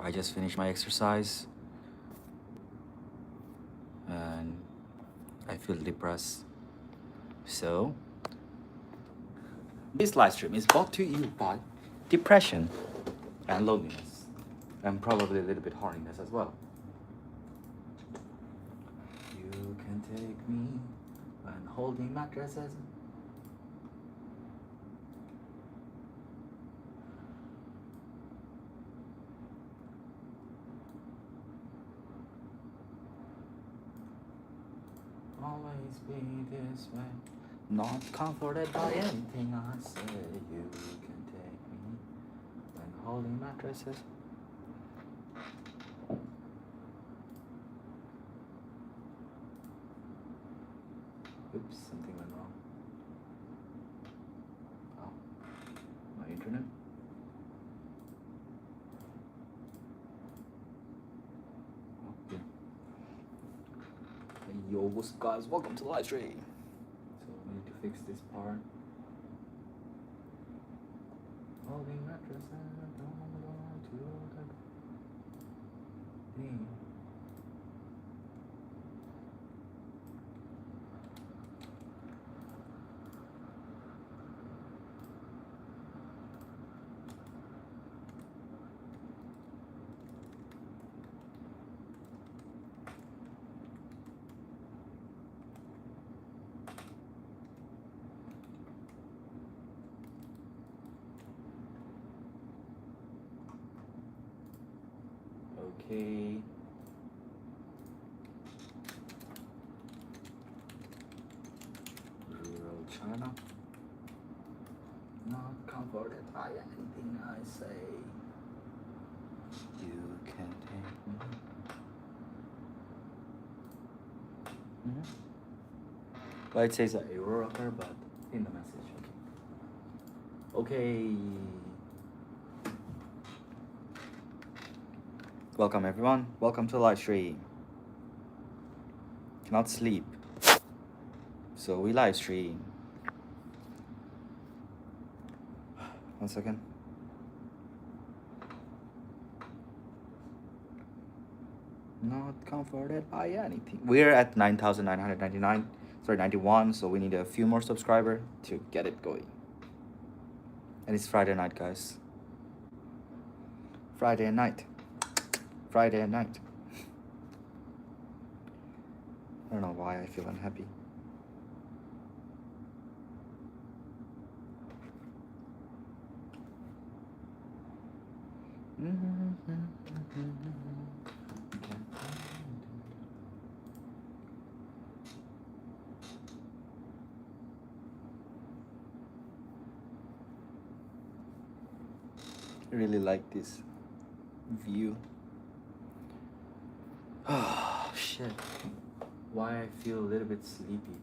I just finished my exercise and I feel depressed. So, this live stream is brought to you by depression and loneliness, and probably a little bit horniness as well. You can take me when holding mattresses. Always be this way. Not comforted by anything I say. You can take me when holding mattresses. Oops, something went wrong. Oh, my internet. Okay. Hey, yo, what's up, guys? Welcome to the live stream. So we need to fix this part. Holding mattresses, don't belong to the thing. Okay. Rural China. Not comforted by anything I say. You can take me. Well, it says a error occur, but in the message. Okay. Welcome everyone. Welcome to the live stream. Cannot sleep, so we live stream. 1 second. Not comforted by anything. We're at 9,999. Sorry, 91. So we need a few more subscribers to get it going. And it's Friday night, guys. Friday night. Friday night. I don't know why I feel unhappy. I really like this view. Oh shit. Why I feel a little bit sleepy.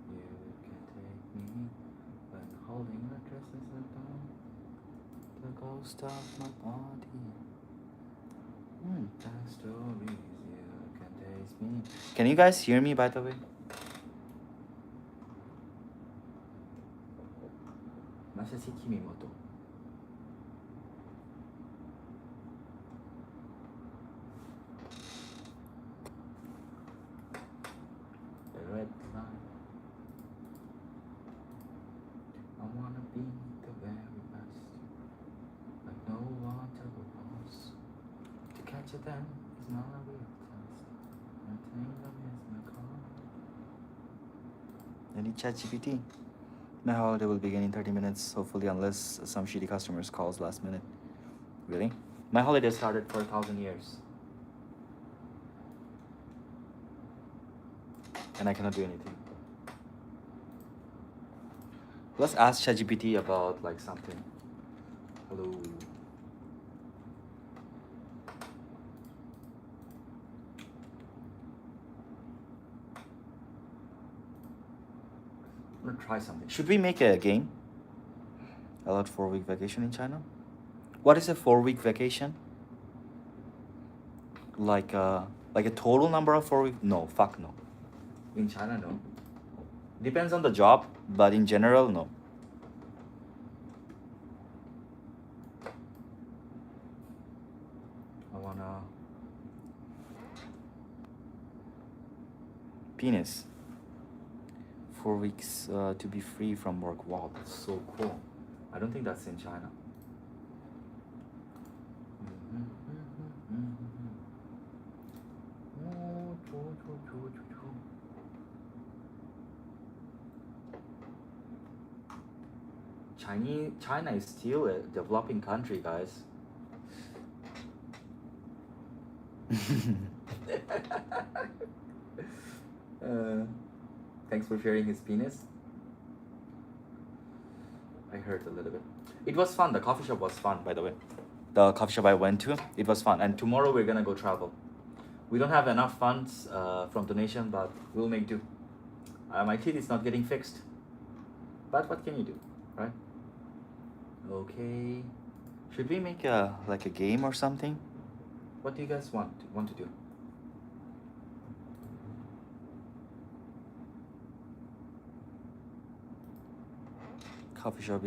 You can take me when holding mattresses down. The ghost of my body. The stories you can taste me. Can you guys hear me, by the way? Masashi Kimimoto. The red line. I wanna be the very best, like no one ever was. To catch it then is not a real test. I think I miss my car. I need ChatGPT. My holiday will begin in 30 minutes, hopefully, unless some shitty customers calls last minute. Really? My holiday started for 1,000 years. And I cannot do anything. Let's ask ChatGPT about like something. Hello. I'm gonna try something. Should we make a game? Allowed 4-week vacation in China? What is a 4-week vacation? Like a total number of 4 weeks? No, fuck no. In China, no. Depends on the job, but in general, no. penis. 4 weeks to be free from work. Wow, that's so cool. I don't think that's in China. China is still a developing country, guys. Thanks for sharing his penis. I heard a little bit. It was fun. The coffee shop was fun, by the way. The coffee shop I went to, it was fun. And tomorrow we're gonna go travel. We don't have enough funds from donation, but we'll make do. My teeth is not getting fixed. But what can you do, right? Okay. Should we make a game or something? What do you guys want to do? Coffee shop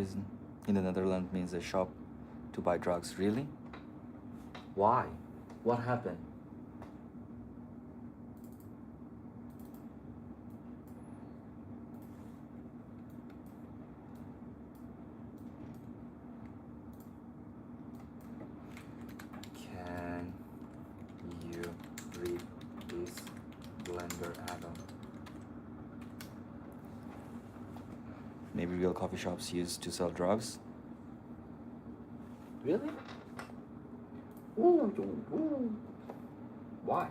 in the Netherlands means a shop to buy drugs. Really? Why? What happened? Can you read this blender add-on? Maybe real coffee shops used to sell drugs. Really? Ooh. Why?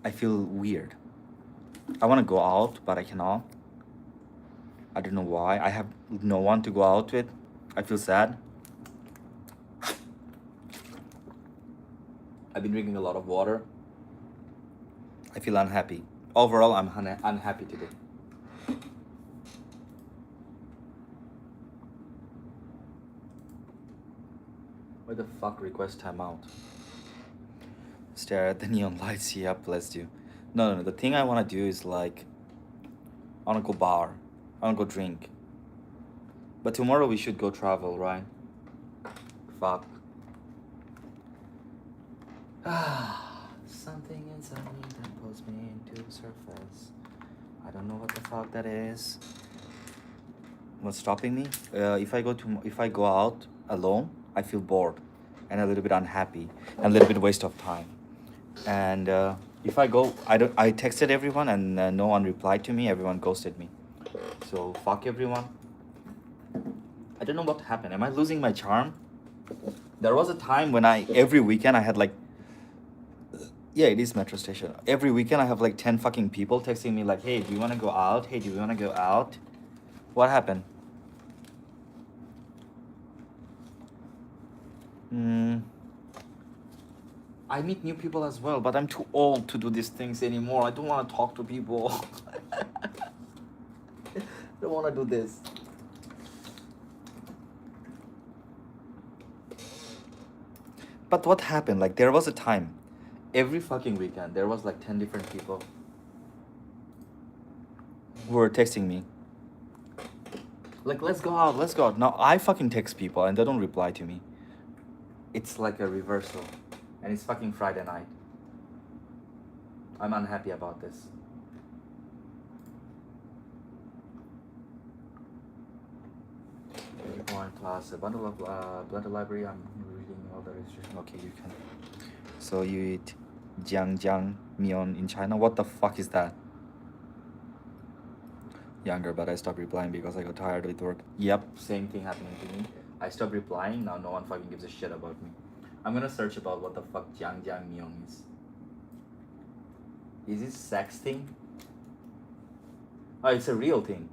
I feel weird. I want to go out, but I cannot. I don't know why. I have no one to go out with. I feel sad. I've been drinking a lot of water. I feel unhappy. Overall, I'm unhappy today. Why the fuck request timeout? Stare at the neon lights. Yep, let's do. No. The thing I want to do is I want to go bar. I want to go drink. But tomorrow we should go travel, right? Fuck. Something inside me that pulls me into the surface. I don't know what the fuck that is. What's stopping me? If I go out alone, I feel bored and a little bit unhappy and a little bit waste of time. And if I go, I texted everyone and no one replied to me. Everyone ghosted me. So fuck everyone. I don't know what happened. Am I losing my charm? There was a time when every weekend I had yeah, it is metro station. Every weekend I have 10 fucking people texting me hey, do you want to go out? Hey, do you want to go out? What happened? I meet new people as well, but I'm too old to do these things anymore. I don't want to talk to people. I don't want to do this. But what happened? There was a time, every fucking weekend, there was 10 different people who were texting me. Let's go out, let's go out. Now I fucking text people and they don't reply to me. It's a reversal. And it's fucking Friday night. I'm unhappy about this. Class, a bundle of blended library. I'm reading all the registration. Okay, you can. So you eat jiang mion in China. What the fuck is that? Younger, but I stopped replying because I got tired with work. Yep, same thing happening to me. I stopped replying. Now no one fucking gives a shit about me. I'm gonna search about what the fuck jiang mion is. Is this sex thing? Oh, it's a real thing.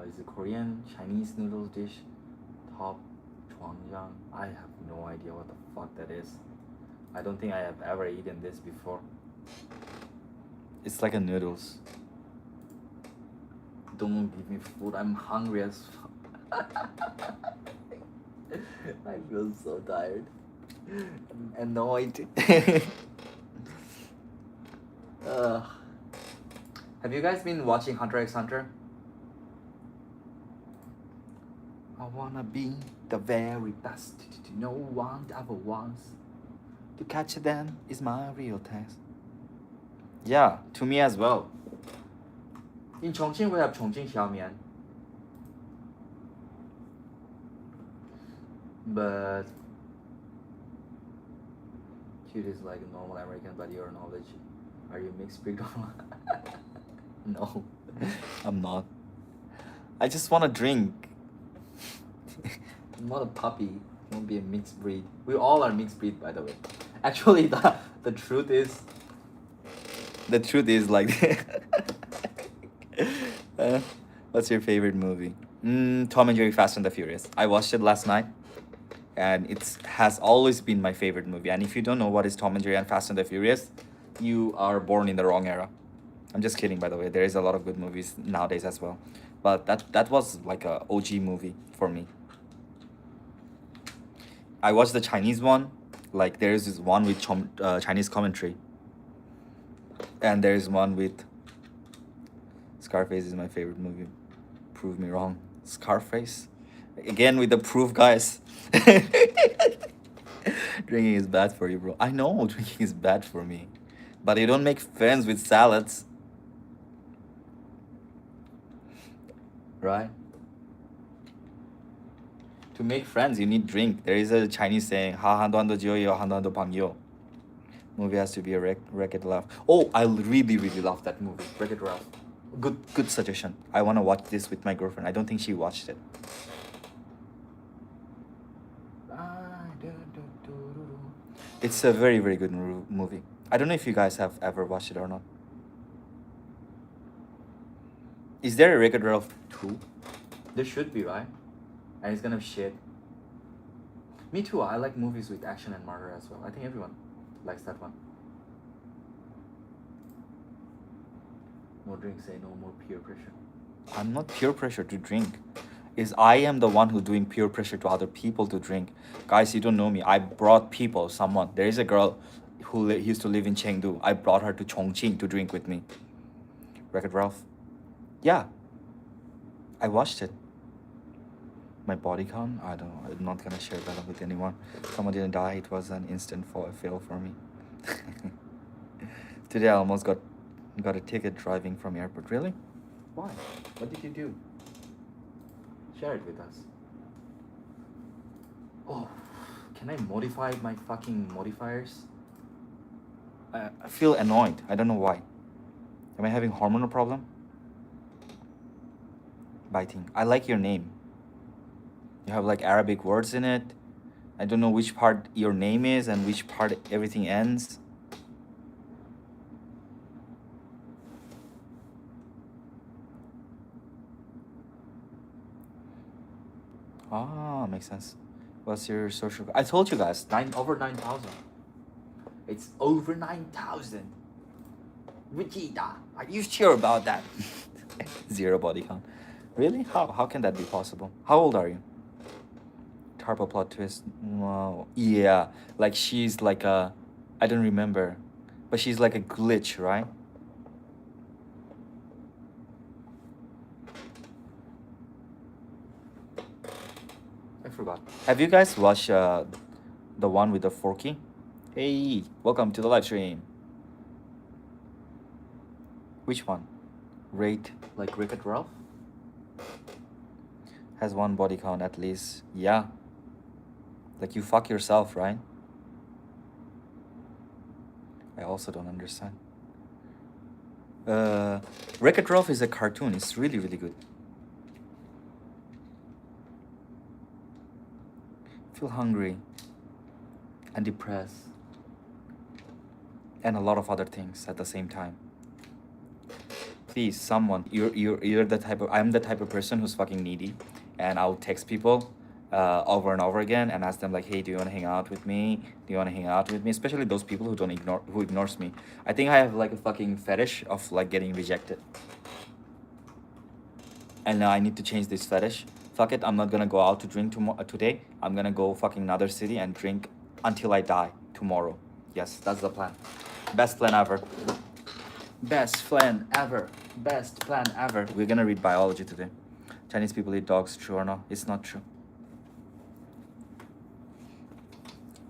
Is a Korean Chinese noodles dish. Top Chongqing. I have no idea what the fuck that is. I don't think I have ever eaten this before. It's like a noodles. Don't give me food. I'm hungry as fuck. I feel so tired. I'm annoyed. Have you guys been watching Hunter x Hunter? I wanna be the very best. No one ever wants. To catch them is my real test. Yeah, to me as well. In Chongqing, we have Chongqing Xiaomian. But cute is like a normal American, but your knowledge. Are you mixed breed or not? No, I'm not. I just want to drink. I'm not a puppy. I won't be a mixed breed. We all are mixed breed, by the way. Actually, the truth is. The truth is like. What's your favorite movie? Tom and Jerry Fast and the Furious. I watched it last night. And it has always been my favorite movie. And if you don't know what is Tom and Jerry and Fast and the Furious, you are born in the wrong era. I'm just kidding, by the way. There is a lot of good movies nowadays as well. But that was like a OG movie for me. I watched the Chinese one. Like there is this one with Chinese commentary. And there is one with Scarface is my favorite movie. Prove me wrong. Scarface? Again with the proof, guys. Drinking is bad for you, bro. I know drinking is bad for me. But you don't make friends with salads. Right? To make friends, you need drink. There is a Chinese saying, "Ha han duan de jiu yo, han duan de bang yo." Movie has to be a Wreck-It Ralph. Oh, I really, really love that movie, Wreck-It Ralph. Good suggestion. I want to watch this with my girlfriend. I don't think she watched it. It's a very, very good movie. I don't know if you guys have ever watched it or not. Is there a Wreck-It Ralph 2? There should be, right? And it's gonna be shit. Me too. I like movies with action and murder as well. I think everyone likes that one. No drink, say no more peer pressure. I'm not peer pressure to drink. I am the one who's doing peer pressure to other people to drink. Guys, you don't know me. I brought someone. There is a girl who used to live in Chengdu. I brought her to Chongqing to drink with me. Wreck-It Ralph. Yeah. I watched it. My body count? I don't know. I'm not gonna share that with anyone. Someone didn't die. It was an instant fail for me. Today I almost got a ticket driving from airport. Really? Why? What did you do? Share it with us. Oh, can I modify my fucking modifiers? I feel annoyed. I don't know why. Am I having hormonal problem? Biting. I like your name. You have like Arabic words in it. I don't know which part your name is and which part everything ends. Ah, makes sense. What's your social? I told you guys, over 9,000. It's over 9,000. Vegeta, are you sure about that? 0 body count. Really? How can that be possible? How old are you? Tarpa plot twist. Wow. Yeah, like she's like a, I don't remember, but she's like a glitch, right? I forgot. Have you guys watched the one with the Forky? Hey, welcome to the live stream. Which one? Rate like Wreck-It Ralph? Has 1 body count at least. Yeah. Like you fuck yourself, right? I also don't understand. Wreck-It Ralph is a cartoon. It's really, really good. Feel hungry and depressed and a lot of other things at the same time. Please, someone, you're the type of, I'm the type of person who's fucking needy, and I'll text people over and over again and ask them like, hey, do you want to hang out with me? Do you want to hang out with me? Especially those people who ignores me. I think I have like a fucking fetish of like getting rejected. And now I need to change this fetish. Fuck it, I'm not gonna go out to drink today. I'm gonna go fucking another city and drink until I die tomorrow. Yes, that's the plan. Best plan ever. Best plan ever. Best plan ever. We're gonna read biology today. Chinese people eat dogs, true or not? It's not true.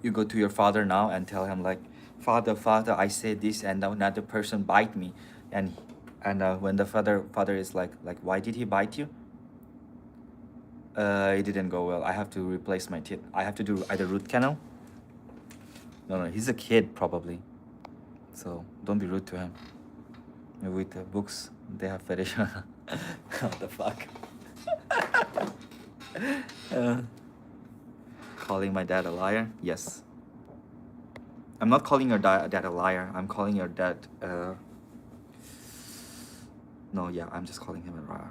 You go to your father now and tell him like, father, father, I said this and now another person bite me, and when the father is like, why did he bite you? It didn't go well. I have to replace my teeth. I have to do either root canal. No, he's a kid probably, so don't be rude to him. With the books, they have fetish. What the fuck? Calling my dad a liar? Yes. I'm not calling your dad a liar. I'm calling your dad. No, yeah, I'm just calling him a liar.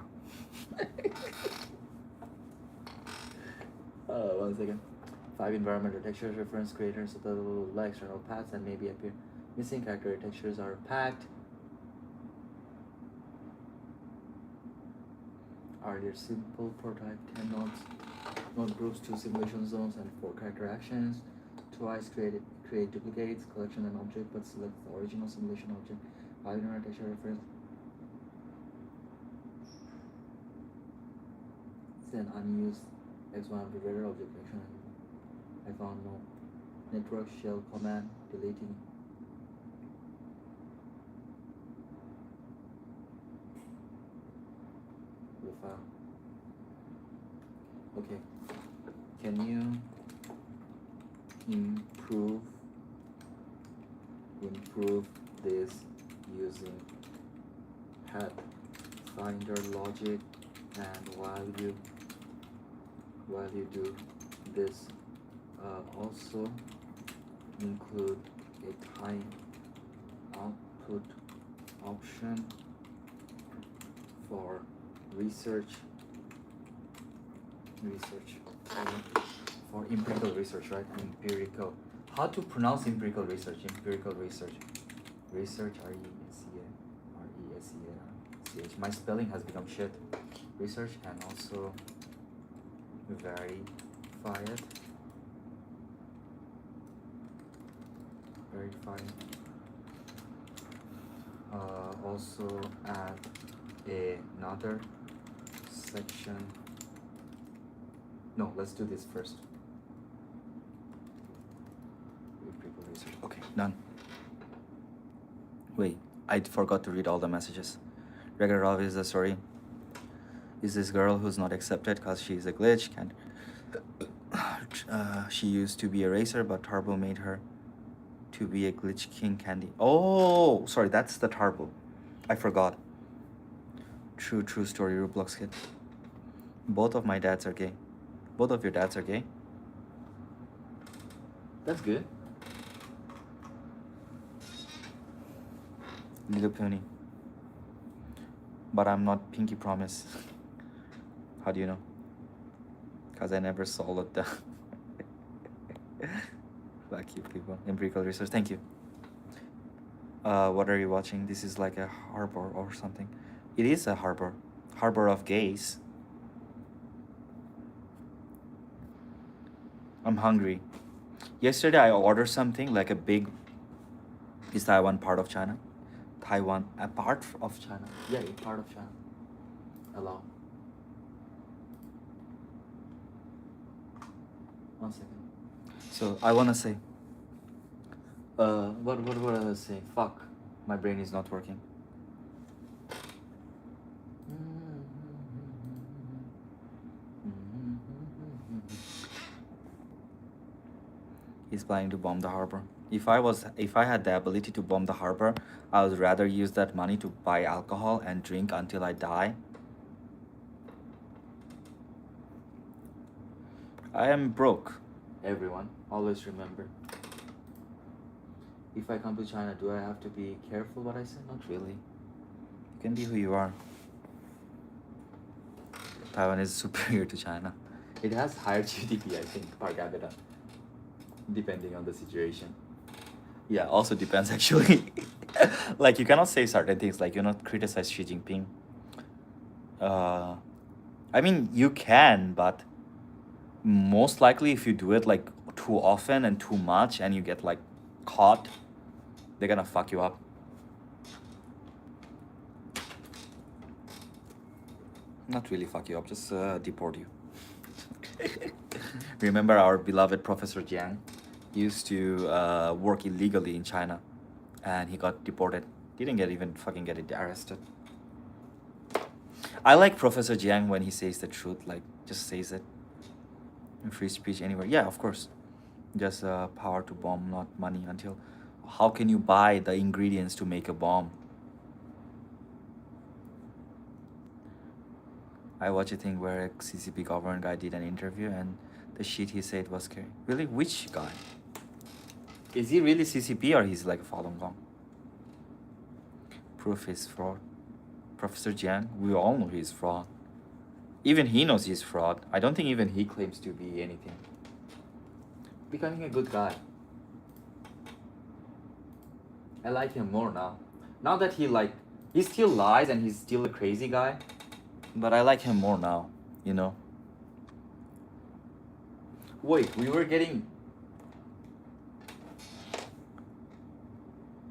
1 second. 5 environmental textures reference creators of the external paths and maybe appear. Missing character textures are packed. Earlier simple prototype 10 nodes, node groups, 2 simulation zones, and 4 character actions. Twice create duplicates, collection an object, but select the original simulation object. 5 environmental texture reference. Then unused X1 abbreviator object collection. I found no network shell command deleting. The file. Okay. Can you improve this using pathfinder logic, and while you do this, also include a time output option for research for empirical research, right? Empirical. How to pronounce empirical research? Empirical research. Research, R-E-S-E-A-R-C-H. My spelling has become shit. Research, and also verify it. Also add another section. No, let's do this first. Empirical research. Okay, done. Wait, I forgot to read all the messages. Regular Rav is the story. Is this girl who's not accepted because she's a glitch? She used to be a racer, but Turbo made her to be a glitch king candy. Oh, sorry, that's the Turbo. I forgot. True story, Roblox kid. Both of my dads are gay. Both of your dads are gay? That's good. Little Pony. But I'm not Pinky Promise. How do you know? Because I never solved the Black you people. Empirical research. Thank you. What are you watching? This is like a harbor or something. It is a harbor. Harbor of gays. I'm hungry. Yesterday I ordered something like a big. Is Taiwan part of China? Taiwan a part of China? Yeah, a part of China. Allow. 1 second. So I wanna say. What was I saying? Fuck, my brain is not working. He's planning to bomb the harbor. If I had the ability to bomb the harbor, I would rather use that money to buy alcohol and drink until I die. I am broke. Everyone, always remember. If I come to China, do I have to be careful what I say? Not really. You can be who you are. Taiwan is superior to China. It has higher GDP, I think, per capita. Depending on the situation. Yeah, also depends actually. Like you cannot say certain things, like you cannot criticize Xi Jinping. I mean, you can, but most likely if you do it like too often and too much and you get like caught, they're gonna fuck you up. Not really fuck you up, just deport you. Remember our beloved Professor Jiang? He used to work illegally in China, and he got deported. Didn't get even fucking get it arrested. I like Professor Jiang when he says the truth, like just says it. Free speech anywhere. Yeah, of course. Just power to bomb, not money. Until how can you buy the ingredients to make a bomb? I watched a thing where a CCP government guy did an interview and the shit he said was scary. Really? Which guy? Is he really CCP or he's like a Falun Gong? Proof is fraud. Professor Jiang, we all know he's fraud. Even he knows he's fraud. I don't think even he claims to be anything. Becoming a good guy. I like him more now. Now that he still lies and he's still a crazy guy. But I like him more now, you know. Wait, we were getting...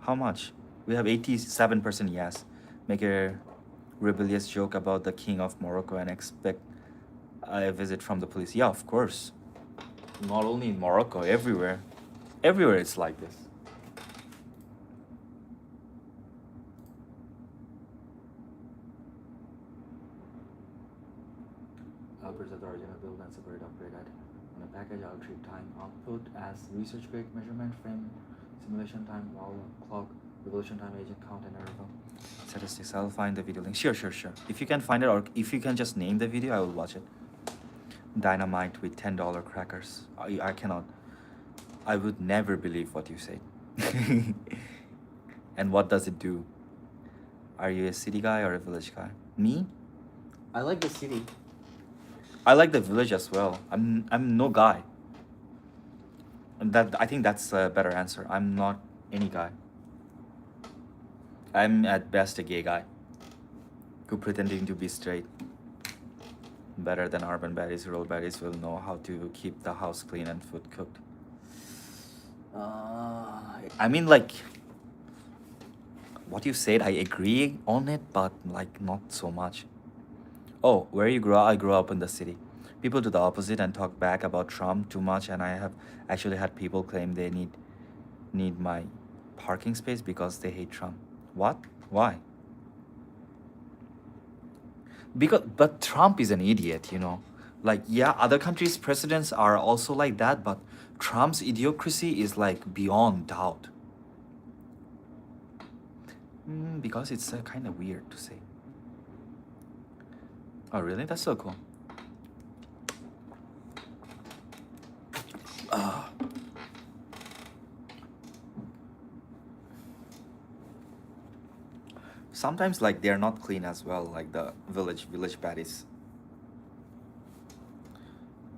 How much? We have 87% yes. Make a rebellious joke about the king of Morocco and expect a visit from the police. Yeah, of course. Not only in Morocco, everywhere. Everywhere it's like this. Albert's the original build and separate upgrade at on a package. I'll treat time output as research grade measurement frame, simulation time, wall clock, revolution time, agent count, and error. Statistics. I'll find the video link. Sure. If you can find it, or if you can just name the video, I will watch it. Dynamite with $10 crackers. I cannot. I would never believe what you say. And what does it do? Are you a city guy or a village guy? Me? I like the city. I like the village as well. I'm no guy. And I think that's a better answer. I'm not any guy. I'm at best a gay guy who pretending to be straight. Better than urban baddies. Rural baddies will know how to keep the house clean and food cooked. I mean, like, what you said, I agree on it, but like not so much. Oh, where you grew up? I grew up in the city. People do the opposite and talk back about Trump too much, and I have actually had people claim they need my parking space because they hate Trump. What? Why? But Trump is an idiot, you know. Like, yeah, other countries' presidents are also like that, but Trump's idiocracy is like beyond doubt. Because it's kind of weird to say. Oh, really? That's so cool. Sometimes like they're not clean as well, like the village baddies.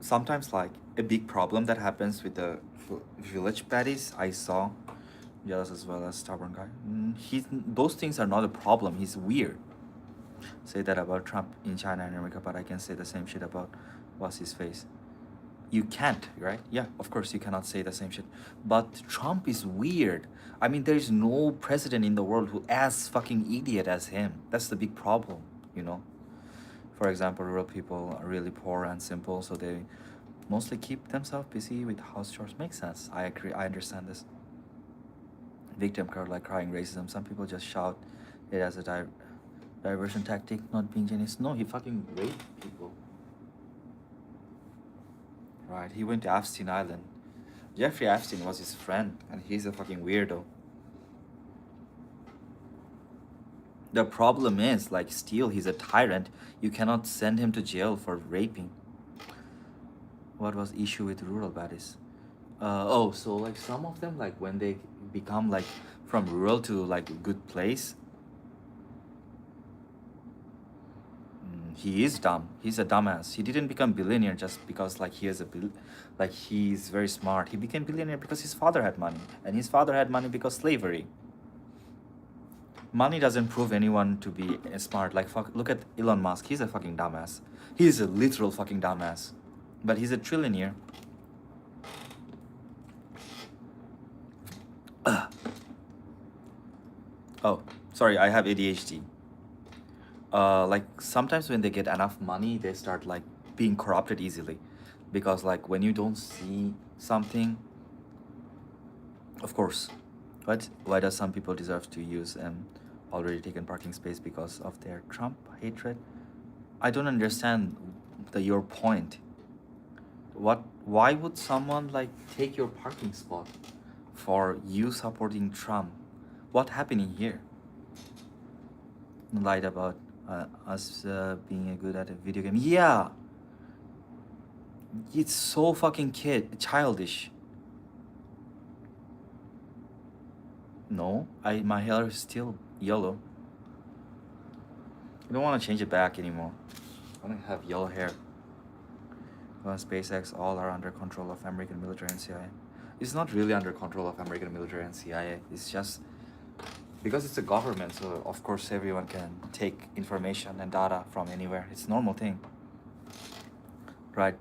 Sometimes like a big problem that happens with the village baddies I saw, jealous as well as stubborn guy. Those things are not a problem. He's weird. Say that about Trump in China and America, but I can say the same shit about what's his face. You can't, right? Yeah, of course you cannot say the same shit. But Trump is weird. I mean, there's no president in the world who as fucking idiot as him. That's the big problem, you know. For example, rural people are really poor and simple, so they mostly keep themselves busy with house chores. Makes sense. I agree. I understand this. Victim card like crying racism. Some people just shout it as a diversion tactic, not being genius. No, he fucking raped people. Right, he went to Epstein Island. Jeffrey Epstein was his friend, and he's a fucking weirdo. The problem is, like, still, he's a tyrant. You cannot send him to jail for raping. What was issue with rural baddies? So, like, some of them, like, when they become, like, from rural to, like, a good place, he is dumb. He's a dumbass. He didn't become billionaire just because like he is he's very smart. He became billionaire because his father had money, and his father had money because slavery. Money doesn't prove anyone to be smart. Like look at Elon Musk. He's a fucking dumbass. He's a literal fucking dumbass, but he's a trillionaire. Oh, sorry. I have ADHD. Like sometimes when they get enough money, they start like being corrupted easily, because like when you don't see something, Of course. But why does some people deserve to use an already taken parking space because of their Trump hatred? I don't understand your point. Why would someone like take your parking spot for you supporting Trump? What happening here? Lied about us being a good at a video game. Yeah, it's so fucking childish. No, my hair is still yellow. I don't want to change it back anymore. I don't have yellow hair. SpaceX all are under control of American military and CIA. It's not really under control of American military and CIA. It's just because it's a government, so of course everyone can take information and data from anywhere. It's a normal thing. Right.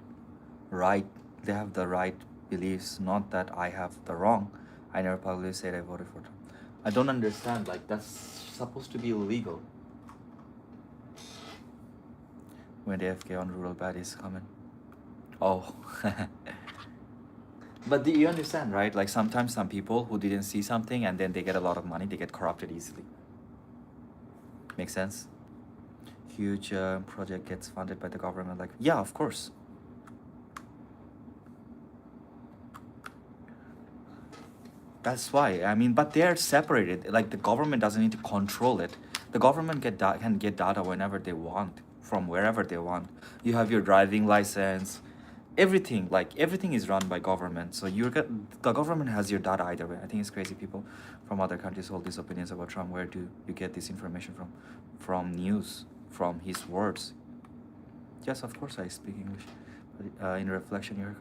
They have the right beliefs, not that I have the wrong. I never publicly said I voted for Trump. I don't understand, like that's supposed to be illegal. When the FK on rural bad is coming. Oh. But do you understand, right? Like sometimes some people who didn't see something and then they get a lot of money, they get corrupted easily. Makes sense? Huge project gets funded by the government. Like, yeah, of course. That's why. I mean, but they're separated. Like the government doesn't need to control it. The government can get data whenever they want, from wherever they want. You have your driving license, everything. Like everything is run by government. So the government has your data either way. I think it's crazy. People from other countries hold these opinions about Trump. Where do you get this information from? From news, from his words. Yes, of course I speak English. But in reflection,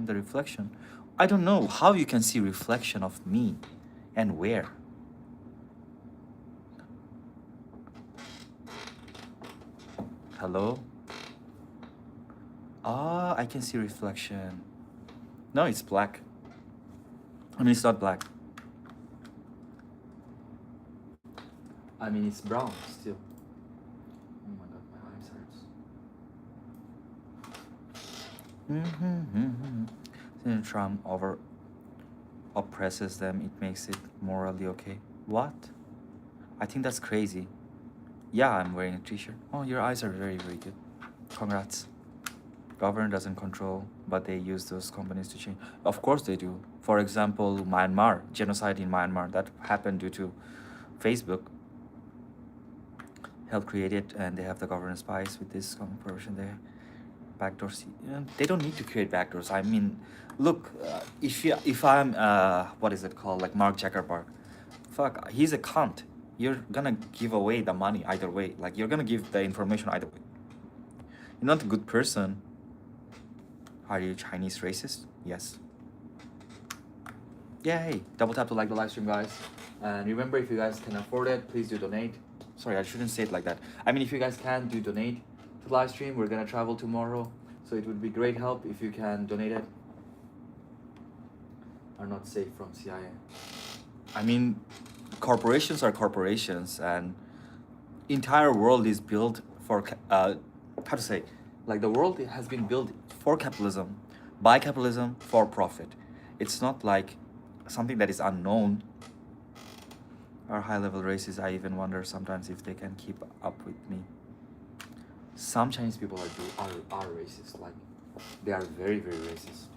the reflection. I don't know how you can see reflection of me and where. Hello? Ah, I can see reflection. No, it's black. I mean, it's not black. I mean, it's brown still. Oh my god, my eyes hurts. Trump oppresses them, it makes it morally okay. What? I think that's crazy. Yeah, I'm wearing a t-shirt. Oh, your eyes are very, very good. Congrats. Government doesn't control, but they use those companies to change. Of course they do. For example, Myanmar, genocide in Myanmar, that happened due to Facebook. Help create it, and they have the government spies with this corporation there. Backdoors. They don't need to create backdoors. I mean, look, if I'm what is it called, like Mark Zuckerberg, fuck, he's a cunt. You're gonna give away the money either way. Like you're gonna give the information either way. You're not a good person. Are you Chinese racist? Yes. Yay! Double tap to like the live stream, guys. And remember, if you guys can afford it, please do donate. Sorry, I shouldn't say it like that. I mean, if you guys can, do donate to the live stream. We're gonna travel tomorrow, so it would be great help if you can donate it. Are not safe from CIA. I mean, corporations are corporations, and entire world is built for how to say, like the world has been built for capitalism, by capitalism, for profit. It's not like something that is unknown. Our high-level races, I even wonder sometimes if they can keep up with me. Some Chinese people are racist. Like they are very, very racist.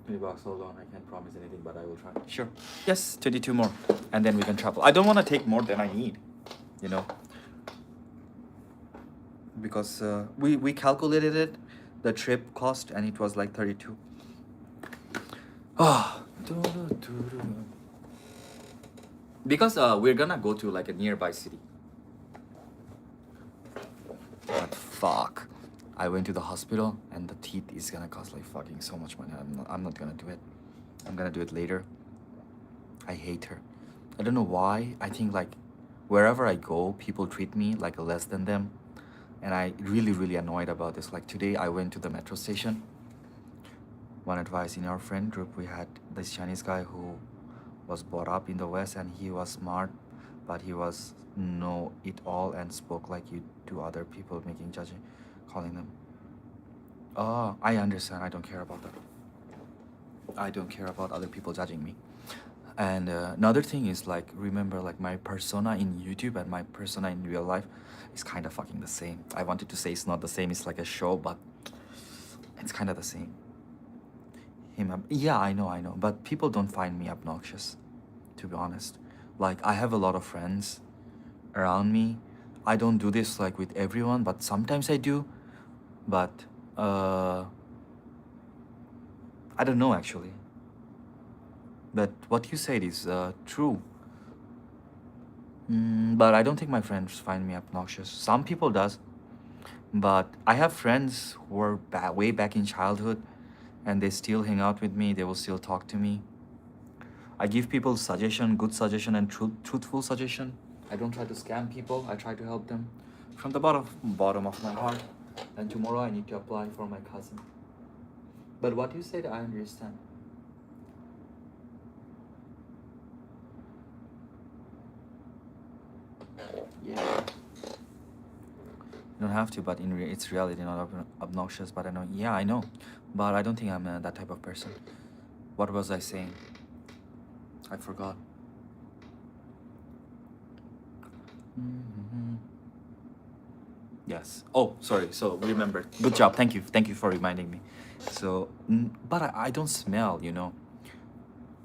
$20, hold on, I can't promise anything, but I will try. Sure. Yes, 22 more, and then we can travel. I don't want to take more than I need, you know, because we calculated it, the trip cost, and it was like 32. Ah, because we're gonna go to like a nearby city. But fuck. I went to the hospital and the teeth is gonna cost like fucking so much money. I'm not gonna do it. I'm gonna do it later. I hate her. I don't know why. I think like wherever I go, people treat me like less than them. And I really annoyed about this. Like today I went to the metro station. One advice, in our friend group, we had this Chinese guy who was brought up in the West and he was smart, but he was know-it-all and spoke like you do other people, making judging, calling them. Oh, I understand. I don't care about that. I don't care about other people judging me. And another thing is like, remember, like my persona in YouTube and my persona in real life is kind of fucking the same. I wanted to say it's not the same. It's like a show, but it's kind of the same. Yeah, I know. But people don't find me obnoxious, to be honest. Like I have a lot of friends around me. I don't do this like with everyone, but sometimes I do. But uh, I don't know actually. But what you said is true. But I don't think my friends find me obnoxious. Some people does, but I have friends who are way back in childhood, and they still hang out with me. They will still talk to me. I give people suggestion, good suggestion, and truthful suggestion. I don't try to scam people. I try to help them from the bottom of my heart. And tomorrow I need to apply for my cousin. But what you said, I understand. Yeah. You don't have to, but it's reality, not obnoxious. But I know, yeah, I know. But I don't think I'm that type of person. What was I saying? I forgot. Yes. Oh, sorry. So remember. Good job. Thank you. Thank you for reminding me. So, but I don't smell. You know.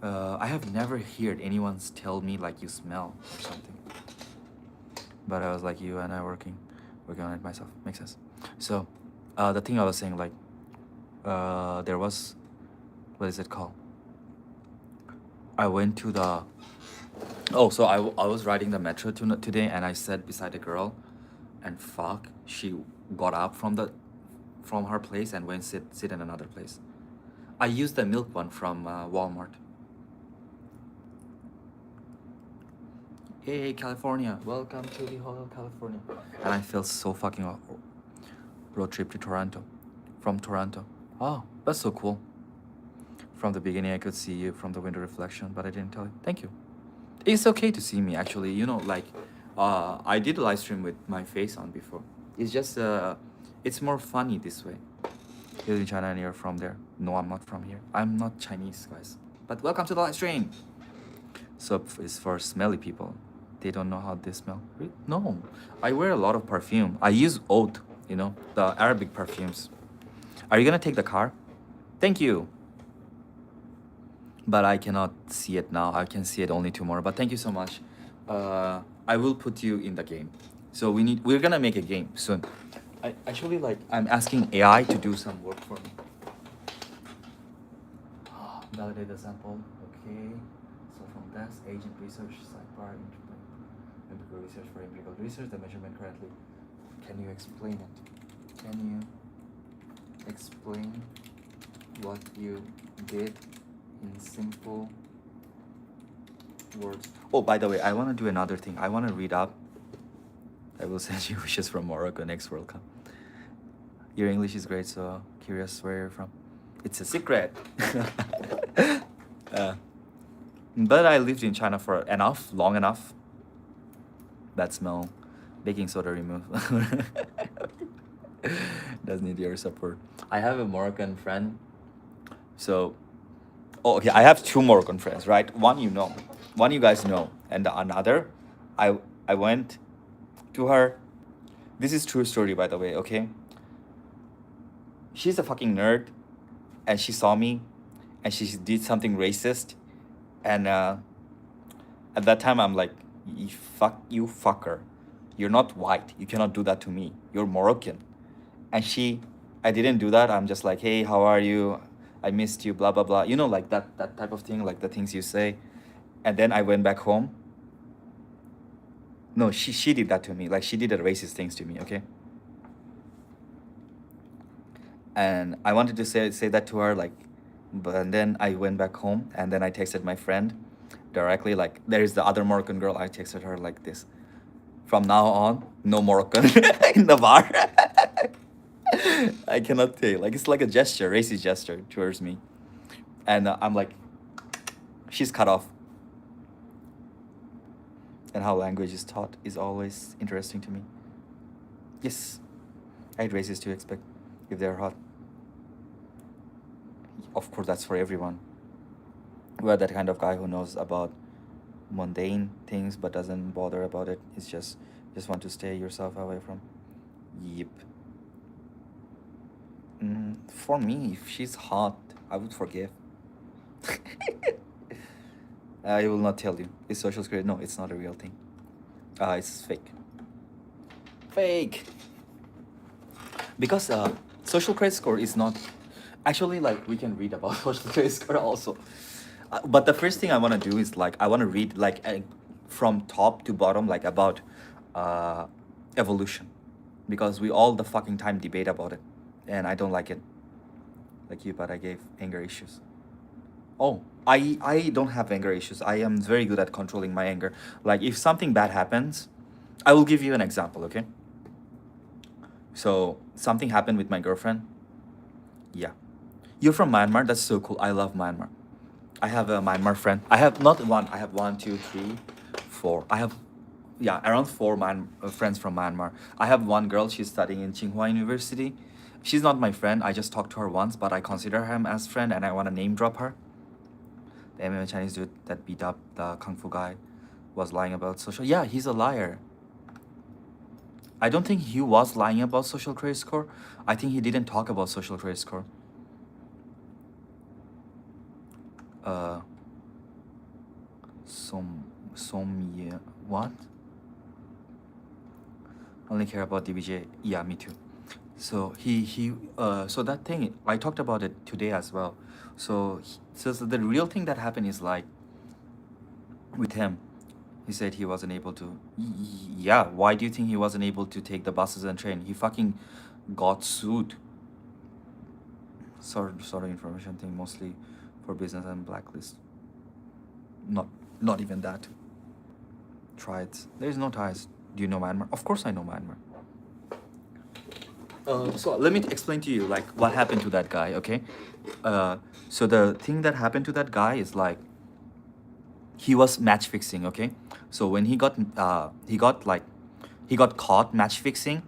I have never heard anyone tell me like you smell or something. But I was like you and I working on it myself. Makes sense. So, the thing I was saying, like, there was, what is it called? I went to the. Oh, so I was riding the metro today, and I sat beside a girl, and fuck, she got up from her place and went sit in another place. I used the milk one from Walmart. Hey, California, welcome to the Hotel California. And I felt so fucking road trip to Toronto, from Toronto. Oh, that's so cool. From the beginning, I could see you from the window reflection, but I didn't tell you. Thank you. It's okay to see me, actually. You know, like, I did a live stream with my face on before. It's just, it's more funny this way. You're in China and you're from there. No, I'm not from here. I'm not Chinese, guys. But welcome to the live stream. Soap is for smelly people. They don't know how they smell. No, I wear a lot of perfume. I use oud, you know, the Arabic perfumes. Are you gonna take the car? Thank you. But I cannot see it now. I can see it only tomorrow. But thank you so much. I will put you in the game. So we're gonna make a game soon. I actually I'm asking AI to do some work for me. Validate the sample. Okay. So from that agent research sidebar empirical research for empirical research, the measurement currently. Can you explain it? Can you explain what you did in simple words? Oh, by the way, I want to do another thing. I want to read up. I will send you wishes from Morocco next World Cup. Your English is great, so curious where you're from. It's a secret. But I lived in China for long enough. Bad smell, baking soda remove. Does need your support. I have a Moroccan friend. So, oh, okay, I have two Moroccan friends, right? One you guys know, and another, I went to her. This is true story, by the way. Okay. She's a fucking nerd, and she saw me, and she did something racist, and at that time I'm like, you fucker, you're not white, you cannot do that to me, you're Moroccan. And I didn't do that. I'm just like, hey, how are you, I missed you, blah blah blah, you know, like that type of thing, like the things you say. And then I went back home. No, she did that to me, like she did the racist things to me, okay? And I wanted to say that to her, like, but then I went back home, and then I texted my friend directly, like, there is the other Moroccan girl. I texted her like this: from now on, no Moroccan in the bar. I cannot say, like, it's like a gesture, racist gesture towards me. And I'm like, she's cut off. And how language is taught is always interesting to me. Yes, I hate racists to expect if they're hot. Of course, that's for everyone. We're that kind of guy who knows about mundane things but doesn't bother about it. It's just want to stay yourself away from. Yep. For me, if she's hot, I would forgive. I will not tell you. It's social security. No, it's not a real thing. It's fake. Fake. Because social credit score is not actually, like, we can read about social credit score also. But the first thing I want to do is, like, I want to read, like, from top to bottom, like, about evolution, because we all the fucking time debate about it, and I don't like it. Like you, but I gave anger issues. Oh, I don't have anger issues. I am very good at controlling my anger. Like, if something bad happens, I will give you an example, okay? So something happened with my girlfriend. Yeah. You're from Myanmar? That's so cool. I love Myanmar. I have a Myanmar friend. I have not one. I have 1, 2, 3, 4. I have, yeah, around 4 friends from Myanmar. I have one girl. She's studying in Tsinghua University. She's not my friend. I just talked to her once, but I consider her as friend, and I want to name drop her. The MMA Chinese dude that beat up the kung fu guy was lying about social. Yeah, he's a liar. I don't think he was lying about social credit score. I think he didn't talk about social credit score. Yeah, what? Only care about DBJ. Yeah, me too. So so that thing, I talked about it today as well. So the real thing that happened is, like, with him, he said he wasn't able to. Yeah, why do you think he wasn't able to take the buses and train? He fucking got sued. Sort of information thing, mostly for business and blacklist. Not even that. Try it. There's no ties. Do you know Myanmar? Of course I know Myanmar. So let me explain to you, like, what happened to that guy, okay? So the thing that happened to that guy is, like, he was match fixing, okay? So when he got caught match fixing,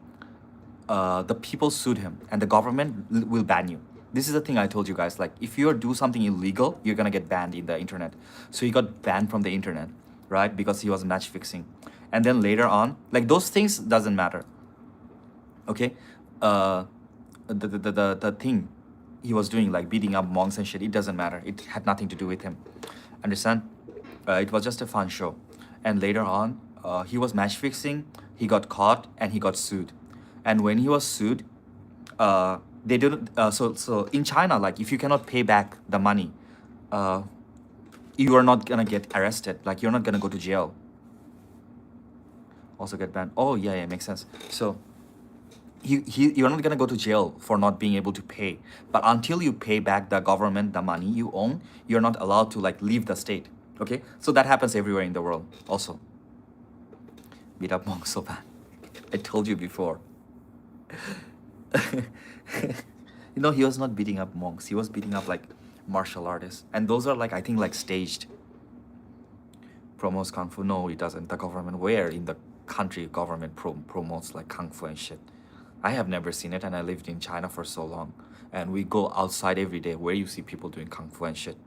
the people sued him, and the government will ban you. This is the thing I told you guys, like, if you do something illegal, you're gonna get banned in the internet. So he got banned from the internet, right? Because he was match fixing. And then later on, like, those things doesn't matter, okay? The thing he was doing, like beating up monks and shit, it doesn't matter. It had nothing to do with him. Understand? It was just a fun show. And later on, he was match fixing, he got caught, and he got sued. And when he was sued, they didn't. So in China, like, if you cannot pay back the money, you are not gonna get arrested. Like, you're not gonna go to jail. Also get banned. Oh yeah, makes sense. So you're not gonna go to jail for not being able to pay. But until you pay back the government the money you own, you're not allowed to, like, leave the state. Okay, so that happens everywhere in the world. Also, beat up monks so bad. I told you before. You know, he was not beating up monks. He was beating up, like, martial artists, and those are, like, I think, like, staged. Promotes kung fu? No, it doesn't. The government, where in the country government promotes, like, kung fu and shit? I have never seen it, and I lived in China for so long, and we go outside every day where you see people doing kung fu and shit.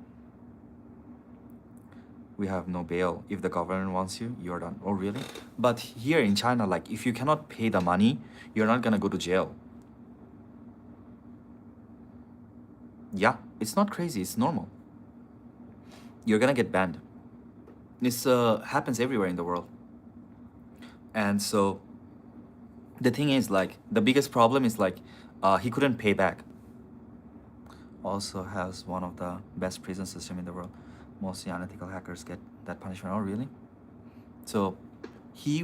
We have no bail. If the government wants you, you're done. Oh, really? But here in China, like, if you cannot pay the money, you're not gonna go to jail. Yeah, it's not crazy. It's normal. You're gonna get banned. This happens everywhere in the world. And so the thing is, like, the biggest problem is, like, he couldn't pay back. Also has one of the best prison system in the world. Mostly unethical hackers get that punishment. Oh, really? So he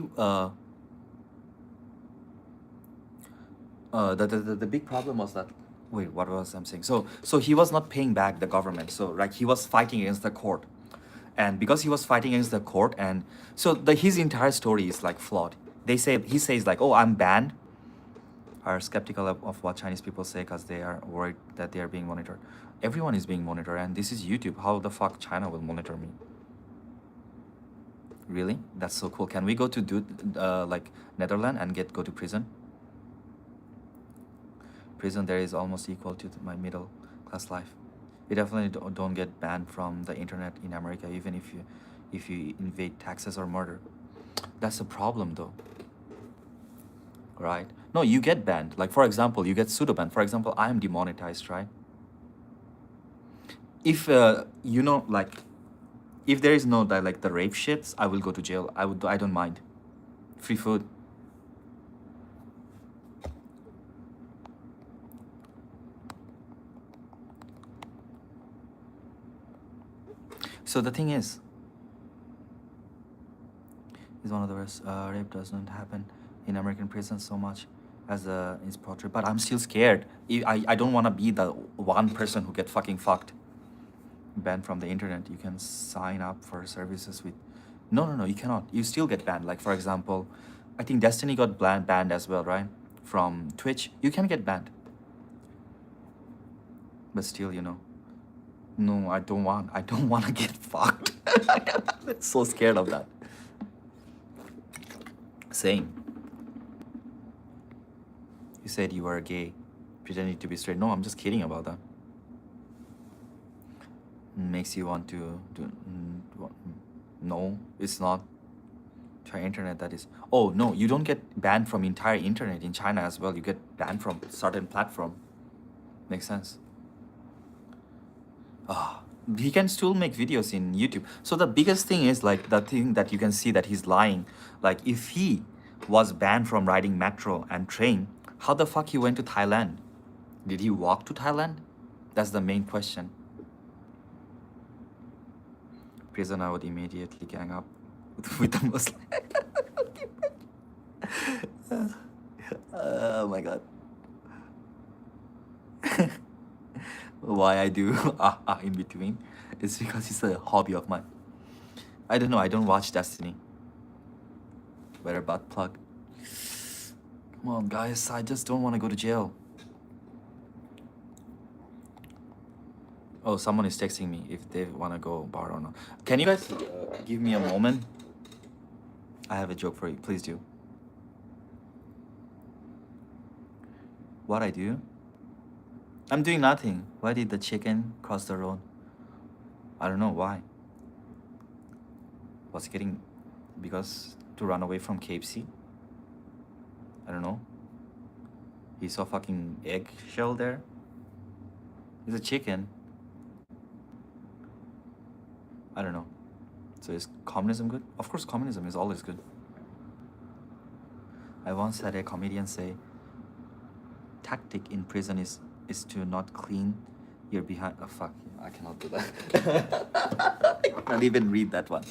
the big problem was that, wait, what was I'm saying? So he was not paying back the government. So, like, he was fighting against the court, and because he was fighting against the court, and so his entire story is, like, flawed. He says, like, oh, I'm banned. Are skeptical of what Chinese people say because they are worried that they are being monitored. Everyone is being monitored, and this is YouTube. How the fuck China will monitor me? Really? That's so cool. Can we go to like, Netherlands and go to prison? Prison there is almost equal to my middle class life. You definitely don't get banned from the internet in America, even if you evade taxes or murder. That's a problem, though, right? No, you get banned. Like, for example, you get pseudo banned. For example, I am demonetized, right? If like, if there is no like the rape shits, I will go to jail. I don't mind. Free food. So the thing is one of the worst. Rape doesn't happen in American prisons so much as is portrayed. But I'm still scared. I don't want to be the one person who get fucking fucked. Banned from the internet. You can sign up for services with. No, you cannot. You still get banned. Like, for example, I think Destiny got banned as well, right? From Twitch. You can get banned. But still, no, I don't want to get fucked. I'm so scared of that. Same. You said you were gay, pretending to be straight. No, I'm just kidding about that. Makes you want to do. No, it's not. Try internet, that is. Oh no, you don't get banned from entire internet in China as well. You get banned from certain platform. Makes sense. He can still make videos in YouTube. So the biggest thing is like the thing that you can see that he's lying. Like, if he was banned from riding metro and train, how the fuck he went to Thailand? Did he walk to Thailand? That's the main question. Prison, I would immediately gang up with the Muslim. Oh my god. Why I do in between? It's because it's a hobby of mine. I don't know, I don't watch Destiny. Better butt plug. Come on, guys, I just don't want to go to jail. Oh, someone is texting me if they want to go bar or not. Can you guys give me a moment? I have a joke for you. Please do. What I do? I'm doing nothing. Why did the chicken cross the road? I don't know why. Was getting because to run away from KFC? I don't know. He saw fucking eggshell there. It's a chicken. I don't know. So is communism good? Of course, communism is always good. I once had a comedian say, tactic in prison is to not clean your behind. Oh fuck, I cannot do that. I cannot even read that one.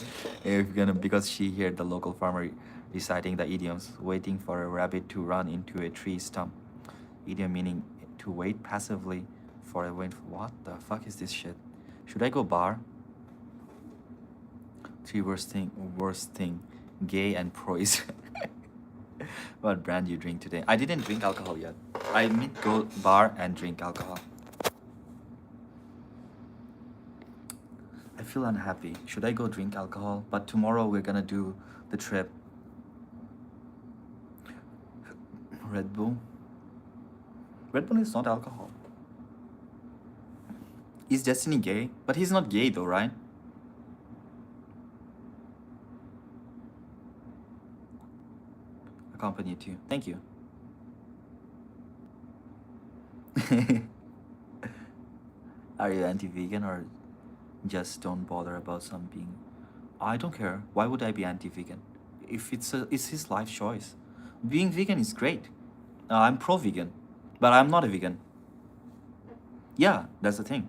Because she heard the local farmer reciting the idioms, waiting for a rabbit to run into a tree stump. Idiom meaning to wait passively for a wind. What the fuck is this shit? Should I go bar? 3 worst thing, gay and pro is. What brand you drink today? I didn't drink alcohol yet. I meet go bar and drink alcohol. I feel unhappy. Should I go drink alcohol? But tomorrow we're gonna do the trip. Red Bull? Red Bull is not alcohol. Is Destiny gay? But he's not gay though, right? Accompany you. Thank you. Are you anti-vegan or just don't bother about some being? I don't care. Why would I be anti-vegan? If it's his life choice. Being vegan is great. I'm pro-vegan, but I'm not a vegan. Yeah, that's the thing.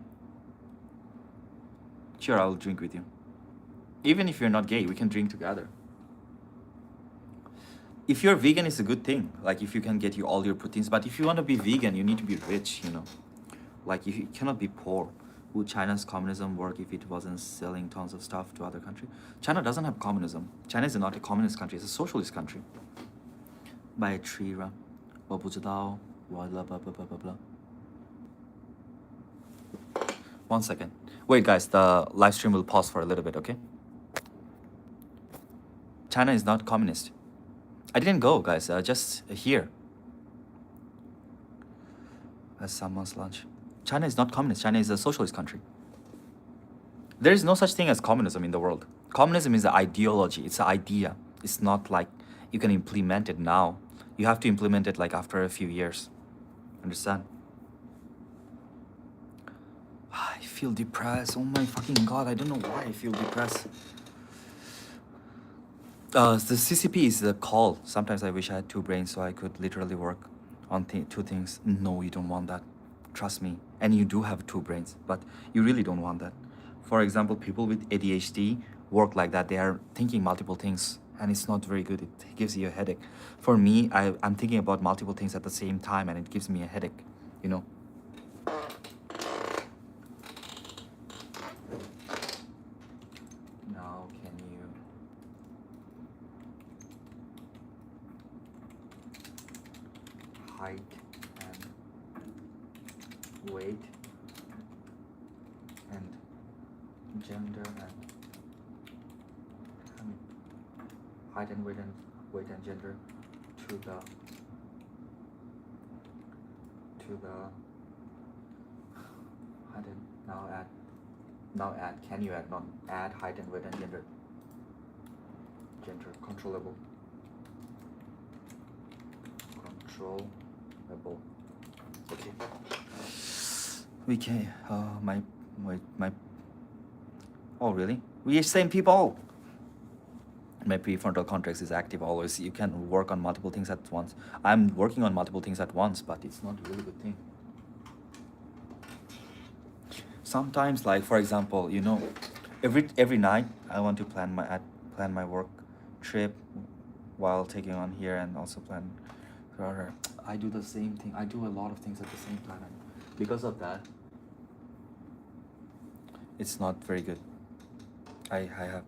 Sure, I'll drink with you. Even if you're not gay, we can drink together. If you're vegan, it's a good thing. Like, if you can get you all your proteins. But if you want to be vegan, you need to be rich, Like, you cannot be poor. Would China's communism work if it wasn't selling tons of stuff to other countries? China doesn't have communism. China is not a communist country. It's a socialist country. Buy a tree, 我不知道 blah blah blah blah blah blah. One second. Wait, guys, the live stream will pause for a little bit, okay? China is not communist. I didn't go, guys. Just here. As someone's lunch. China is not communist. China is a socialist country. There is no such thing as communism in the world. Communism is an ideology. It's an idea. It's not like you can implement it now. You have to implement it like after a few years. Understand? I feel depressed. Oh my fucking god! I don't know why I feel depressed. The CCP is the call. Sometimes I wish I had 2 brains so I could literally work on 2 things. No, you don't want that. Trust me. And you do have 2 brains, but you really don't want that. For example, people with ADHD work like that. They are thinking multiple things, and it's not very good. It gives you a headache. For me, I'm thinking about multiple things at the same time, and it gives me a headache. You know. Now, can you? Height and weight and gender and height and weight and gender to the height and now add can you add not add height and weight and gender controllable okay we can my oh really we are same people. My prefrontal cortex is active always. You can work on multiple things at once. I'm working on multiple things at once, but it's not a really good thing. Sometimes, like for example, you know, every night I want to plan my work trip while taking on here and also plan. I do the same thing. I do a lot of things at the same time. Because of that, it's not very good. I have.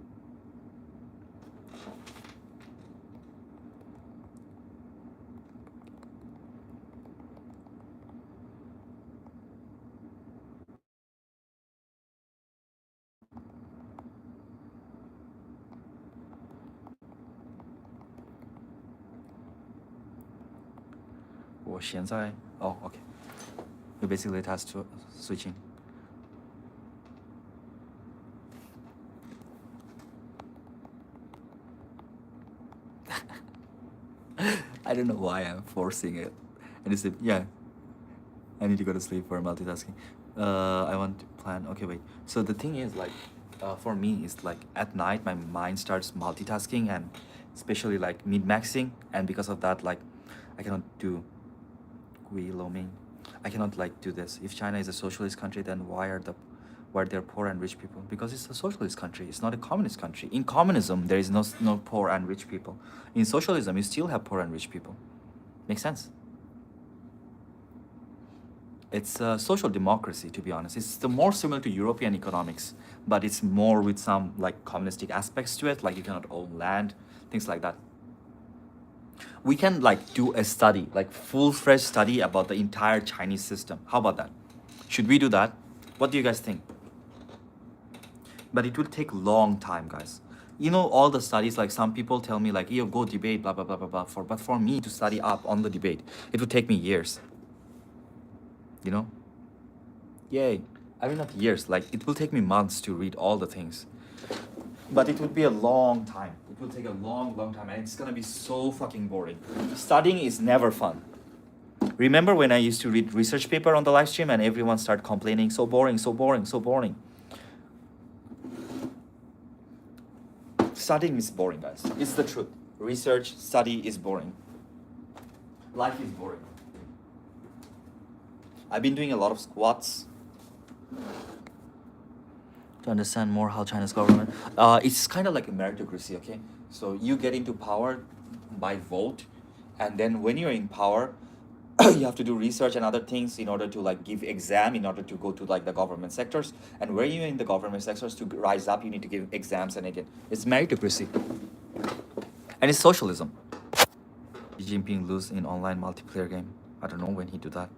Oh, okay. You basically task to switching. I don't know why I'm forcing it. And it's yeah. I need to go to sleep for multitasking. I want to plan. Okay, wait. So the thing is, like, for me, it's like at night my mind starts multitasking and especially like min maxing, and because of that, like, I cannot do. I cannot like do this. If China is a socialist country, then why are there poor and rich people? Because it's a socialist country. It's not a communist country. In communism, there is no poor and rich people. In socialism, you still have poor and rich people. Makes sense? It's a social democracy, to be honest. It's the more similar to European economics, but it's more with some like communistic aspects to it, like you cannot own land, things like that. We can like do a study, like full-fledged study about the entire Chinese system. How about that? Should we do that? What do you guys think? But it will take long time, guys. You know, all the studies, like some people tell me like, yo, go debate, blah, blah, blah, blah, blah. But for me to study up on the debate, it would take me years. You know? Yay. I mean, not years, like it will take me months to read all the things. But it would be a long time. It will take a long, long time, and it's gonna be so fucking boring. Studying is never fun. Remember when I used to read research paper on the live stream and everyone started complaining, so boring, so boring, so boring. Studying is boring, guys. It's the truth. Research, study is boring. Life is boring. I've been doing a lot of squats to understand more how China's government. It's kind of like a meritocracy, okay? So you get into power by vote, and then when you're in power, you have to do research and other things in order to like give exam in order to go to like the government sectors. And where you're in the government sectors to rise up, you need to give exams, and again, it's meritocracy, and it's socialism. Xi Jinping lose in online multiplayer game. I don't know when he do that.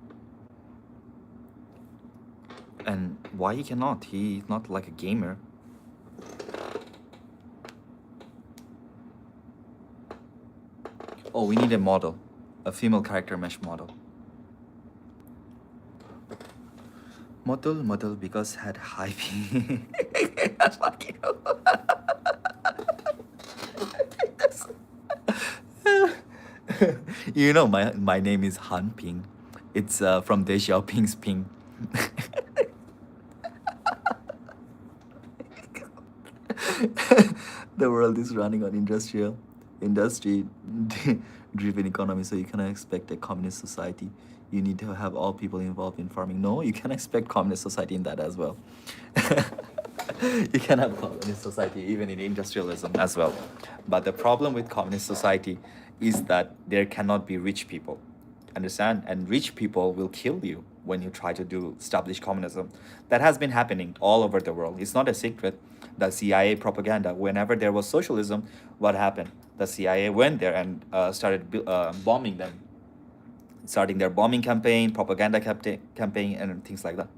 And why he cannot? He's not like a gamer. Oh, we need a model. A female character mesh model. model because had high ping. You know, my name is Han Ping. It's from Deng Xiaoping's Ping. The world is running on industry driven economy, so you cannot expect a communist society. You need to have all people involved in farming. No, you can expect communist society in that as well. You can have communist society even in industrialism as well. But the problem with communist society is that there cannot be rich people. Understand? And rich people will kill you when you try to do establish communism. That has been happening all over the world. It's not a secret. The CIA propaganda, whenever there was socialism, what happened? The CIA went there and started bombing them, starting their bombing campaign, propaganda campaign, and things like that.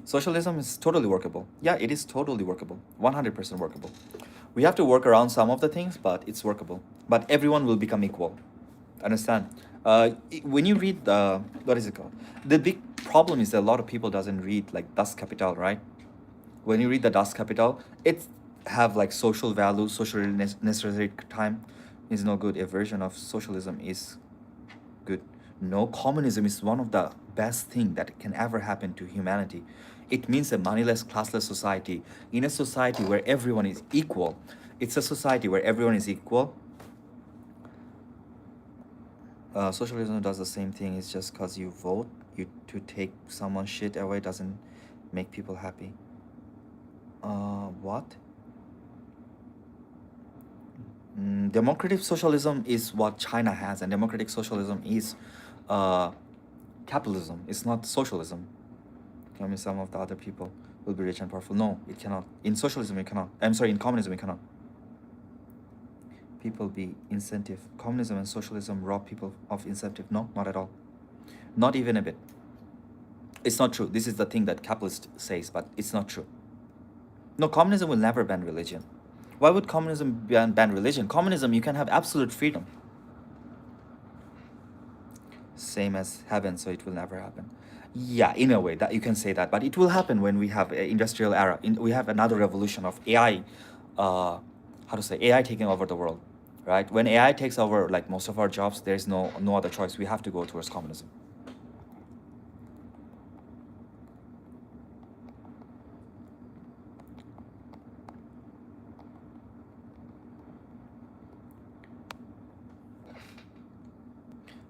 Socialism is totally workable. Yeah, it is totally workable. 100% workable. We have to work around some of the things, but it's workable. But everyone will become equal. Understand? When you read the, what is it called? The big problem is that a lot of people doesn't read like Das Kapital, right? When you read the Das Kapital, it have like social values, social necessary time is no good. A version of socialism is good. No, communism is one of the best thing that can ever happen to humanity. It means a moneyless, classless society. In a society where everyone is equal, it's a society where everyone is equal. Socialism does the same thing. It's just because you vote, you to take someone's shit away doesn't make people happy. What? Democratic socialism is what China has, and democratic socialism is capitalism. It's not socialism. I mean, some of the other people will be rich and powerful. No, it cannot. In socialism, it cannot. I'm sorry, in communism, it cannot. People be incentive. Communism and socialism rob people of incentive. No, not at all. Not even a bit. It's not true. This is the thing that capitalist says, but it's not true. No, communism will never ban religion. Why would communism ban religion? Communism, you can have absolute freedom. Same as heaven, so it will never happen. Yeah, in a way that you can say that, but it will happen when we have an industrial era. We have another revolution of AI. How to say AI taking over the world, right? When AI takes over like most of our jobs, there's no other choice. We have to go towards communism.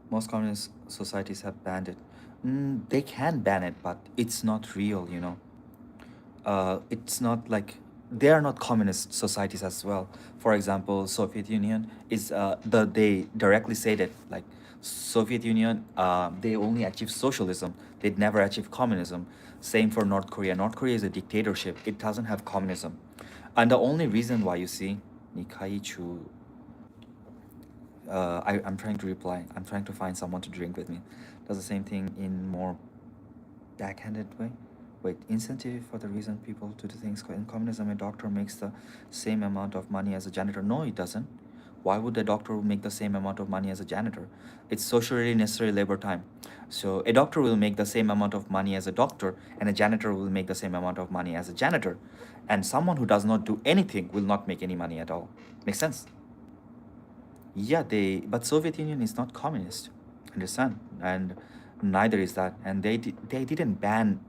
Most communist societies have banned it. They can ban it, but it's not real, you know. It's not like they are not communist societies as well. For example, Soviet Union is they directly say that like Soviet Union they only achieved socialism. They'd never achieve communism. Same for North Korea. North Korea is a dictatorship. It doesn't have communism, and the only reason why you see Nikai Chu. I'm trying to reply. I'm trying to find someone to drink with me. Does the same thing in more backhanded way. Wait, incentive for the reason people to do things in communism, a doctor makes the same amount of money as a janitor. No, it doesn't. Why would a doctor make the same amount of money as a janitor? It's socially necessary labor time. So a doctor will make the same amount of money as a doctor, and a janitor will make the same amount of money as a janitor. And someone who does not do anything will not make any money at all. Makes sense? Yeah, but Soviet Union is not communist, understand? And neither is that. And they didn't ban.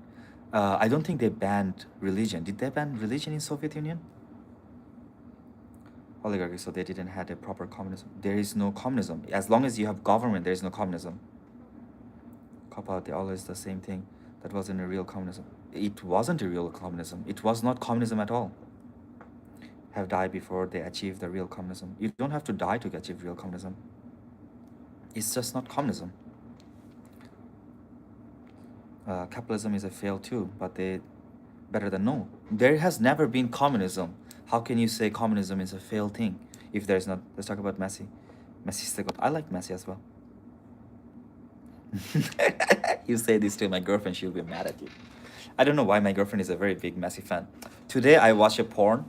I don't think they banned religion. Did they ban religion in Soviet Union? Oligarchy. So they didn't have a proper communism. There is no communism. As long as you have government, there is no communism. Cop out. They always the same thing. That wasn't a real communism. It wasn't a real communism. It was not communism at all. Have died before they achieve the real communism. You don't have to die to achieve real communism. It's just not communism. Capitalism is a fail too, but they better than no. There has never been communism. How can you say communism is a failed thing if there's not? Let's talk about Messi. Messi's the god. I like Messi as well. You say this to my girlfriend, she'll be mad at you. I don't know why my girlfriend is a very big Messi fan. Today I watched a porn.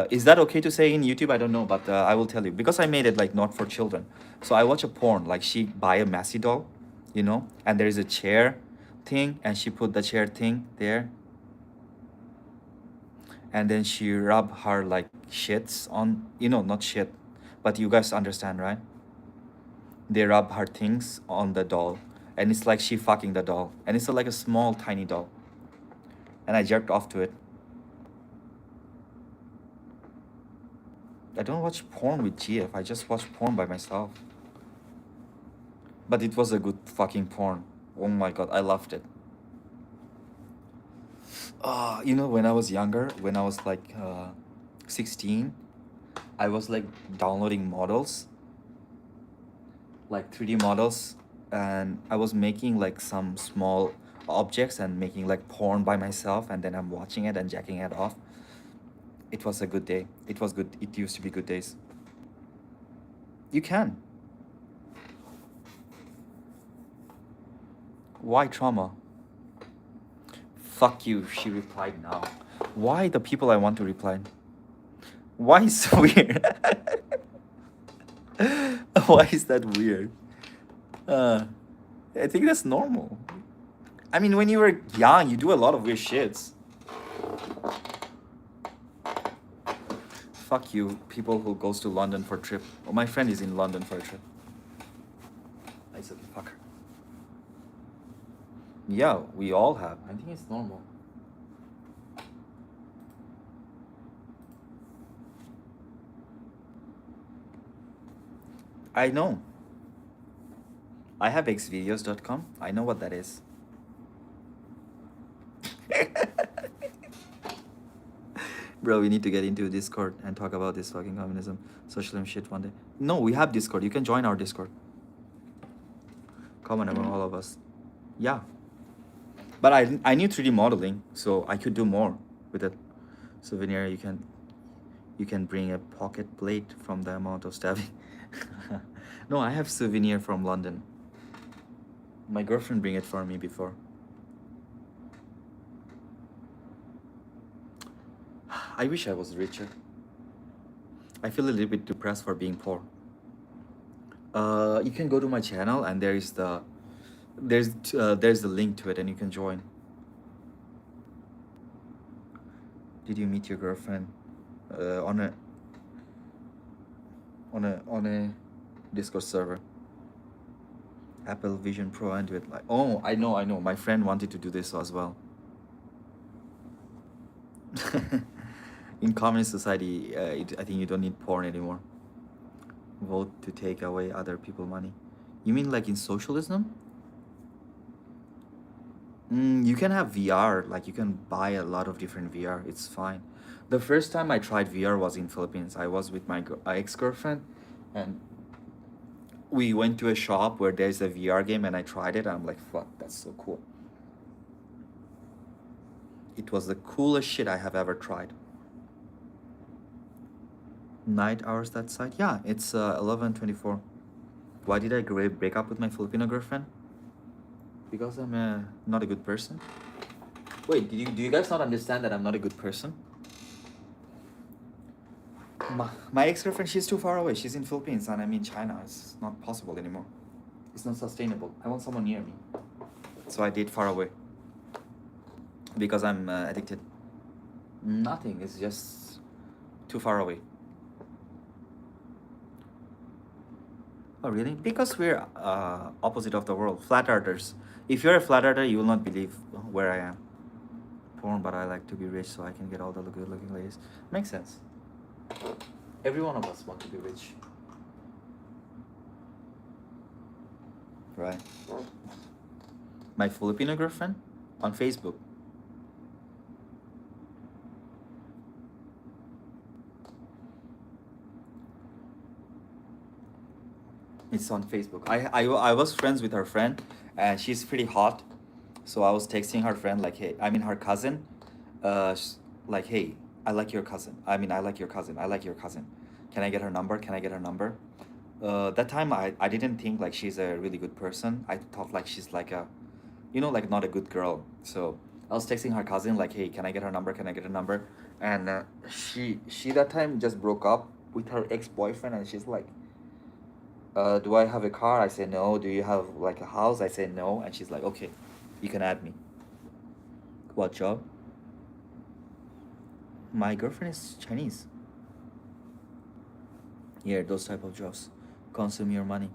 Is that okay to say in YouTube? I don't know, but I will tell you because I made it like not for children. So I watch a porn like she buy a Messi doll, you know, and there is a chair thing and she put the chair thing there, and then she rub her like shits on, not shit, but you guys understand, right? They rub her things on the doll, and it's like she fucking the doll, and it's like a small tiny doll, and I jerked off to it. I don't watch porn with GF, I just watch porn by myself. But it was a good fucking porn. Oh my god, I loved it. When I was younger, when I was like 16, I was like downloading models, like 3D models, and I was making like some small objects and making like porn by myself, and then I'm watching it and jacking it off. It was a good day. It was good. It used to be good days. You can. Why trauma? Fuck you, she replied now. Why the people I want to reply? Why is so weird? Why is that weird? I think that's normal. I mean, when you were young, you do a lot of weird shits. Fuck you, people who goes to London for a trip. Oh, my friend is in London for a trip. I said, fuck her. Yeah, we all have. I think it's normal. I know. I have xvideos.com. I know what that is. Bro, we need to get into Discord and talk about this fucking communism, socialism shit one day. No, we have Discord. You can join our Discord. Common among all of us. Yeah. But I knew 3D modeling, so I could do more with it. Souvenir, you can bring a pocket plate from the amount of stabbing. No, I have souvenir from London. My girlfriend bring it for me before. I wish I was richer. I feel a little bit depressed for being poor. You can go to my channel and there's the link to it and you can join. Did you meet your girlfriend on a Discord server? Apple Vision Pro and do it like, oh, I know. My friend wanted to do this as well. In communist society, I think you don't need porn anymore. Vote to take away other people's money. You mean like in socialism? You can have VR, like you can buy a lot of different VR, it's fine. The first time I tried VR was in Philippines. I was with my ex-girlfriend and we went to a shop where there's a VR game and I tried it. I'm like, fuck, that's so cool. It was the coolest shit I have ever tried. Night hours that site? Yeah, it's 11:24. Why did I break up with my Filipino girlfriend? Because I'm not a good person? Wait, do you guys not understand that I'm not a good person? My ex-girlfriend, she's too far away. She's in Philippines and I'm in China. It's not possible anymore. It's not sustainable. I want someone near me. So I date far away. Because I'm addicted. Nothing, it's just too far away. Oh, really? Because we're opposite of the world. Flat earthers. If you're a flat earther, you will not believe where I am. Porn, but I like to be rich so I can get all the good looking ladies. Makes sense. Every one of us want to be rich. Right. My Filipino girlfriend? On Facebook. It's on Facebook. I was friends with her friend and she's pretty hot. So I was texting her friend like, hey, I mean her cousin. Like, hey, I like your cousin. I like your cousin. I like your cousin. Can I get her number? Can I get her number? That time I didn't think like she's a really good person. I thought like she's like a, like not a good girl. So I was texting her cousin like, hey, can I get her number? Can I get her number? And she that time just broke up with her ex-boyfriend and she's like, do I have a car? I said no. Do you have like a house? I said no. And she's like, okay, You can add me. What job? My girlfriend is Chinese. Yeah, those type of jobs consume your money.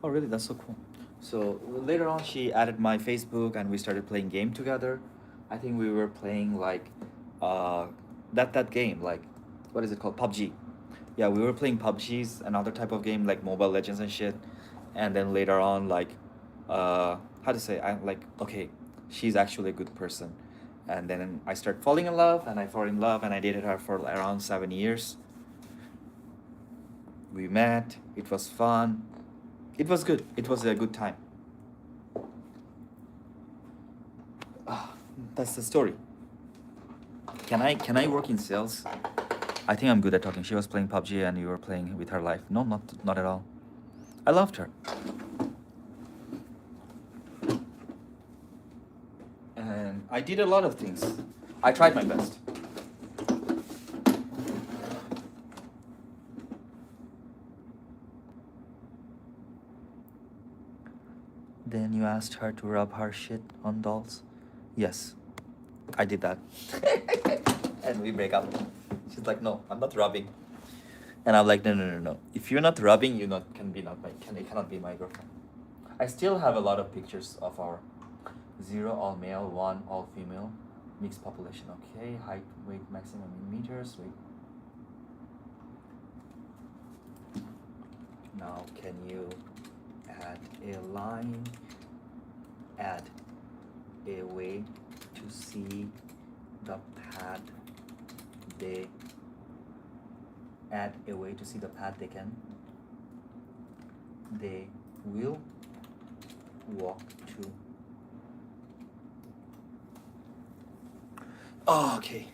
Oh, really? That's so cool. So later on, she added my Facebook, and we started playing game together. I think we were playing like, uh, that game, like, what is it called? PUBG. Yeah, we were playing PUBG's another type of game like Mobile Legends and shit. And then later on, like, how to say? I'm like, okay, she's actually a good person. And then I start falling in love, and I fall in love, and I dated her for around 7 years. We met. It was fun. It was good. It was a good time. Ah, that's the story. Can I work in sales? I think I'm good at talking. She was playing PUBG and you were playing with her life. No, not at all. I loved her. And I did a lot of things. I tried my best. Then you asked her to rub her shit on dolls? Yes, I did that. And we break up. She's like, no, I'm not rubbing. And I'm like, no. If you're not rubbing, you cannot be my girlfriend. I still have a lot of pictures of our 0 all male, 1 all female, mixed population. Okay, height, weight, maximum in meters. Wait. Now, can you add a line? Add a way to see the pad they add a way to see the path they will walk to. Oh, okay.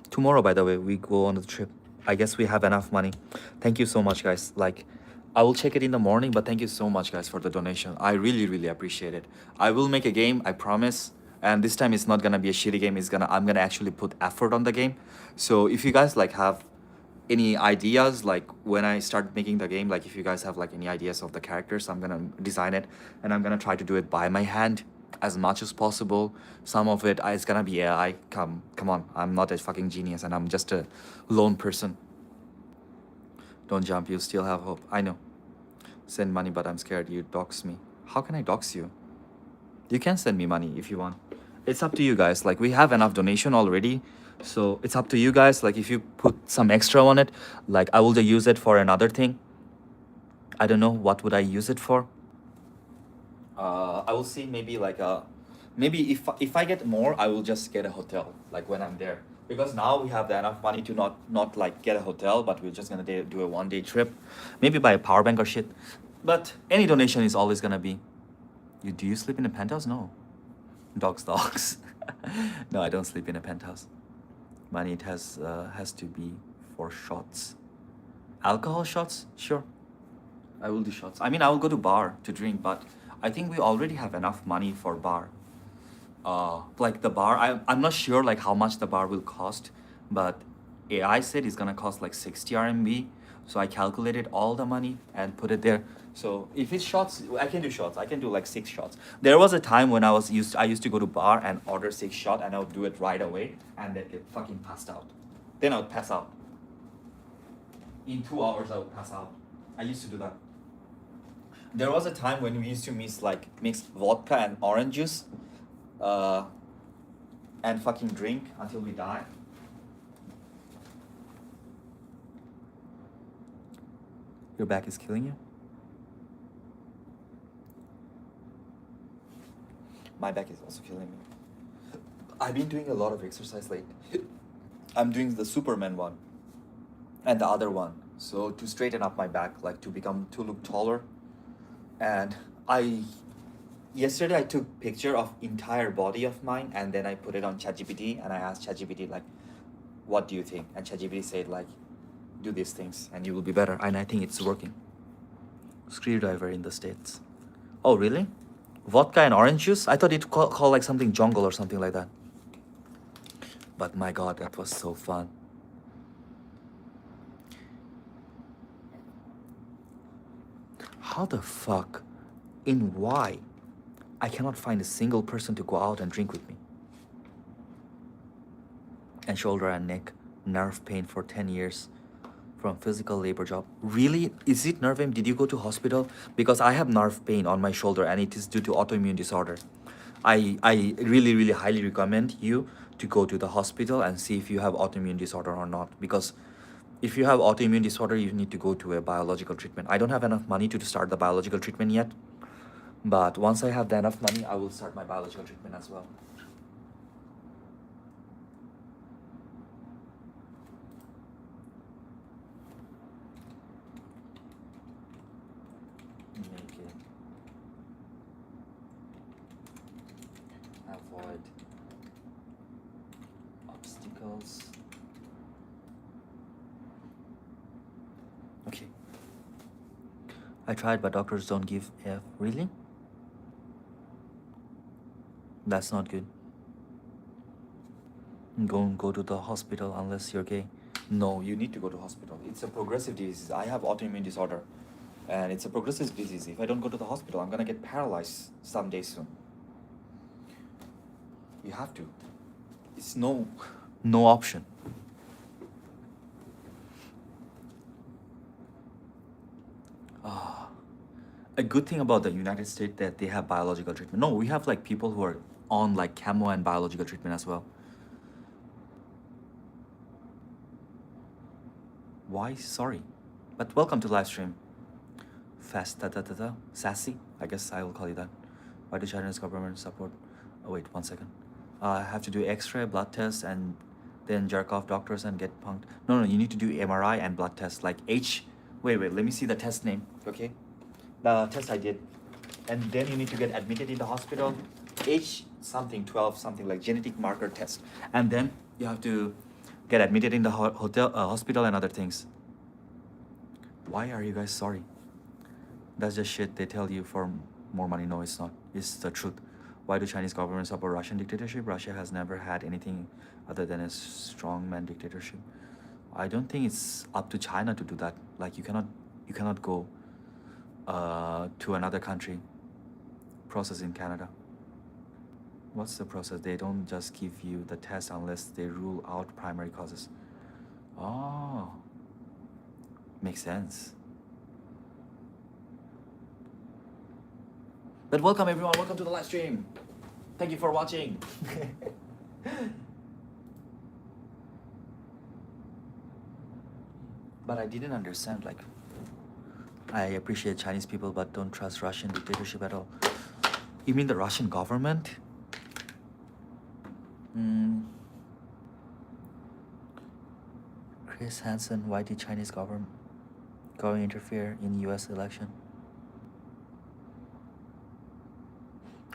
Tomorrow, by the way, we go on the trip. I guess we have enough money. Thank you so much, guys. Like, I will check it in the morning, but thank you so much, guys, for the donation. I really appreciate it. I will make a game, I promise. And this time it's not gonna be a shitty game. I'm gonna actually put effort on the game. So if you guys like have any ideas, like when I start making the game, like if you guys have like any ideas of the characters, I'm gonna design it and I'm gonna try to do it by my hand as much as possible. Some of it it's gonna be AI. Come on, I'm not a fucking genius and I'm just a lone person. Don't jump, you still have hope. I know. Send money, but I'm scared you dox me. How can I dox you? You can send me money if you want. It's up to you guys. Like, we have enough donation already, so it's up to you guys. Like, if you put some extra on it, like, I will just use it for another thing. I don't know, what would I use it for? I will see, maybe like maybe if I get more, I will just get a hotel, like when I'm there. Because now we have enough money to not like get a hotel, but we're just gonna do a 1-day trip. Maybe buy a power bank or shit. But any donation is always gonna be. Do you sleep in a penthouse? No. Dogs. No, I don't sleep in a penthouse. Money it has to be for shots. Alcohol shots? Sure. I will do shots. I mean, I will go to bar to drink, but I think we already have enough money for bar. Like the bar, I'm not sure like how much the bar will cost, but AI said it's gonna cost like 60 RMB. So I calculated all the money and put it there. So if it's shots, I can do shots. I can do like 6 shots. There was a time when I used to go to bar and order 6 shots and I would do it right away and then get fucking passed out. Then I would pass out. In 2 hours I would pass out. I used to do that. There was a time when we used to mix vodka and orange juice, and fucking drink until we die. Your back is killing you? My back is also killing me. I've been doing a lot of exercise lately. I'm doing the Superman one and the other one. So to straighten up my back, like to look taller. And yesterday I took picture of entire body of mine and then I put it on ChatGPT and I asked ChatGPT like, what do you think? And ChatGPT said like, do these things and you will be better. And I think it's working. Screwdriver in the States. Oh, really? Vodka and orange juice? I thought it called like something jungle or something like that. But my God, that was so fun. How the fuck in why I cannot find a single person to go out and drink with me. And shoulder and neck, nerve pain for 10 years from physical labor job. Really? Is it nerve pain? Did you go to hospital? Because I have nerve pain on my shoulder and it is due to autoimmune disorder. I really, really highly recommend you to go to the hospital and see if you have autoimmune disorder or not. Because if you have autoimmune disorder, you need to go to a biological treatment. I don't have enough money to start the biological treatment yet. But once I have enough money, I will start my biological treatment as well. Make it. Avoid obstacles. Okay. I tried, but doctors don't give F. Really? That's not good. Go to the hospital unless you're gay. No, you need to go to hospital. It's a progressive disease. I have autoimmune disorder, and it's a progressive disease. If I don't go to the hospital, I'm gonna get paralyzed someday soon. You have to. It's no option. A good thing about the United States that they have biological treatment. No, we have like people who are on like chemo and biological treatment as well. Why? Sorry. But welcome to live stream. Fast sassy. I guess I will call you that. Why do Chinese government support? Oh wait, 1 second. I have to do X-ray, blood test, and then jerk off doctors and get punked. No, you need to do MRI and blood test. Like H. Wait, let me see the test name. Okay, the test I did, and then you need to get admitted in the hospital. H something 12 something like genetic marker test, and then you have to get admitted in the hospital and other things. Why are you guys sorry? That's just shit they tell you for more money. No, it's not. It's the truth. Why do Chinese government support Russian dictatorship? Russia has never had anything other than a strongman dictatorship. I don't think it's up to China to do that. Like you cannot go to another country. Process in Canada. What's the process? They don't just give you the test unless they rule out primary causes. Oh, makes sense. But welcome everyone, welcome to the live stream. Thank you for watching. But I didn't understand, like, I appreciate Chinese people but don't trust Russian dictatorship at all. You mean the Russian government? Chris Hansen, why did Chinese government interfere in US election?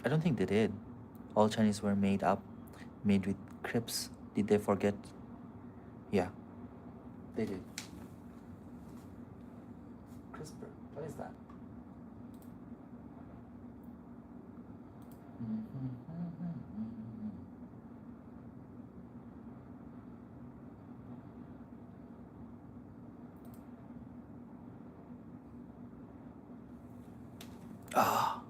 I don't think they did. All Chinese were made with Crips. Did they forget? Yeah, they did. CRISPR, what is that? Ah.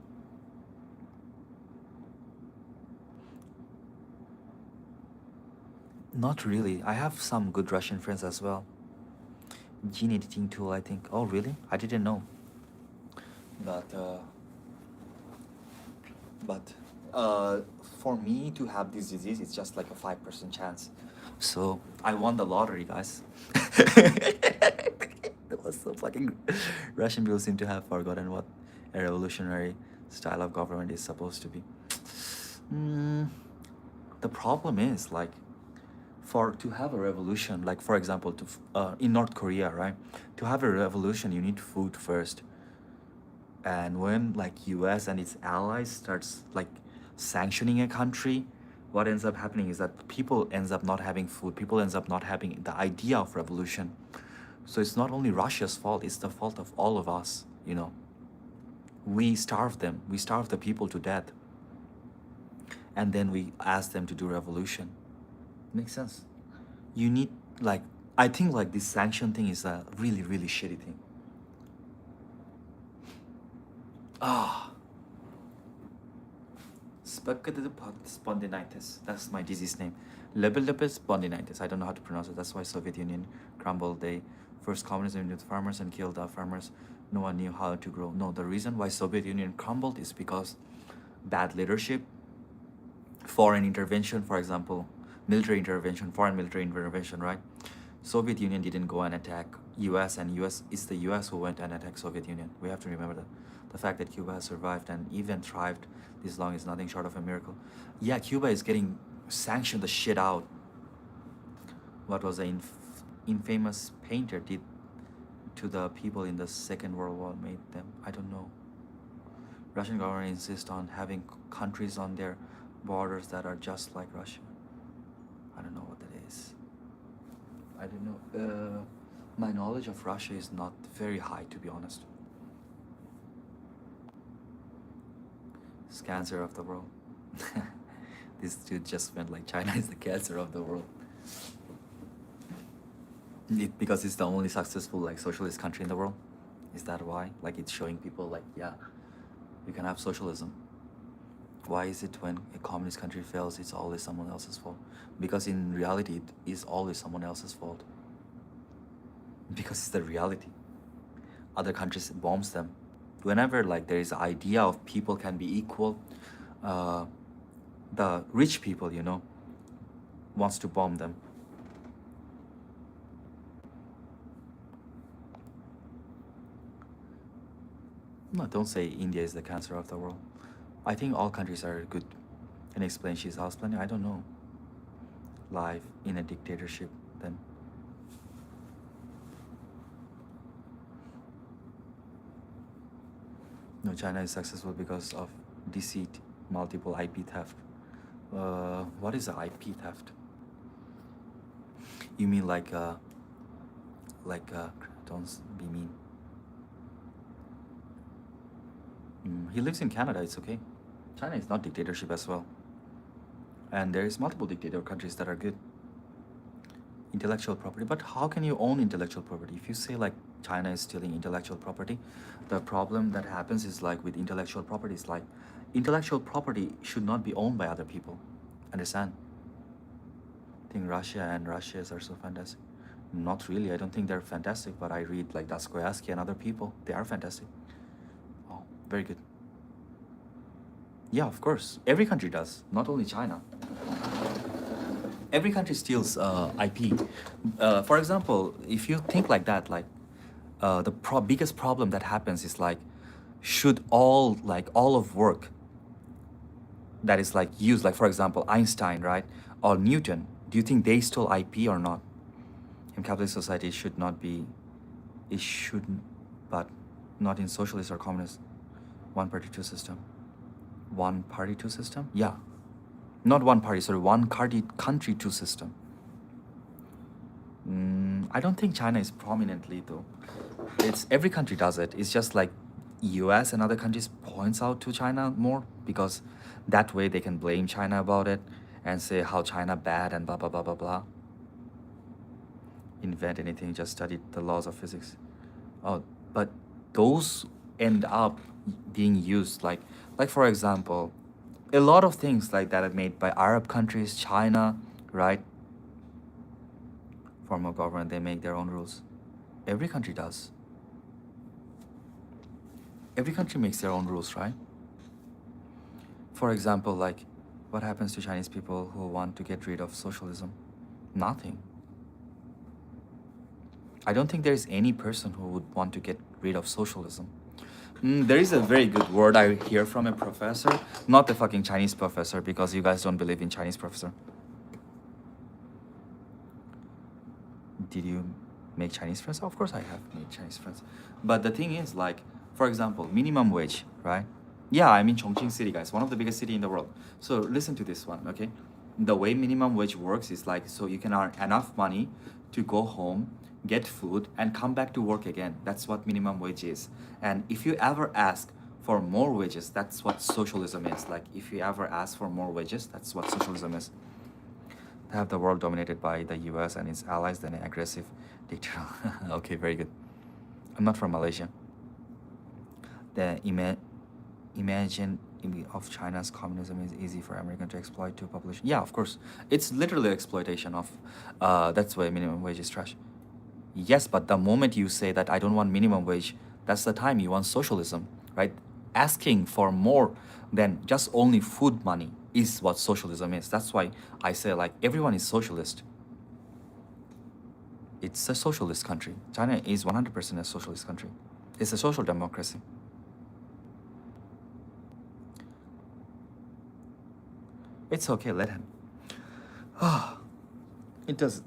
Not really. I have some good Russian friends as well. Gene editing tool, I think. Oh, really? I didn't know. But for me to have this disease, it's just like a 5% chance. So I won the lottery, guys. That was so fucking. Russian people seem to have forgotten what a revolutionary style of government is supposed to be. The problem is like, to have a revolution, like for example, in North Korea, right? To have a revolution, you need food first. And when like US and its allies starts like sanctioning a country, what ends up happening is that people ends up not having food. People ends up not having the idea of revolution. So it's not only Russia's fault, it's the fault of all of us, you know. We starve them. We starve the people to death. And then we ask them to do revolution. Makes sense. You need, like, I think like this sanction thing is a really, really shitty thing. Spondylitis. That's my disease name. Lipid spondylitis. I don't know how to pronounce it. That's why Soviet Union crumbled. They first communism with farmers and killed our farmers. No one knew how to grow. No, the reason why Soviet Union crumbled is because bad leadership, foreign intervention, for example, military intervention, foreign military intervention, right? Soviet Union didn't go and attack US, and it's the US who went and attacked Soviet Union. We have to remember that. The fact that Cuba has survived and even thrived this long is nothing short of a miracle. Yeah, Cuba is getting sanctioned the shit out. What was the infamous painter did to the people in the Second World War made them? I don't know. Russian government insists on having countries on their borders that are just like Russia. I don't know what that is. I don't know. My knowledge of Russia is not very high, to be honest. It's cancer of the world. This dude just went like China is the cancer of the world. Because it's the only successful like socialist country in the world. Is that why? Like it's showing people like, yeah, you can have socialism. Why is it when a communist country fails, it's always someone else's fault? Because in reality, it is always someone else's fault. Because it's the reality. Other countries bombs them. Whenever like there is an idea of people can be equal, the rich people, you know, wants to bomb them. No, don't say India is the cancer of the world. I think all countries are good. Can you explain she's house planning? I don't know. Life in a dictatorship, then. No, China is successful because of deceit, multiple IP theft. What is the IP theft? You mean like, don't be mean. He lives in Canada, it's okay. China is not dictatorship as well. And there is multiple dictator countries that are good. Intellectual property, but how can you own intellectual property? If you say like China is stealing intellectual property, the problem that happens is like with intellectual property, is like intellectual property should not be owned by other people. Understand? I think Russia and Russians are so fantastic. Not really, I don't think they're fantastic, but I read like Dostoevsky and other people, they are fantastic. Oh, very good. Yeah, of course. Every country does, not only China. Every country steals IP. For example, if you think like that, like the biggest problem that happens is like, should all of work that is like used, like for example Einstein, right, or Newton, do you think they stole IP or not? In capitalist society, it should not be. It shouldn't, but not in socialist or communist. One party, two system. One party, two system? Yeah. Not one party, sorry, one country, two system. I don't think China is prominently though. It's every country does it. It's just like US and other countries points out to China more because that way they can blame China about it and say how China bad and blah blah blah blah blah. Invent anything, just study the laws of physics. Oh, but those end up being used like for example, a lot of things like that are made by Arab countries, China, right? Form of government, they make their own rules. Every country does. Every country makes their own rules, right? For example, like, what happens to Chinese people who want to get rid of socialism? Nothing. I don't think there is any person who would want to get rid of socialism. There is a very good word I hear from a professor, not the fucking Chinese professor, because you guys don't believe in Chinese professor. Did you make Chinese friends? Of course I have made Chinese friends. But the thing is, like, for example, minimum wage, right? Yeah, I'm in Chongqing city, guys, one of the biggest city in the world. So listen to this one, okay? The way minimum wage works is like, so you can earn enough money to go home, get food, and come back to work again. That's what minimum wage is. And if you ever ask for more wages, that's what socialism is. Like, if you ever ask for more wages, that's what socialism is. To have the world dominated by the US and its allies than an aggressive dictator. Okay, very good. I'm not from Malaysia. The of China's communism is easy for American to exploit to population. Yeah, of course. It's literally exploitation of, that's why minimum wage is trash. Yes, but the moment you say that I don't want minimum wage, that's the time you want socialism, right? Asking for more than just only food money is what socialism is. That's why I say like everyone is socialist. It's a socialist country. China is 100% a socialist country. It's a social democracy. It's okay, let him. It does.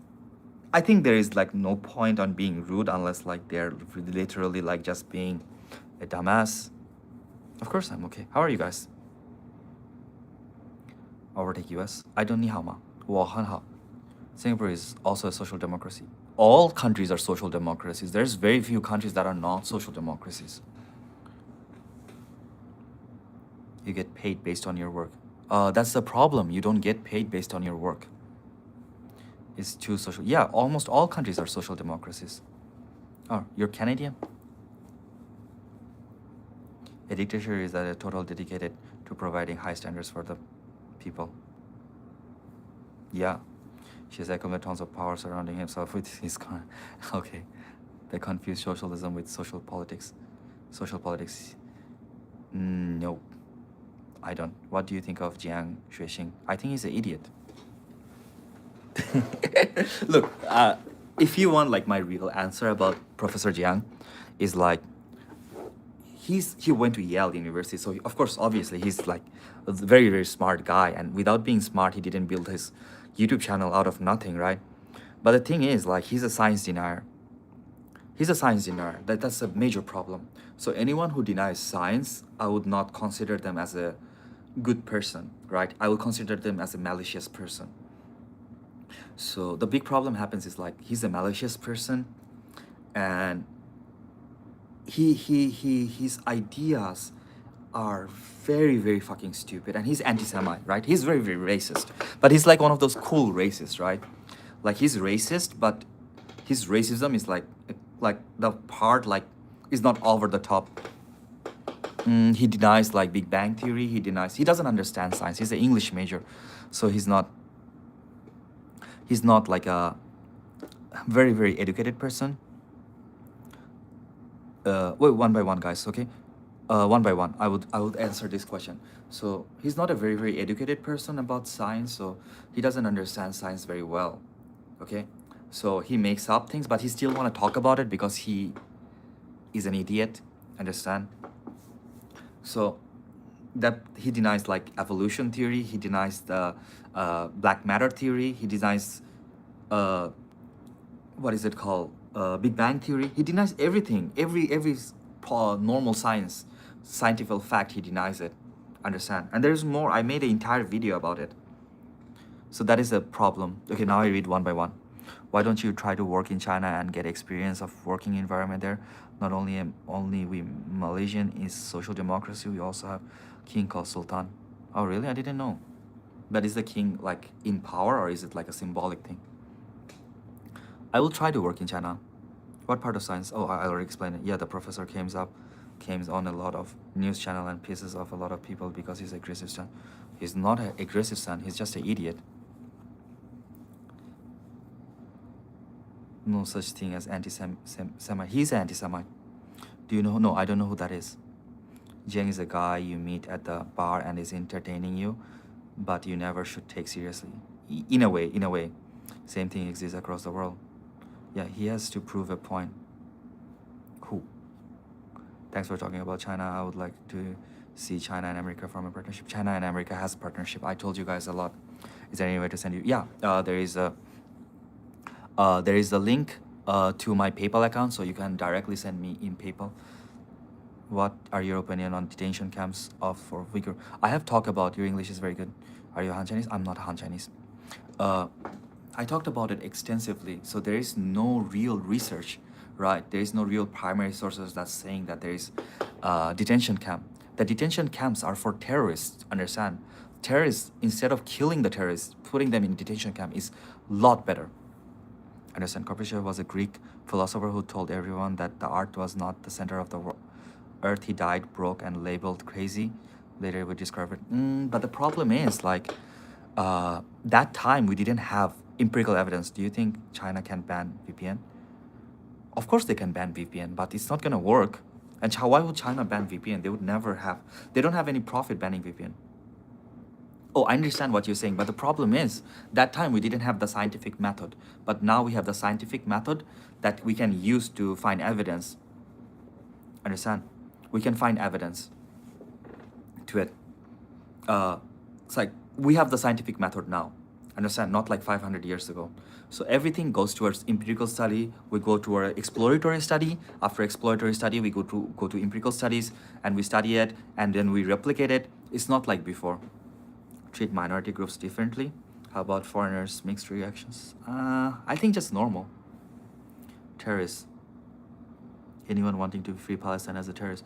I think there is like no point on being rude unless like they're literally like just being a dumbass. Of course I'm okay. How are you guys? Overtake US? I don't need how ma. 我很好. Singapore is also a social democracy. All countries are social democracies. There's very few countries that are not social democracies. You get paid based on your work. That's the problem. You don't get paid based on your work. It's too social. Yeah, almost all countries are social democracies. Oh, you're Canadian? A dictator is a total dedicated to providing high standards for the people. Yeah. She's accumulated tons of power surrounding himself with his okay. They confuse socialism with social politics. Social politics. No. I don't. What do you think of Jiang Xuexing? I think he's an idiot. Look, if you want like my real answer about Professor Jiang, is like he went to Yale University, so of course, obviously, he's like a very very smart guy, and without being smart, he didn't build his YouTube channel out of nothing, right? But the thing is, like, he's a science denier. He's a science denier. That's a major problem. So anyone who denies science, I would not consider them as a good person, right? I would consider them as a malicious person. So the big problem happens is like he's a malicious person, and his ideas are very very fucking stupid, and he's anti-Semite, right? He's very very racist, but he's like one of those cool racists, right? Like he's racist, but his racism is like the part like is not over the top. He denies like Big Bang Theory. He doesn't understand science. He's an English major, so he's not like a very very educated person. Wait, one by one, guys, okay? One by one, I would answer this question. So he's not a very very educated person about science, so he doesn't understand science very well, okay? So he makes up things, but he still want to talk about it because he is an idiot, understand? So that he denies like evolution theory, he denies the black matter theory, he denies what is it called, Big Bang Theory. He denies everything, every normal scientific fact. He denies it, understand? And there's more. I made an entire video about it. So that is a problem. Okay, now I read one by one. Why don't you try to work in China and get experience of working environment there? Not only we Malaysian is social democracy, we also have king called Sultan. Oh really? I didn't know. But is the king like in power, or is it like a symbolic thing? I will try to work in China. What part of science? Oh, I already explained it. Yeah, the professor came on a lot of news channel and pieces of a lot of people because he's aggressive son. He's not an aggressive son. He's just an idiot. No such thing as anti-Semite. He's an anti-Semite. Do you know? No, I don't know who that is. Jiang is a guy you meet at the bar and is entertaining you, but you never should take seriously. In a way, same thing exists across the world. Yeah, he has to prove a point. Who? Thanks for talking about China. I would like to see China and America form a partnership. China and America has a partnership. I told you guys a lot. Is there any way to send you? Yeah, there is a link to my PayPal account, so you can directly send me in PayPal. What are your opinion on detention camps for Uyghur? I have talked about, your English is very good. Are you Han Chinese? I'm not Han Chinese. I talked about it extensively. So there is no real research, right? There is no real primary sources that's saying that there is detention camp. The detention camps are for terrorists, understand? Terrorists, instead of killing the terrorists, putting them in detention camp is a lot better. Understand? Khrushchev was a Greek philosopher who told everyone that the earth was not the center of the earth. He died broke and labeled crazy Later we discover it. But the problem is like that time we didn't have empirical evidence. Do you think China can ban VPN? Of course they can ban VPN, but it's not gonna work. And why would China ban VPN? They would never have. They don't have any profit banning VPN. Oh, I understand what you're saying, but the problem is that time we didn't have the scientific method, but now we have the scientific method that we can use to find evidence. Understand? We can find evidence to it. It's like we have the scientific method now. Understand? Not like 500 years ago. So everything goes towards empirical study. We go to our exploratory study. After exploratory study, we go to empirical studies and we study it and then we replicate it. It's not like before. Treat minority groups differently. How about foreigners? Mixed reactions. I think just normal. Terrorists. Anyone wanting to free Palestine as a terrorist?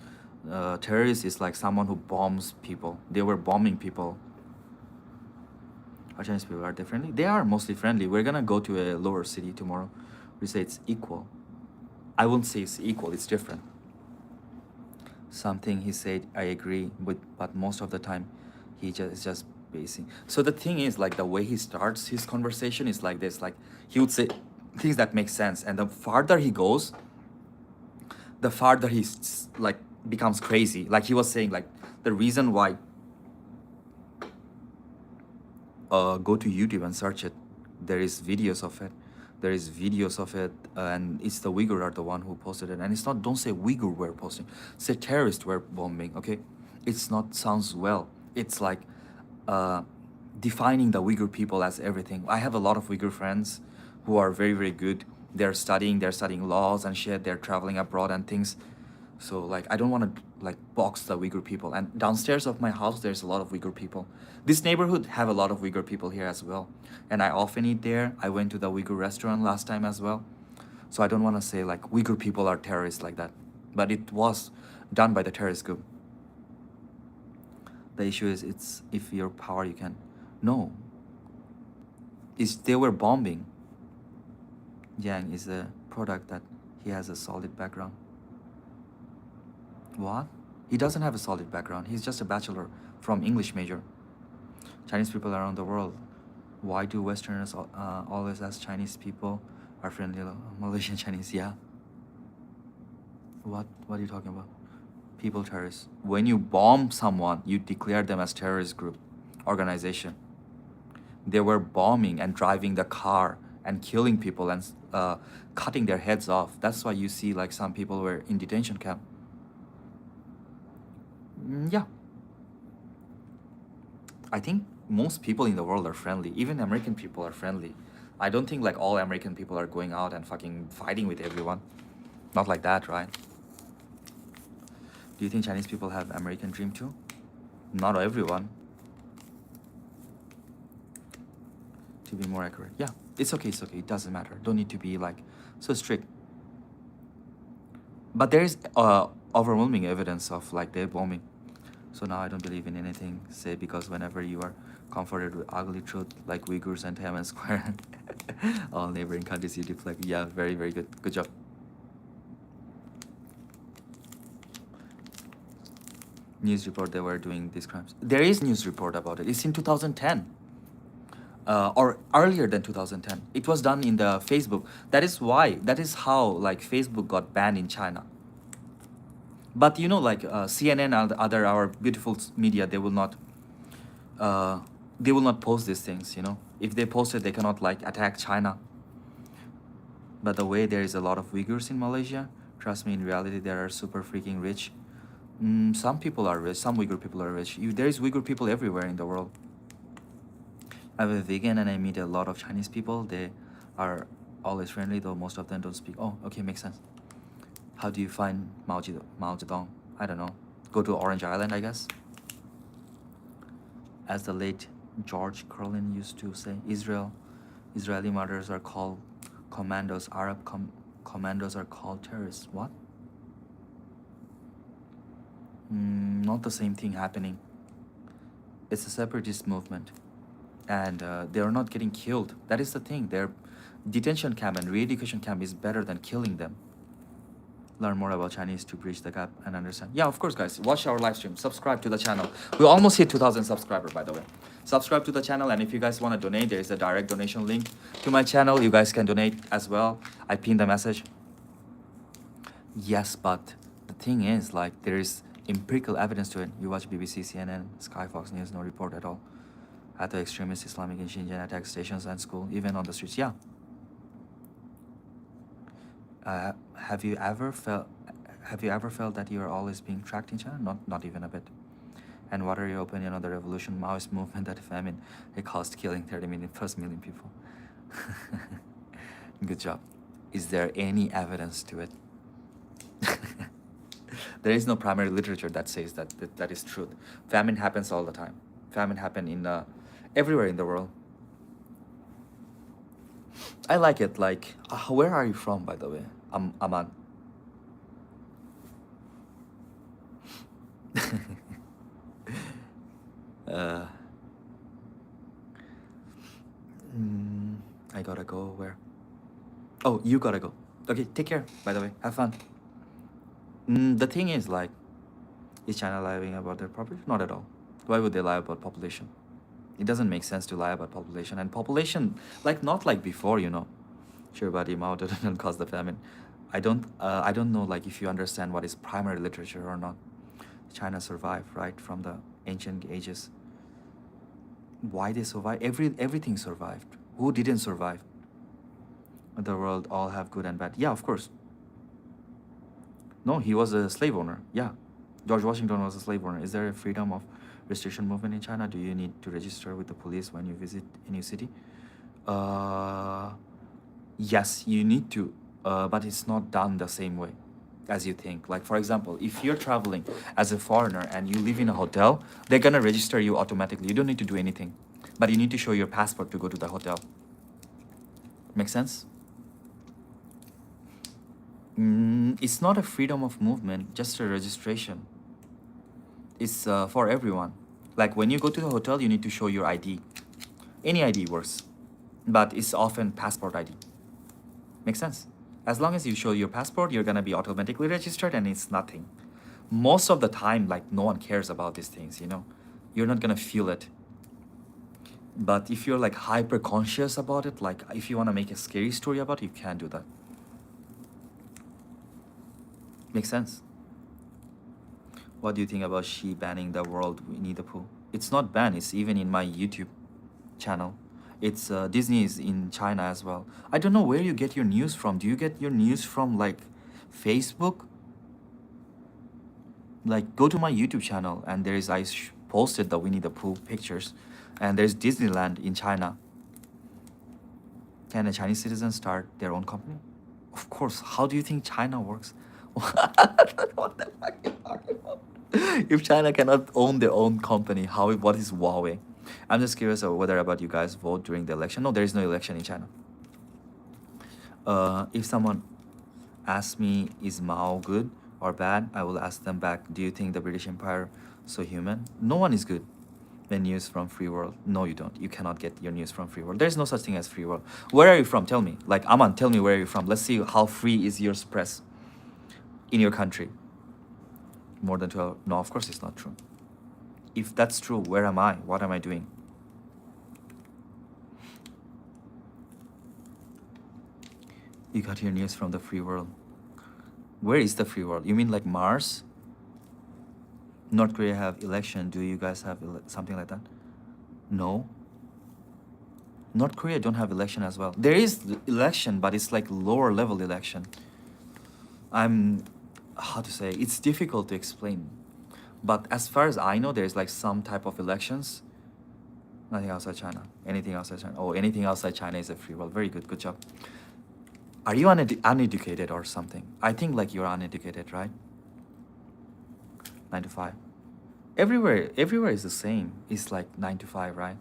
Terrorist is like someone who bombs people. They were bombing people. Our Chinese people, are they friendly? They are mostly friendly. We're gonna go to a lower city tomorrow. We say it's equal. I won't say it's equal, it's different. Something he said, I agree with, but most of the time he just basing. So the thing is, like, the way he starts his conversation is like this. Like, he would say things that make sense, and the farther he goes, the farther he's like becomes crazy. Like he was saying, like, the reason why go to YouTube and search it. There is videos of it. There is videos of it, and it's the Uyghur are the one who posted it. And it's not. Don't say Uyghur were posting. Say terrorists were bombing. Okay, it's not sounds well. It's like defining the Uyghur people as everything. I have a lot of Uyghur friends who are very very good. They're studying laws and shit. They're traveling abroad and things. So like I don't want to like box the Uyghur people. And downstairs of my house, there's a lot of Uyghur people. This neighborhood have a lot of Uyghur people here as well. And I often eat there. I went to the Uyghur restaurant last time as well. So I don't want to say like Uyghur people are terrorists like that. But it was done by the terrorist group. The issue is it's if your power you can. No. It's they were bombing. Yang is a product that he has a solid background. What? He doesn't have a solid background. He's just a bachelor from English major. Chinese people around the world. Why do Westerners always ask Chinese people are friendly? Malaysian Chinese, yeah. What are you talking about? People terrorists. When you bomb someone, you declare them as terrorist group, organization. They were bombing and driving the car and killing people and cutting their heads off. That's why you see like some people were in detention camp. Yeah. I think most people in the world are friendly. Even American people are friendly. I don't think like all American people are going out and fucking fighting with everyone. Not like that, right? Do you think Chinese people have American dream too? Not everyone. To be more accurate. Yeah, it's okay, it's okay. It doesn't matter. Don't need to be like so strict. But there is overwhelming evidence of like their bombing. So now I don't believe in anything say because whenever you are comforted with ugly truth like Uyghurs and Tiananmen Square, all neighboring countries you deflect. Yeah, very very good. Good job. News report they were doing these crimes. There is news report about it. It's in 2010. Or earlier than 2010. It was done in the Facebook. That is how like Facebook got banned in China. But you know, like CNN and other our beautiful media, they will not post these things. You know, if they post it, they cannot like attack China. But the way there is a lot of Uyghurs in Malaysia, trust me, in reality, they are super freaking rich. Some people are rich. Some Uyghur people are rich. There is Uyghur people everywhere in the world. I'm a vegan and I meet a lot of Chinese people. They are always friendly, though most of them don't speak. Oh, okay, makes sense. How do you find Mao Zedong? I don't know. Go to Orange Island, I guess. As the late George Carlin used to say, Israeli martyrs are called commandos. Arab commandos are called terrorists. What? Not the same thing happening. It's a separatist movement. And they are not getting killed. That is the thing. Their detention camp and re-education camp is better than killing them. Learn more about Chinese to bridge the gap and understand. Yeah, of course, guys. Watch our live stream. Subscribe to the channel. We almost hit 2,000 subscribers, by the way. Subscribe to the channel, and if you guys want to donate, there is a direct donation link to my channel. You guys can donate as well. I pinned the message. Yes, but the thing is, like, there is empirical evidence to it. You watch BBC, CNN, Sky, Fox News, no report at all. At the extremist Islamic in Xinjiang attack stations and school, even on the streets. Yeah. Have you ever felt that you are always being tracked in China? Not even a bit. And what are your opinion on the revolution Maoist movement that famine it caused killing 30 million plus million people? Good job. Is there any evidence to it? There is no primary literature that says that is truth. Famine happens all the time. Famine happen in everywhere in the world. I like it. Like, where are you from, by the way? Aman. I gotta go. Where? Oh, you gotta go. Okay, take care, by the way. Have fun. The thing is, like, is China lying about their population? Not at all. Why would they lie about population? It doesn't make sense to lie about population. And population, like, not like before, you know. Sure, buddy, Mao didn't cause the famine. I don't know, like, if you understand what is primary literature or not. China survived, right, from the ancient ages. Why they survived? Everything survived. Who didn't survive? The world all have good and bad. Yeah, of course. No, he was a slave owner. Yeah. George Washington was a slave owner. Is there a freedom of restriction movement in China? Do you need to register with the police when you visit a new city? Yes, you need to, but it's not done the same way as you think. Like, for example, if you're traveling as a foreigner and you live in a hotel, they're gonna register you automatically. You don't need to do anything, but you need to show your passport to go to the hotel. Make sense? It's not a freedom of movement, just a registration. It's for everyone. Like, when you go to the hotel, you need to show your ID. Any ID works, but it's often passport ID. Make sense? As long as you show your passport, you're gonna be automatically registered, and it's nothing. Most of the time, like, no one cares about these things, you know? You're not gonna feel it. But if you're, like, hyper conscious about it, like, if you wanna make a scary story about it, you can do that. Makes sense? What do you think about Xi banning the world Winnie the Pooh? It's not banned, it's even in my YouTube channel. It's Disney is in China as well. I don't know where you get your news from. Do you get your news from, like, Facebook? Like, go to my YouTube channel, and there is, I posted the Winnie the Pooh pictures, and there's Disneyland in China. Can a Chinese citizen start their own company? Of course. How do you think China works? What the fuck are you talking about? If China cannot own their own company, what is Huawei? I'm just curious whether about you guys vote during the election. No, there is no election in China. If someone asks me, is Mao good or bad, I will ask them back, do you think the British Empire so human? No one is good. The news from free world. No, you don't. You cannot get your news from free world. There's no such thing as free world. Where are you from? Tell me. Like, Aman, tell me where are you from. Let's see how free is your press in your country. More than 12. No, of course it's not true. If that's true, where am I? What am I doing? You got your news from the free world. Where is the free world? You mean like Mars? North Korea have election. Do you guys have something like that? No. North Korea don't have election as well. There is election, but it's like lower level election. How to say, it's difficult to explain. But as far as I know, there's like some type of elections. Nothing outside China. Anything outside China. Oh, anything outside China is a free world. Very good. Good job. Are you uneducated or something? I think like you're uneducated, right? 9 to 5. Everywhere is the same. It's like 9 to 5, right?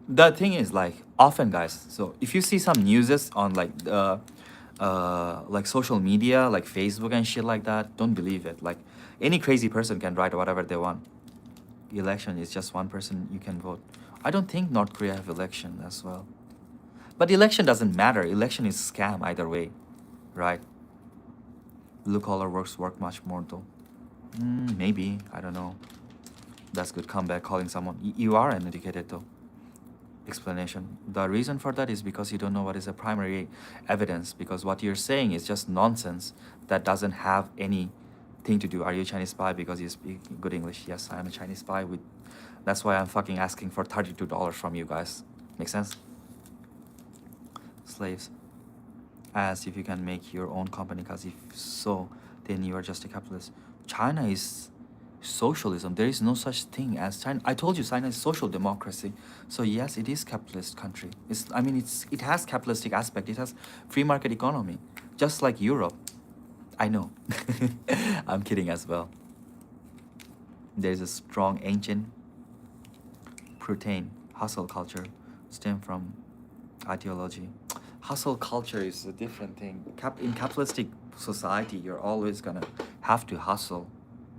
The thing is, like, often, guys, so if you see some newses on like social media, like Facebook and shit like that, don't believe it. Like, any crazy person can write whatever they want. Election is just one person you can vote. I don't think North Korea have election as well. But election doesn't matter. Election is scam either way, right? Blue collar work much more though. Maybe, I don't know. That's good comeback calling someone. You are uneducated though. Explanation. The reason for that is because you don't know what is the primary evidence, because what you're saying is just nonsense that doesn't have anything to do. Are you a Chinese spy because you speak good English? Yes, I am a Chinese spy with that's why I'm fucking asking for $32 from you guys. Make sense? Slaves. Ask if you can make your own company, because if so, then you are just a capitalist. China is socialism. There is no such thing as China. I told you China is social democracy. So yes, it is capitalist country. It has capitalistic aspect. It has free market economy, just like Europe. I know. I'm kidding as well. There is a strong ancient protein hustle culture stem from ideology. Hustle culture is a different thing. In capitalistic society, you're always gonna have to hustle.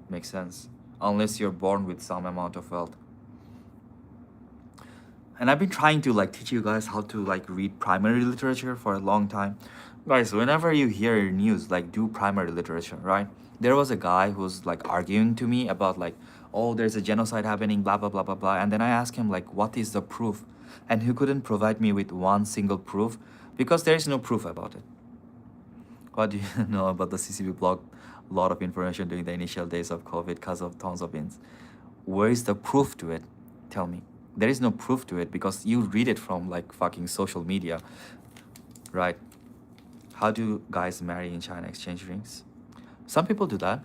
Makes sense. Unless you're born with some amount of wealth. And I've been trying to like teach you guys how to like read primary literature for a long time. Guys, whenever you hear news, like do primary literature, right? There was a guy who's like arguing to me about like, oh, there's a genocide happening, blah blah blah blah blah. And then I asked him like, what is the proof? And he couldn't provide me with one single proof because there is no proof about it. What do you know about the CCP blocked a lot of information during the initial days of COVID because of tons of ins? Where is the proof to it? Tell me. There is no proof to it because you read it from like fucking social media, right? How do guys marry in China? Exchange rings? Some people do that.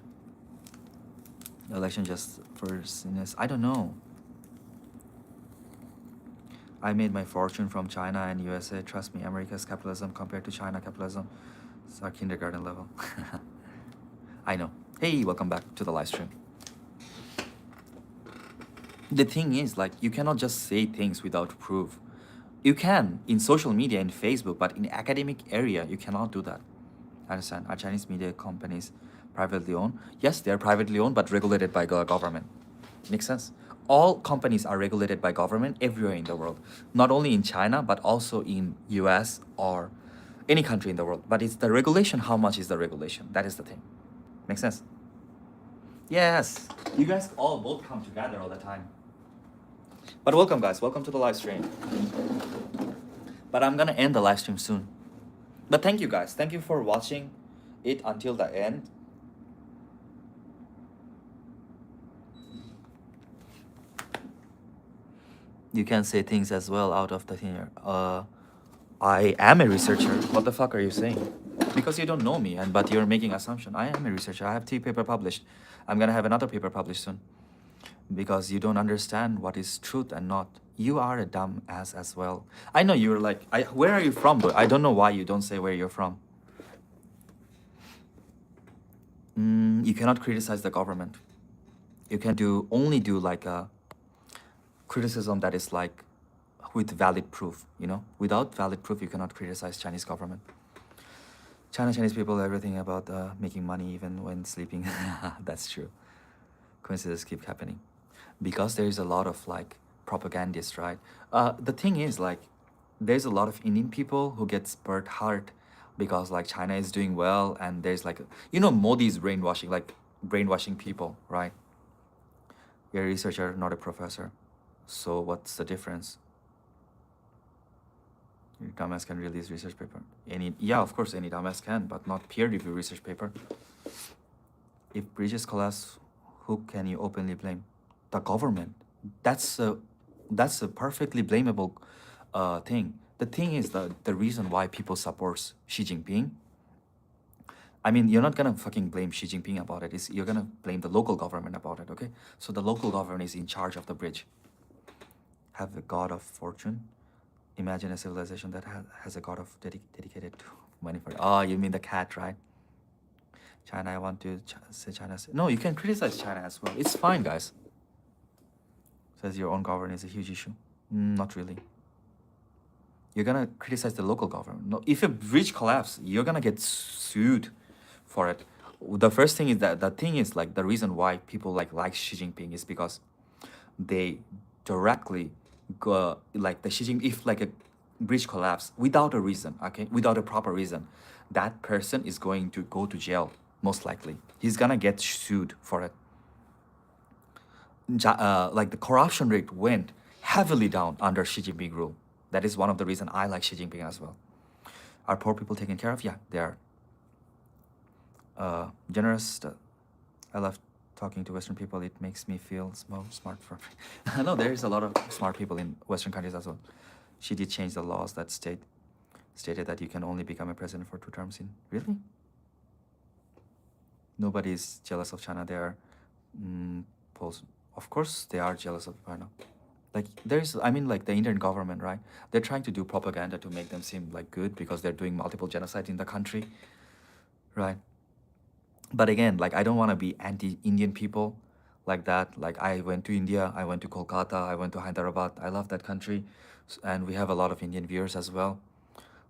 Election just for sinners. I don't know. I made my fortune from China and USA. Trust me, America's capitalism compared to China capitalism is our kindergarten level. I know. Hey, welcome back to the live stream. The thing is, like, you cannot just say things without proof. You can in social media, in Facebook, but in academic area, you cannot do that. Understand? Are Chinese media companies privately owned? Yes, they are privately owned, but regulated by the government. Makes sense? All companies are regulated by government everywhere in the world. Not only in China, but also in US or any country in the world. But it's the regulation. How much is the regulation? That is the thing. Makes sense? Yes. You guys all both come together all the time. But welcome, guys. Welcome to the live stream. But I'm gonna end the live stream soon. But thank you, guys. Thank you for watching it until the end. You can say things as well out of the thin air. I am a researcher. What the fuck are you saying? Because you don't know me, but you're making assumption. I am a researcher. I have 3 papers published. I'm gonna have another paper published soon. Because you don't understand what is truth and not. You are a dumb ass as well. I know you're like, where are you from? But I don't know why you don't say where you're from. You cannot criticize the government. You can only do like a criticism that is like with valid proof, you know? Without valid proof, you cannot criticize Chinese government. Chinese people, everything about making money even when sleeping. That's true. Coincidences keep happening. Because there is a lot of like propagandists, right? The thing is like, there's a lot of Indian people who get spurred hard because like China is doing well and there's like, Modi's brainwashing people, right? You're a researcher, not a professor. So what's the difference? Your dumbass can release research paper. Yeah, of course, any dumbass can, but not peer-reviewed research paper. If bridges collapse, who can you openly blame? The government. That's a perfectly blamable thing. The thing is the reason why people support Xi Jinping. I mean, you're not gonna fucking blame Xi Jinping about it. You're gonna blame the local government about it, okay? So the local government is in charge of the bridge. Have a god of fortune. Imagine a civilization that has a god of dedicated to money for. Oh, you mean the cat, right? China, I want to say China. No, you can criticize China as well. It's fine, guys. Says your own government is a huge issue. Not really. You're gonna criticize the local government. No, if a bridge collapses, you're gonna get sued for it. The first thing is that the thing is like the reason why people like Xi Jinping is because they directly go like the Xi Jinping. If like bridge collapse without a reason, okay, without a proper reason, that person is going to go to jail, most likely. He's gonna get sued for it. Like the corruption rate went heavily down under Xi Jinping rule. That is one of the reasons I like Xi Jinping as well. Are poor people taken care of? Yeah, they are. Generous. I love talking to Western people. It makes me feel smart. For I know there is a lot of smart people in Western countries as well. She did change the laws that stated that you can only become a president for 2 terms in. Really? Nobody is jealous of China. They are, of course, they are jealous of China. Like there's, I mean, like the Indian government, right? They're trying to do propaganda to make them seem like good because they're doing multiple genocide in the country, right? But again, like I don't want to be anti-Indian people like that. Like I went to India, I went to Kolkata, I went to Hyderabad. I love that country, and we have a lot of Indian viewers as well,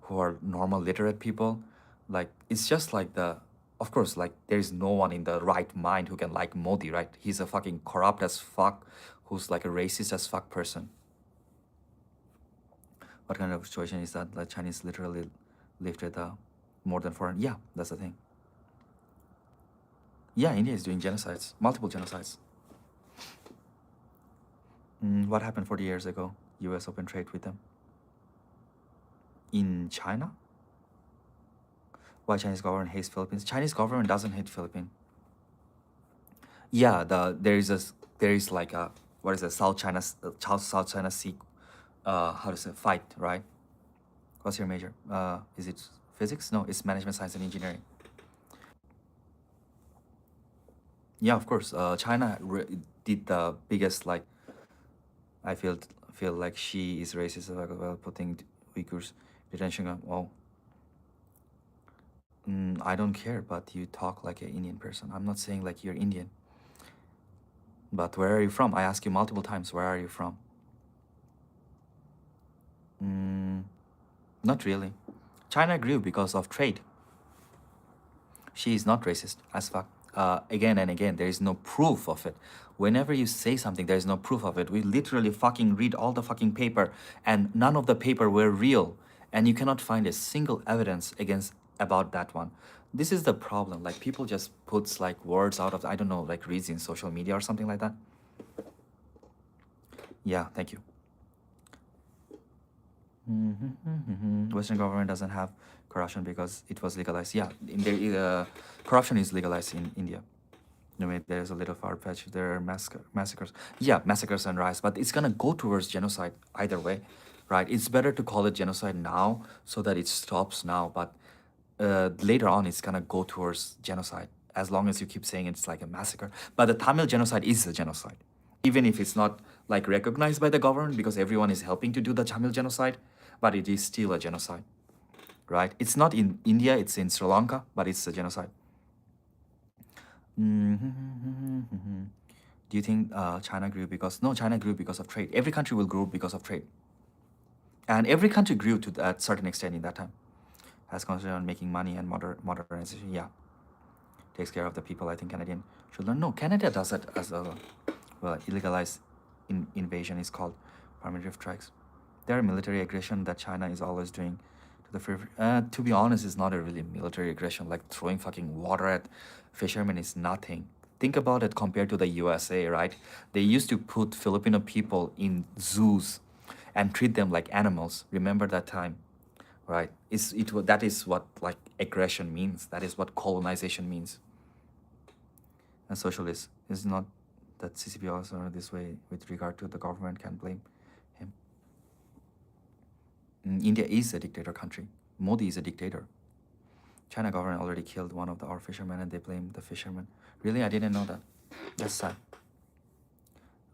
who are normal literate people. Like it's just like of course, like there is no one in the right mind who can like Modi, right? He's a fucking corrupt as fuck, who's like a racist as fuck person. What kind of situation is that? Like Chinese literally lifted more than foreign. Yeah, that's the thing. Yeah, India is doing genocides, multiple genocides. What happened 40 years ago? U.S. open trade with them. In China? Why Chinese government hates Philippines? Chinese government doesn't hate Philippines. Yeah, there is like a, what is it, South China Sea, how to say, fight, right? What's your major? Is it physics? No, it's management science and engineering. Yeah, of course. China did the biggest, like, I feel like she is racist while putting Uyghurs detention camp. Well, I don't care, but you talk like an Indian person. I'm not saying like you're Indian. But where are you from? I ask you multiple times, where are you from? Not really. China grew because of trade. She is not racist as fuck. Again and again, there is no proof of it. Whenever you say something, there is no proof of it. We literally fucking read all the fucking paper, and none of the paper were real, and you cannot find a single evidence about that one. This is the problem. Like people just puts like words out of, I don't know, like reads in social media or something like that. Yeah, thank you. Western government doesn't have corruption because it was legalized. Yeah, corruption is legalized in India. I mean, there's a little far fetch. There are massacres. Yeah, massacres and riots, but it's gonna go towards genocide either way, right? It's better to call it genocide now so that it stops now, but later on it's gonna go towards genocide as long as you keep saying it's like a massacre. But the Tamil genocide is a genocide, even if it's not like recognized by the government because everyone is helping to do the Tamil genocide, but it is still a genocide, right? It's not in India, it's in Sri Lanka, but it's a genocide. Do you think China grew because... No, China grew because of trade. Every country will grow because of trade. And every country grew to that certain extent in that time. Has concentrated on making money and modernization. Yeah. Takes care of the people. I think Canadian should learn. No, Canada does it as a... Well, illegalized invasion is called permanent strikes. There are military aggression that China is always doing to the free... to be honest, it's not a really military aggression. Like throwing fucking water at fishermen is nothing. Think about it compared to the USA, right? They used to put Filipino people in zoos and treat them like animals. Remember that time, right? That is what like aggression means. That is what colonization means. And socialist is not that CCP also are this way with regard to the government can blame him. India is a dictator country. Modi is a dictator. China government already killed one of our fishermen and they blame the fishermen. Really? I didn't know that. That's sad.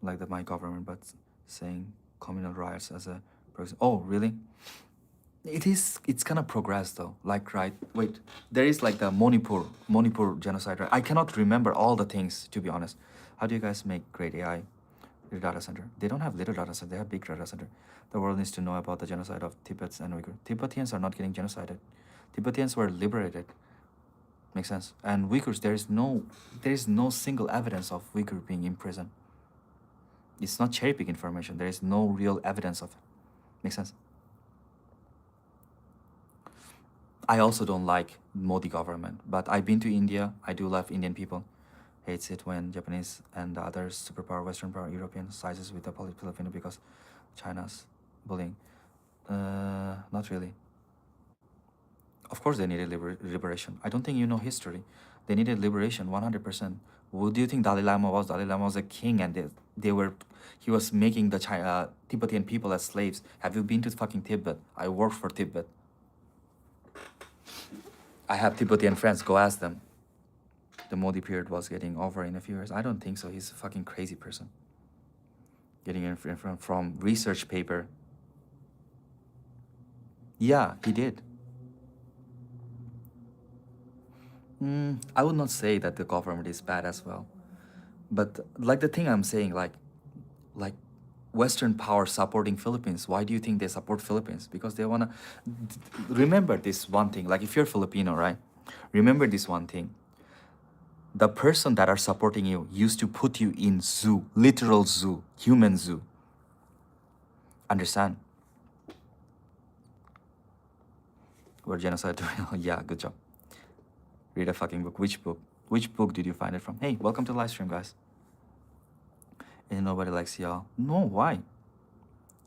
Like my government, but saying communal riots as a... Oh, really? It's gonna progress though. Like, right? Wait, there is like the Manipur genocide, right? I cannot remember all the things, to be honest. How do you guys make great AI? Little data center. They don't have little data center, they have big data center. The world needs to know about the genocide of Tibets and Uyghurs. Tibetans are not getting genocided. Tibetans were liberated. Makes sense. And Uyghurs, there is no single evidence of Uyghur being imprisoned. It's not cherry pick information. There is no real evidence of it. Makes sense. I also don't like Modi government, but I've been to India. I do love Indian people. Hates it when Japanese and the other superpower, Western power, European sizes with the Filipino because China's bullying. Not really. Of course, they needed liberation. I don't think you know history. They needed liberation, 100%. What do you think Dalai Lama was? Dalai Lama was a king, and they were, he was making the Tibetan people as slaves. Have you been to fucking Tibet? I worked for Tibet. I have Tibetan friends. Go ask them. The Modi period was getting over in a few years. I don't think so. He's a fucking crazy person. Getting in from research paper. Yeah, he did. I would not say that the government is bad as well, but like the thing I'm saying, like Western power supporting Philippines. Why do you think they support Philippines? Because they wanna remember this one thing. Like if you're Filipino, right? Remember this one thing. The person that are supporting you used to put you in zoo, literal zoo, human zoo. Understand? We're genocide. Yeah, good job. Read a fucking book. Which book? Which book did you find it from? Hey, welcome to the live stream, guys. And nobody likes y'all. No, why?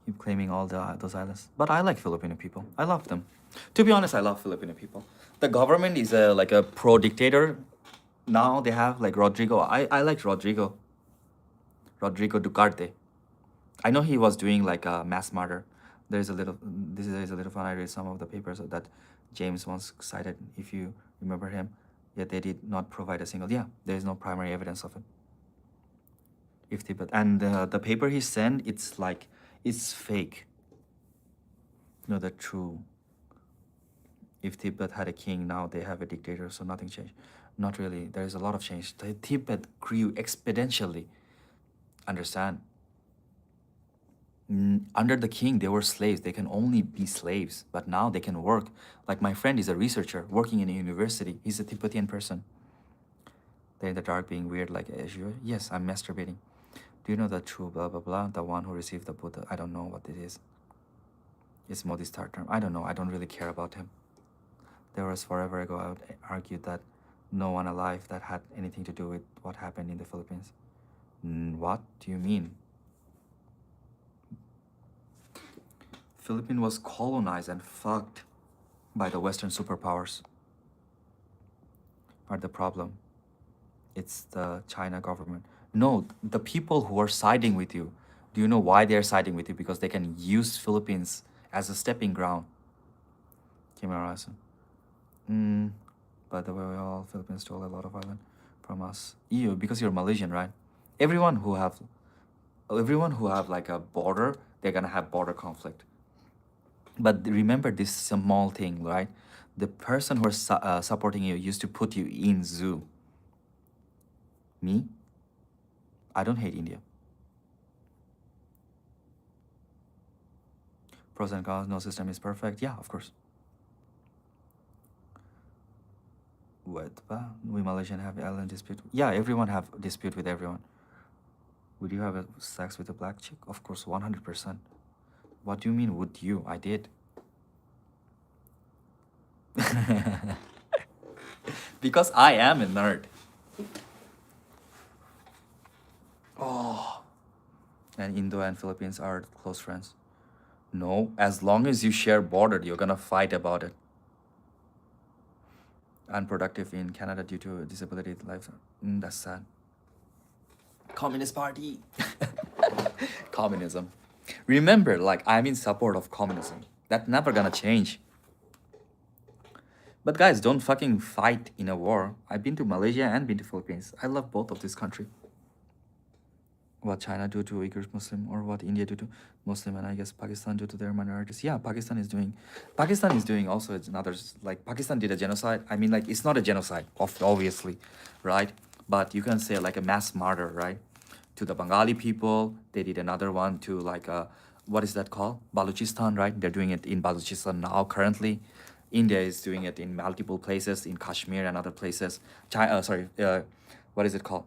Keep claiming all those islands. But I like Filipino people. I love them. To be honest, I love Filipino people. The government is like a pro-dictator. Now they have like Rodrigo. I like Rodrigo. Rodrigo Duterte. I know he was doing like a mass murder. This is a little fun. I read some of the papers that James once cited, if you remember him. Yet they did not provide a single. Yeah, there is no primary evidence of it. If Tibet and the paper he sent, it's like it's fake. No, the true. If Tibet had a king, now they have a dictator, so nothing changed. Not really. There is a lot of change. The Tibet grew exponentially. Understand? Under the king, they were slaves. They can only be slaves, but now they can work. Like my friend is a researcher working in a university. He's a Tibetan person. They're in the dark being weird like Azure. Yes, I'm masturbating. Do you know the true blah blah blah? The one who received the Buddha. I don't know what it is. It's Modi's third term. I don't know. I don't really care about him. There was forever ago I would argue that no one alive that had anything to do with what happened in the Philippines. What do you mean? Philippines was colonized and fucked by the Western superpowers. Are the problem? It's the China government. No, the people who are siding with you. Do you know why they are siding with you? Because they can use Philippines as a stepping ground. By the way, all Philippines stole a lot of island from us. You, because you're Malaysian, right? Everyone who have like a border, they're gonna have border conflict. But remember this small thing, right? The person who is supporting you used to put you in zoo. Me? I don't hate India. Pros and cons, no system is perfect. Yeah, of course. What? We Malaysian have island dispute. Yeah, everyone have dispute with everyone. Would you have a sex with a black chick? Of course, 100%. What do you mean, would you? I did. Because I am a nerd. Oh. And Indo and Philippines are close friends. No, as long as you share border, you're gonna fight about it. Unproductive in Canada due to disability life. That's sad. Communist Party. Communism. Remember, like, I'm in support of communism. That's never gonna change. But guys, don't fucking fight in a war. I've been to Malaysia and been to Philippines. I love both of this country. What China do to Uyghurs Muslim, or what India do to Muslim, and I guess Pakistan do to their minorities. Yeah, Pakistan is doing also another, like Pakistan did a genocide. I mean, like, it's not a genocide, obviously, right? But you can say like a mass murder, right? To the Bengali people. They did another one to like what is that called? Balochistan, right? They're doing it in Balochistan now currently. India is doing it in multiple places, in Kashmir and other places. What is it called?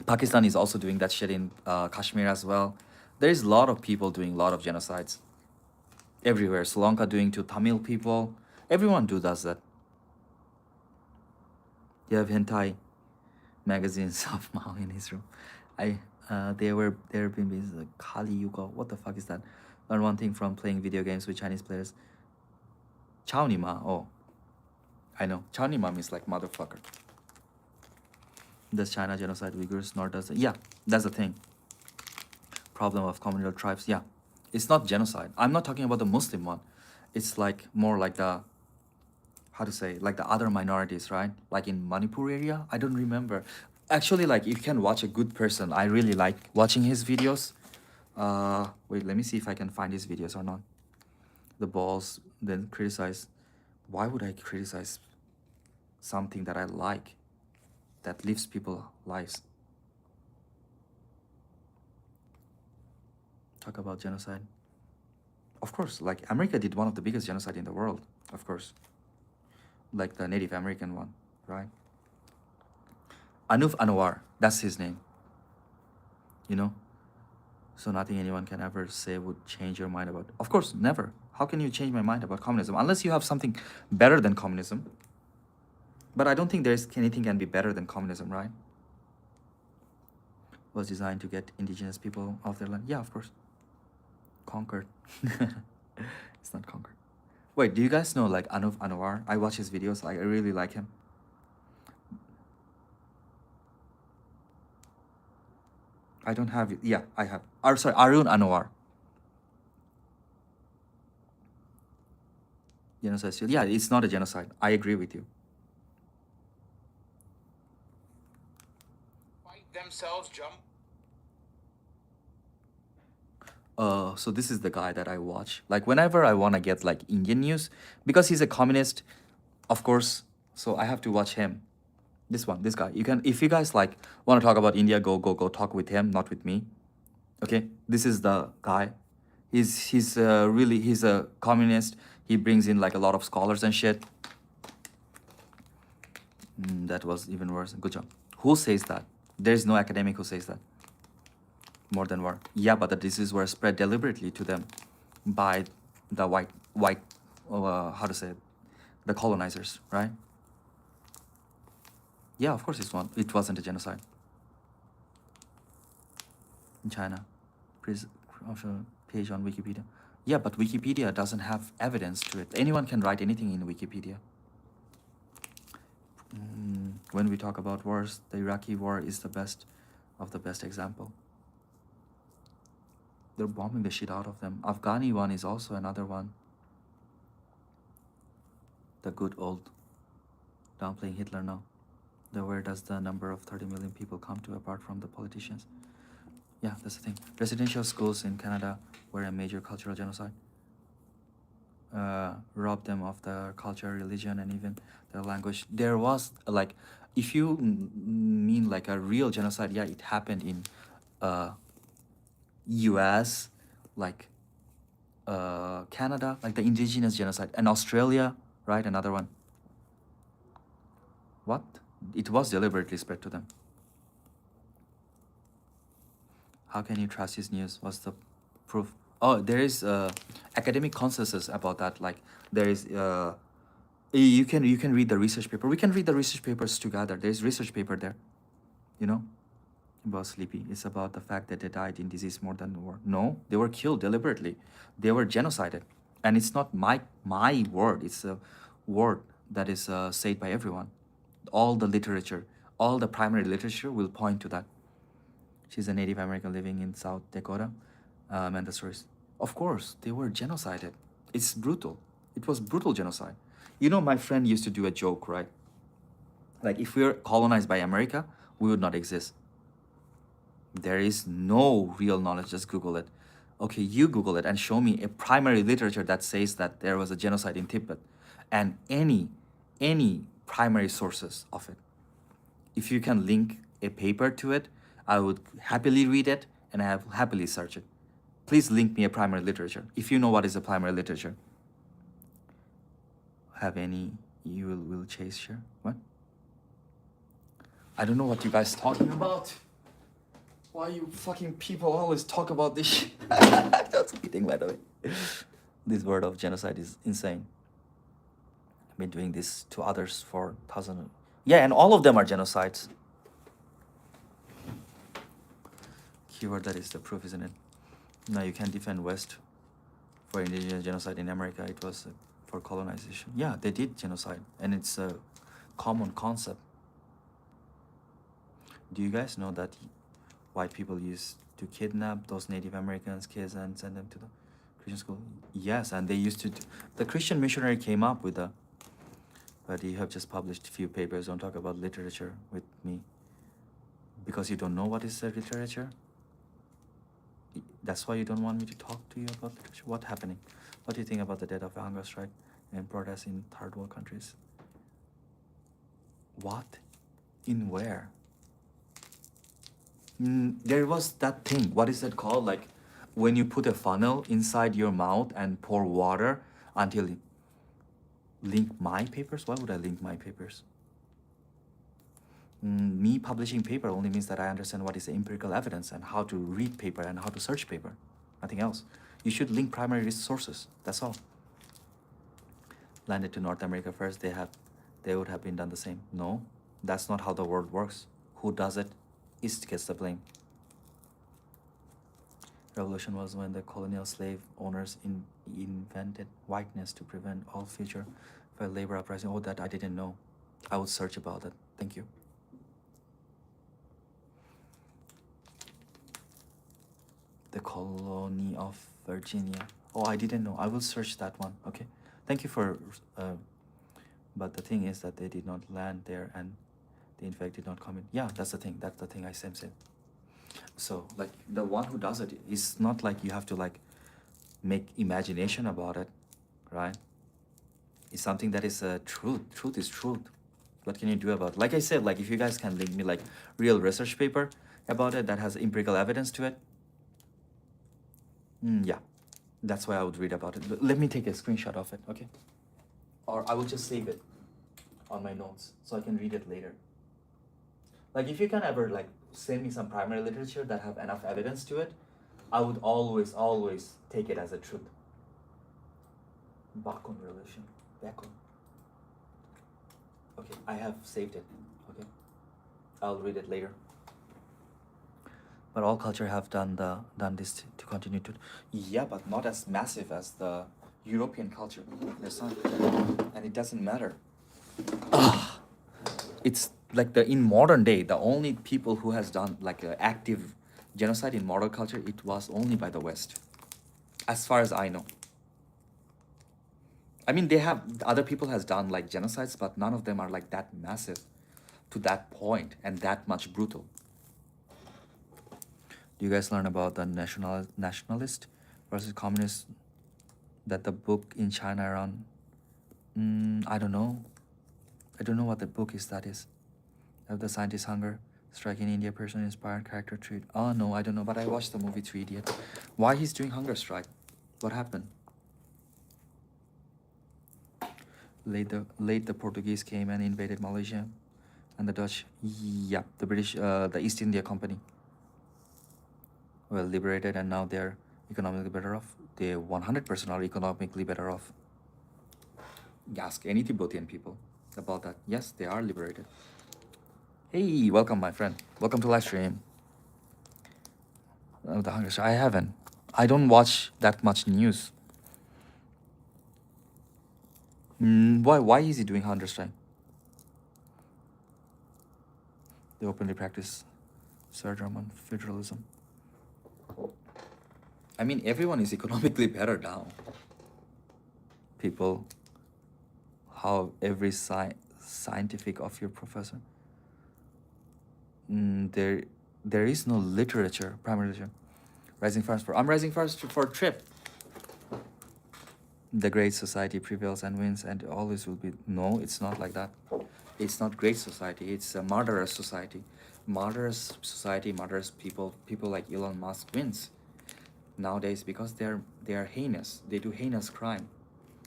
Pakistan is also doing that shit in Kashmir as well. There is a lot of people doing a lot of genocides everywhere. Sri Lanka doing to Tamil people. Everyone does that. You have hentai magazines of Mao in his room. There been like Kali Yuga. What the fuck is that? Learn one thing from playing video games with Chinese players. Chaonima. Oh, I know. Chaonima means like motherfucker. Does China genocide Uyghurs? Nor does it. Yeah, that's the thing. Problem of communal tribes. Yeah, it's not genocide. I'm not talking about the Muslim one. It's like more like the, how to say, like the other minorities, right? Like in Manipur area. I don't remember. Actually, like if you can watch a good person, I really like watching his videos. Wait, let me see if I can find his videos or not. The balls then criticize. Why would I criticize something that I like, that lives people's lives? Talk about genocide. Of course, like America did one of the biggest genocide in the world, of course. Like the Native American one, right? Anuf Anwar, that's his name. You know? So nothing anyone can ever say would change your mind about. Of course, never. How can you change my mind about communism? Unless you have something better than communism. But I don't think there's anything can be better than communism, right? Was designed to get indigenous people off their land. Yeah, of course. Conquered. It's not conquered. Wait, do you guys know like Anuf Anwar? I watch his videos. I really like him. I don't have it. Yeah, I have. Sorry, Arun Anwar. Genocide. Yeah, it's not a genocide. I agree with you. Fight themselves, jump. So this is the guy that I watch. Like whenever I want to get like Indian news, because he's a communist, of course. So I have to watch him. This guy. You can, if you guys like want to talk about India, go talk with him, not with me. Okay, this is the guy. He's really, he's a communist. He brings in like a lot of scholars and shit. That was even worse. Good job. Who says that? There is no academic who says that. More than war. Yeah, but the diseases were spread deliberately to them by the white, how to say it, the colonizers, right? Yeah, of course it wasn't a genocide. In China, page on Wikipedia. Yeah, but Wikipedia doesn't have evidence to it. Anyone can write anything in Wikipedia. When we talk about wars, the Iraqi war is the best of the best example. They're bombing the shit out of them. Afghani one is also another one. The good old downplaying Hitler now. Where does the number of 30 million people come to apart from the politicians? Yeah, that's the thing. Residential schools in Canada were a major cultural genocide. Robbed them of their culture, religion, and even their language. There was like, if you mean like a real genocide, yeah, it happened in US, like Canada, like the indigenous genocide, and Australia, right? Another one. What? It was deliberately spread to them. How can you trust his news? What's the proof? Oh, there is academic consensus about that. Like there is you can read the research paper. We can read the research papers together. There's research paper there, you know, about sleepy. It's about the fact that they died in disease more than war. No, they were killed deliberately. They were genocided, and it's not my word. It's a word that is said by everyone. All the literature, all the primary literature will point to that. She's a Native American living in South Dakota. And the stories. Of course, they were genocided. It's brutal. It was brutal genocide. You know, my friend used to do a joke, right? Like, if we were colonized by America, we would not exist. There is no real knowledge. Just Google it. Okay, you Google it and show me a primary literature that says that there was a genocide in Tibet, and any primary sources of it. If you can link a paper to it, I would happily read it and I have happily search it. Please link me a primary literature. If you know what is a primary literature. Have any, you will chase, sure. What? I don't know what you guys talking about. Why you fucking people always talk about this shit? That's kidding, by the way. This word of genocide is insane. been doing this to others for thousands. Yeah, and all of them are genocides. Keyword, that is the proof, isn't it? No, you can't defend West for indigenous genocide in America. It was for colonization. Yeah, they did genocide, and it's a common concept. Do you guys know that white people used to kidnap those Native Americans kids and send them to the Christian school? Yes, and they used to. The Christian missionary came up with a. But you have just published a few papers. Don't talk about literature with me. Because you don't know what is the literature. That's why you don't want me to talk to you about literature. What's happening? What do you think about the death of a hunger strike and protests in third world countries? What? In where? There was that thing. What is that called? Like when you put a funnel inside your mouth and pour water until it link my papers? Why would I link my papers? Me publishing paper only means that I understand what is the empirical evidence and how to read paper and how to search paper. Nothing else. You should link primary resources. That's all. Landed to North America first, they would have been done the same. No, that's not how the world works. Who does it? East gets the blame. Revolution was when the colonial slave owners invented whiteness to prevent all future labor uprising. Oh, that I didn't know. I would search about it. Thank you. The colony of Virginia. Oh, I didn't know. I will search that one. Okay. Thank you for. But the thing is that they did not land there, and they in fact did not come in. Yeah, that's the thing. That's the thing I said. So like the one who does it is not like you have to like make imagination about it, right? It's something that is truth. Truth is truth. What can you do about it? Like I said, like if you guys can link me like real research paper about it that has empirical evidence to it, yeah, that's why I would read about it. Let me take a screenshot of it, okay? Or I will just save it on my notes so I can read it later. Like if you can ever like send me some primary literature that have enough evidence to it, I would always take it as a truth. Bakun relation. Bakun. Okay, I have saved it. Okay, I'll read it later. But all culture have done this to continue to. Yeah, but not as massive as the European culture. Understand? And it doesn't matter. It's like in modern day, the only people who has done like active genocide in modern culture, it was only by the West, as far as I know. I mean, they have other people has done like genocides, but none of them are like that massive to that point and that much brutal. Do you guys learn about the nationalist versus communist? That the book in China around. I don't know. I don't know what the book is. That is. Of the scientist hunger strike in India, person inspired character treat. Oh no, I don't know. But I watched the movie 3 Idiot. Why he's doing hunger strike? What happened? Late the Portuguese came and invaded Malaysia, and the Dutch. Yeah, the British, the East India Company. Well, liberated, and now they're economically better off. They 100% are economically better off. Ask any Tibetan people about that. Yes, they are liberated. Hey, welcome, my friend. Welcome to live stream. The hunger strike. I haven't. I don't watch that much news. Why is he doing hunger strike? They openly practice German federalism. I mean, everyone is economically better now. People, how every scientific of your professor. There is no literature, primary literature. Rising fast for. I'm rising fast for trip. The great society prevails and wins, and always will be. No, it's not like that. It's not great society. It's a murderous society. Murderous society, murderous people. People like Elon Musk wins nowadays because they are heinous. They do heinous crime.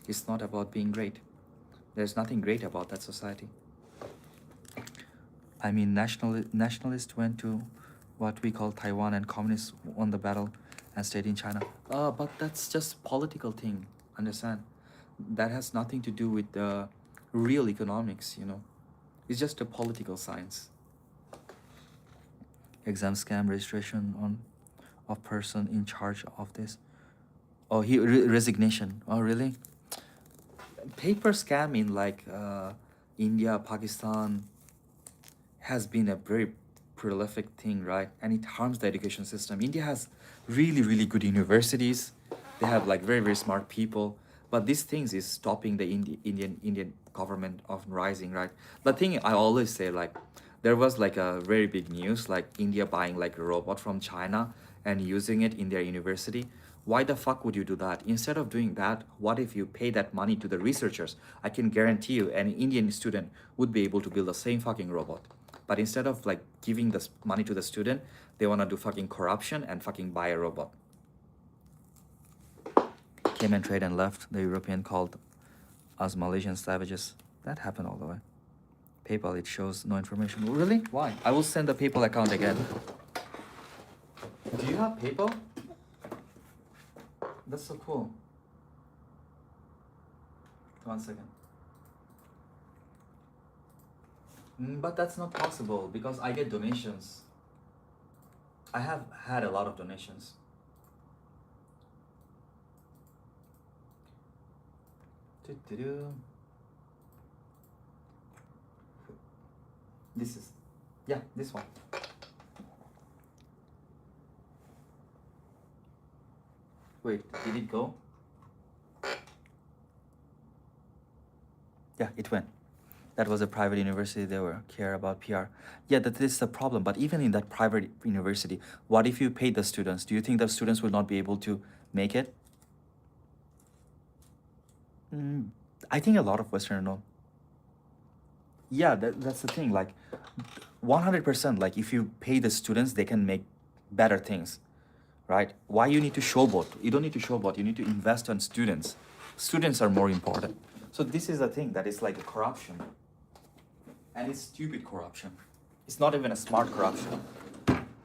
It's not about being great. There's nothing great about that society. I mean, nationalists went to what we call Taiwan, and communists won the battle and stayed in China. But that's just political thing. Understand? That has nothing to do with the real economics, you know. It's just a political science. Exam scam registration on of person in charge of this. Oh, resignation. Oh, really? Paper scam in like India, Pakistan has been a very prolific thing, right? And it harms the education system. India has really, really good universities. They have like very, very smart people. But these things is stopping the Indian government of rising, right? The thing I always say, like, there was like a very big news, like India buying like a robot from China and using it in their university. Why the fuck would you do that? Instead of doing that, what if you pay that money to the researchers? I can guarantee you an Indian student would be able to build the same fucking robot. But instead of like giving this money to the student, they want to do fucking corruption and fucking buy a robot. Came and trade and left. The European called us Malaysian savages. That happened all the way. PayPal, it shows no information. Really? Why? I will send the PayPal account again. Do you have PayPal? That's so cool. 1 second. But that's not possible because I get donations. I have had a lot of donations. This is, yeah, this one. Wait, did it go? Yeah, it went. That was a private university. They were care about PR. Yeah, that is the problem. But even in that private university, what if you pay the students? Do you think the students will not be able to make it? I think a lot of Western know. Yeah, that's the thing. Like, 100%. Like, if you pay the students, they can make better things, right? Why you need to showboat? You don't need to showboat. You need to invest on students. Students are more important. So this is the thing that is like a corruption. And it's stupid corruption. It's not even a smart corruption.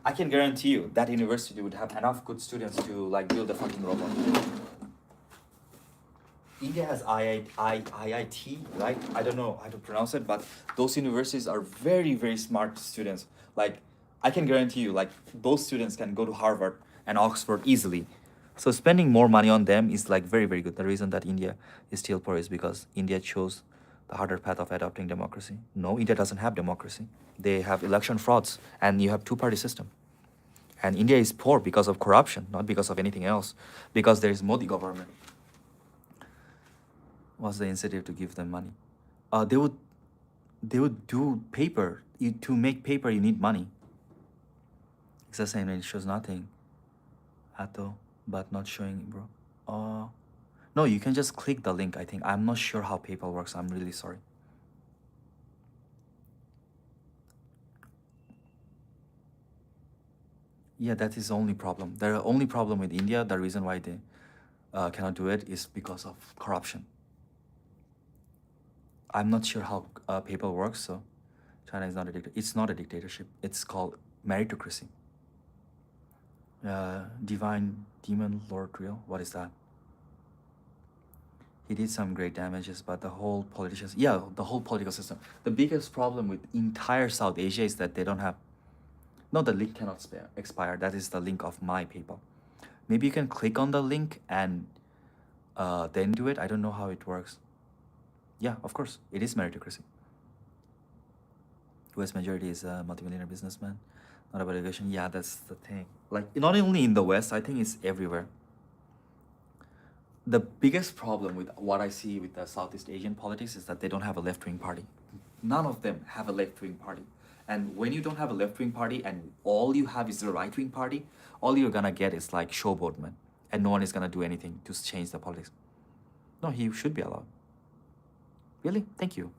I can guarantee you that university would have enough good students to like build a fucking robot. India has IIT, right? I don't know how to pronounce it, but those universities are very, very smart students. Like, I can guarantee you, like, those students can go to Harvard and Oxford easily. So spending more money on them is like very, very good. The reason that India is still poor is because India chose the harder path of adopting democracy. No, India doesn't have democracy. They have election frauds, and you have two-party system. And India is poor because of corruption, not because of anything else. Because there is Modi government. What's the incentive to give them money? They would do paper. To make paper, you need money. It's the same. It shows nothing. Ato, but not showing, bro. No, you can just click the link, I think. I'm not sure how PayPal works. I'm really sorry. Yeah, that is the only problem. The only problem with India, the reason why they cannot do it is because of corruption. I'm not sure how PayPal works, so China is not a dictatorship. It's not a dictatorship. It's called meritocracy. Divine Demon Lord Real, what is that? He did some great damages, but the whole the whole political system. The biggest problem with entire South Asia is that they don't have. No, the link cannot expire. That is the link of my PayPal. Maybe you can click on the link and then do it. I don't know how it works. Yeah, of course, it is meritocracy. US majority is a multimillionaire businessman, not about education. Yeah, that's the thing. Like, not only in the West, I think it's everywhere. The biggest problem with what I see with the Southeast Asian politics is that they don't have a left-wing party. None of them have a left-wing party. And when you don't have a left-wing party and all you have is the right-wing party, all you're gonna get is like showboatmen. And no one is gonna do anything to change the politics. No, he should be allowed. Really? Thank you.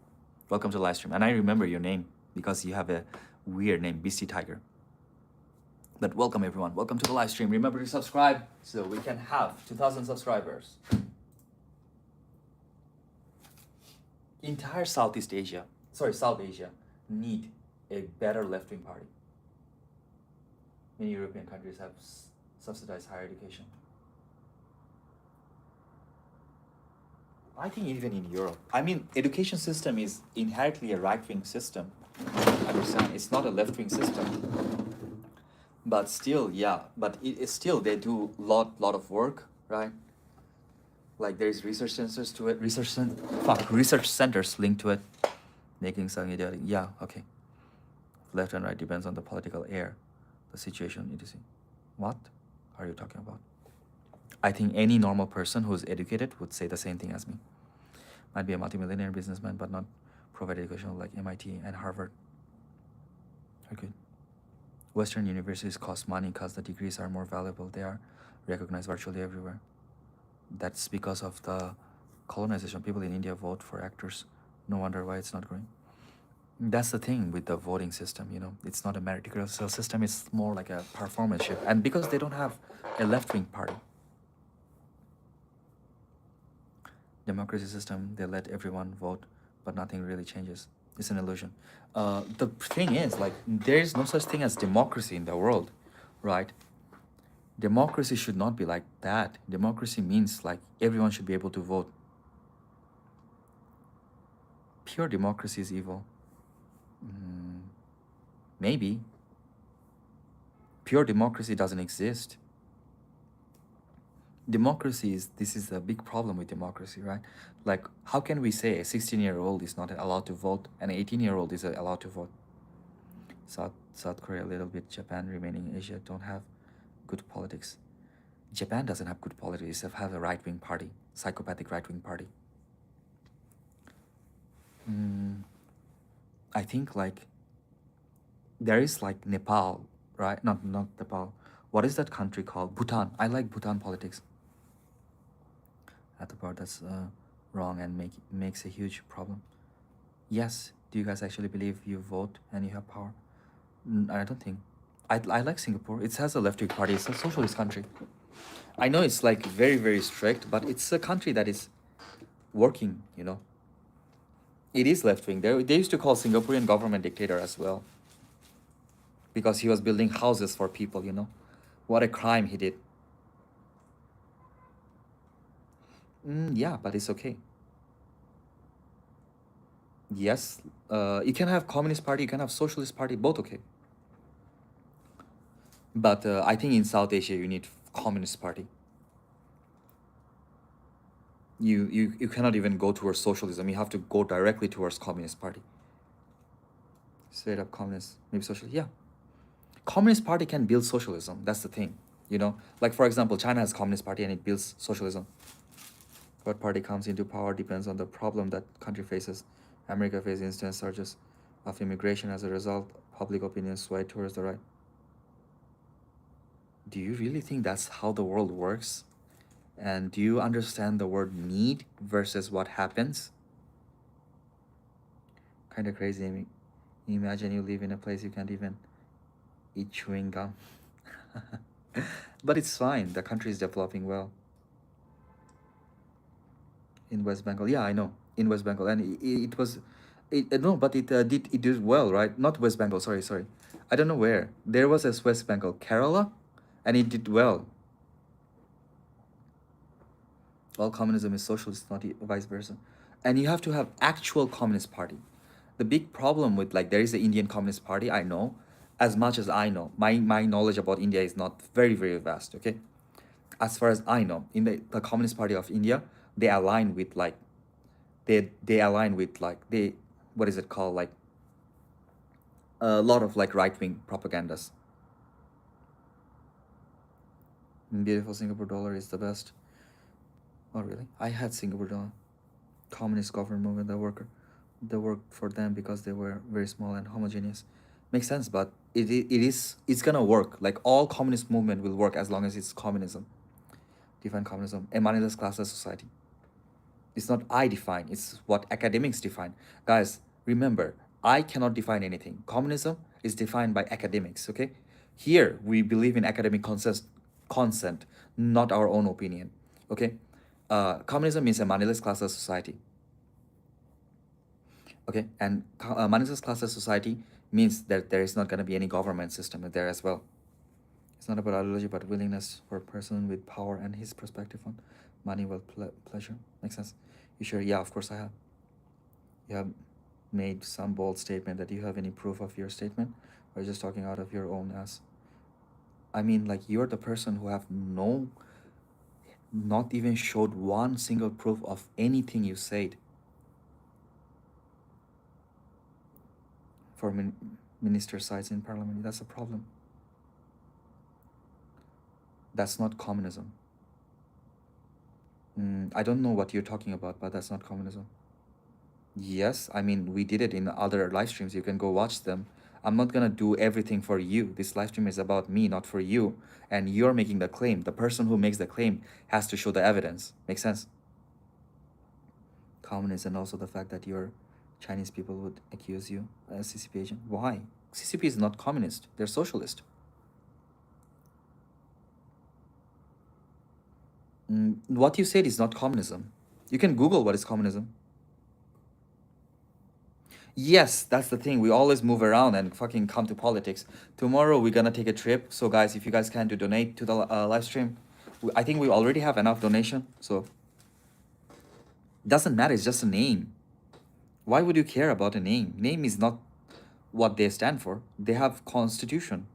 Welcome to the live stream. And I remember your name because you have a weird name, Beastie Tiger. But welcome everyone. Welcome to the live stream. Remember to subscribe so we can have 2,000 subscribers. Entire South Asia need a better left-wing party. Many European countries have subsidized higher education. I think even in Europe, I mean, education system is inherently a right-wing system. Understand? It's not a left-wing system. But still, yeah. But it's still they do lot of work, right? Like there's research centers to it, research centers linked to it, making some idiotic. Yeah, okay. Left and right depends on the political air, the situation, etc. What are you talking about? I think any normal person who's educated would say the same thing as me. Might be a multimillionaire businessman, but not provide education like MIT and Harvard. Okay. Western universities cost money because the degrees are more valuable. They are recognized virtually everywhere. That's because of the colonization. People in India vote for actors. No wonder why it's not growing. That's the thing with the voting system, you know. It's not a meritocracy system, it's more like a performanceship. And because they don't have a left-wing party. Democracy system, they let everyone vote, but nothing really changes. It's an illusion. The thing is, like, there is no such thing as democracy in the world, right? Democracy should not be like that. Democracy means like everyone should be able to vote. Pure democracy is evil. Maybe. Pure democracy doesn't exist. Democracy is, this is a big problem with democracy, right? Like, how can we say a 16-year-old is not allowed to vote and an 18-year-old is allowed to vote? South Korea a little bit, Japan remaining Asia don't have good politics. Japan doesn't have good politics, they have a right-wing party, psychopathic right-wing party. I think like there is like Nepal, right? Not Nepal. What is that country called? Bhutan. I like Bhutan politics. At the part that's wrong and makes a huge problem. Yes. Do you guys actually believe you vote and you have power? I don't think. I like Singapore. It has a left-wing party. It's a socialist country. I know it's like very strict, but it's a country that is working, you know. It is left-wing. They used to call Singaporean government dictator as well. Because he was building houses for people, you know. What a crime he did. Yeah, but it's okay. Yes, you can have communist party, you can have socialist party, both okay. But I think in South Asia you need communist party. You cannot even go towards socialism. You have to go directly towards communist party. Straight up communist, maybe socialist. Yeah, communist party can build socialism. That's the thing, you know. Like for example, China has communist party and it builds socialism. What party comes into power depends on the problem that country faces. America faces instant surges of immigration. As a result, public opinion swayed towards the right. Do you really think that's how the world works? And do you understand the word need versus what happens? Kind of crazy. Imagine you live in a place you can't even eat chewing gum. But it's fine. The country is developing well. In West Bengal, yeah, I know. In West Bengal, and it was, no, but it did well, right? Not West Bengal. Sorry. I don't know where. There was a West Bengal, Kerala, and it did well. All communism is socialist, not vice versa. And you have to have actual communist party. The big problem with like there is the Indian Communist Party, I know. As much as I know, my knowledge about India is not very vast, okay? As far as I know, in the Communist Party of India, they align with like they align with like they, what is it called, like a lot of like right-wing propagandas. Beautiful Singapore dollar is the best. Oh really? I had Singapore dollar. Communist government movement, they worked for them because they were very small and homogeneous. Makes sense, but it's gonna work. Like all communist movement will work as long as it's communism. Define communism. A moneyless classless society. It's not I define, it's what academics define. Guys, remember, I cannot define anything. Communism is defined by academics, okay? Here, we believe in academic consent, not our own opinion, okay? Communism is a moneyless classless society. Okay, and moneyless classless society means that there is not going to be any government system there as well. It's not about ideology, but willingness for a person with power and his perspective on money, wealth, pleasure. Makes sense. You sure? Yeah, of course I have. You have made some bold statement that you have any proof of your statement, or just talking out of your own ass. I mean, like, you're the person who have not even showed one single proof of anything you said for minister sides in parliament. That's a problem. That's not communism. I don't know what you're talking about, but that's not communism. Yes, I mean, we did it in other live streams. You can go watch them. I'm not gonna do everything for you. This live stream is about me, not for you. And you're making the claim. The person who makes the claim has to show the evidence. Make sense? Communism, and also the fact that your Chinese people would accuse you as CCP agent. Why? CCP is not communist. They're socialist. What you said is not communism. You can Google what is communism. Yes, that's the thing. We always move around and fucking come to politics. Tomorrow we're gonna take a trip. So guys, if you guys can donate to the live stream, I think we already have enough donation. So doesn't matter. It's just a name. Why would you care about a name? Name is not what they stand for. They have constitution.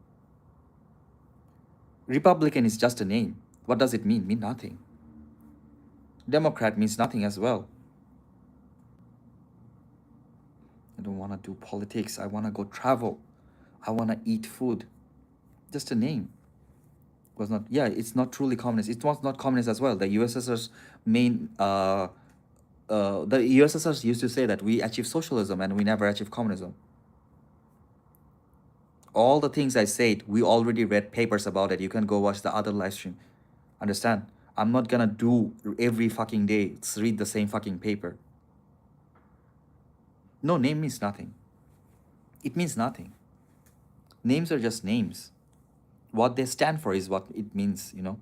Republican is just a name. What does it mean? Mean nothing. Democrat means nothing as well. I don't want to do politics. I want to go travel. I want to eat food. Just a name. Was not. Yeah, it's not truly communist. It was not communist as well. The USSR's main. The USSR used to say that we achieve socialism and we never achieve communism. All the things I said, we already read papers about it. You can go watch the other live stream. Understand? I'm not gonna do every fucking day read the same fucking paper. No, name means nothing. It means nothing. Names are just names. What they stand for is what it means, you know?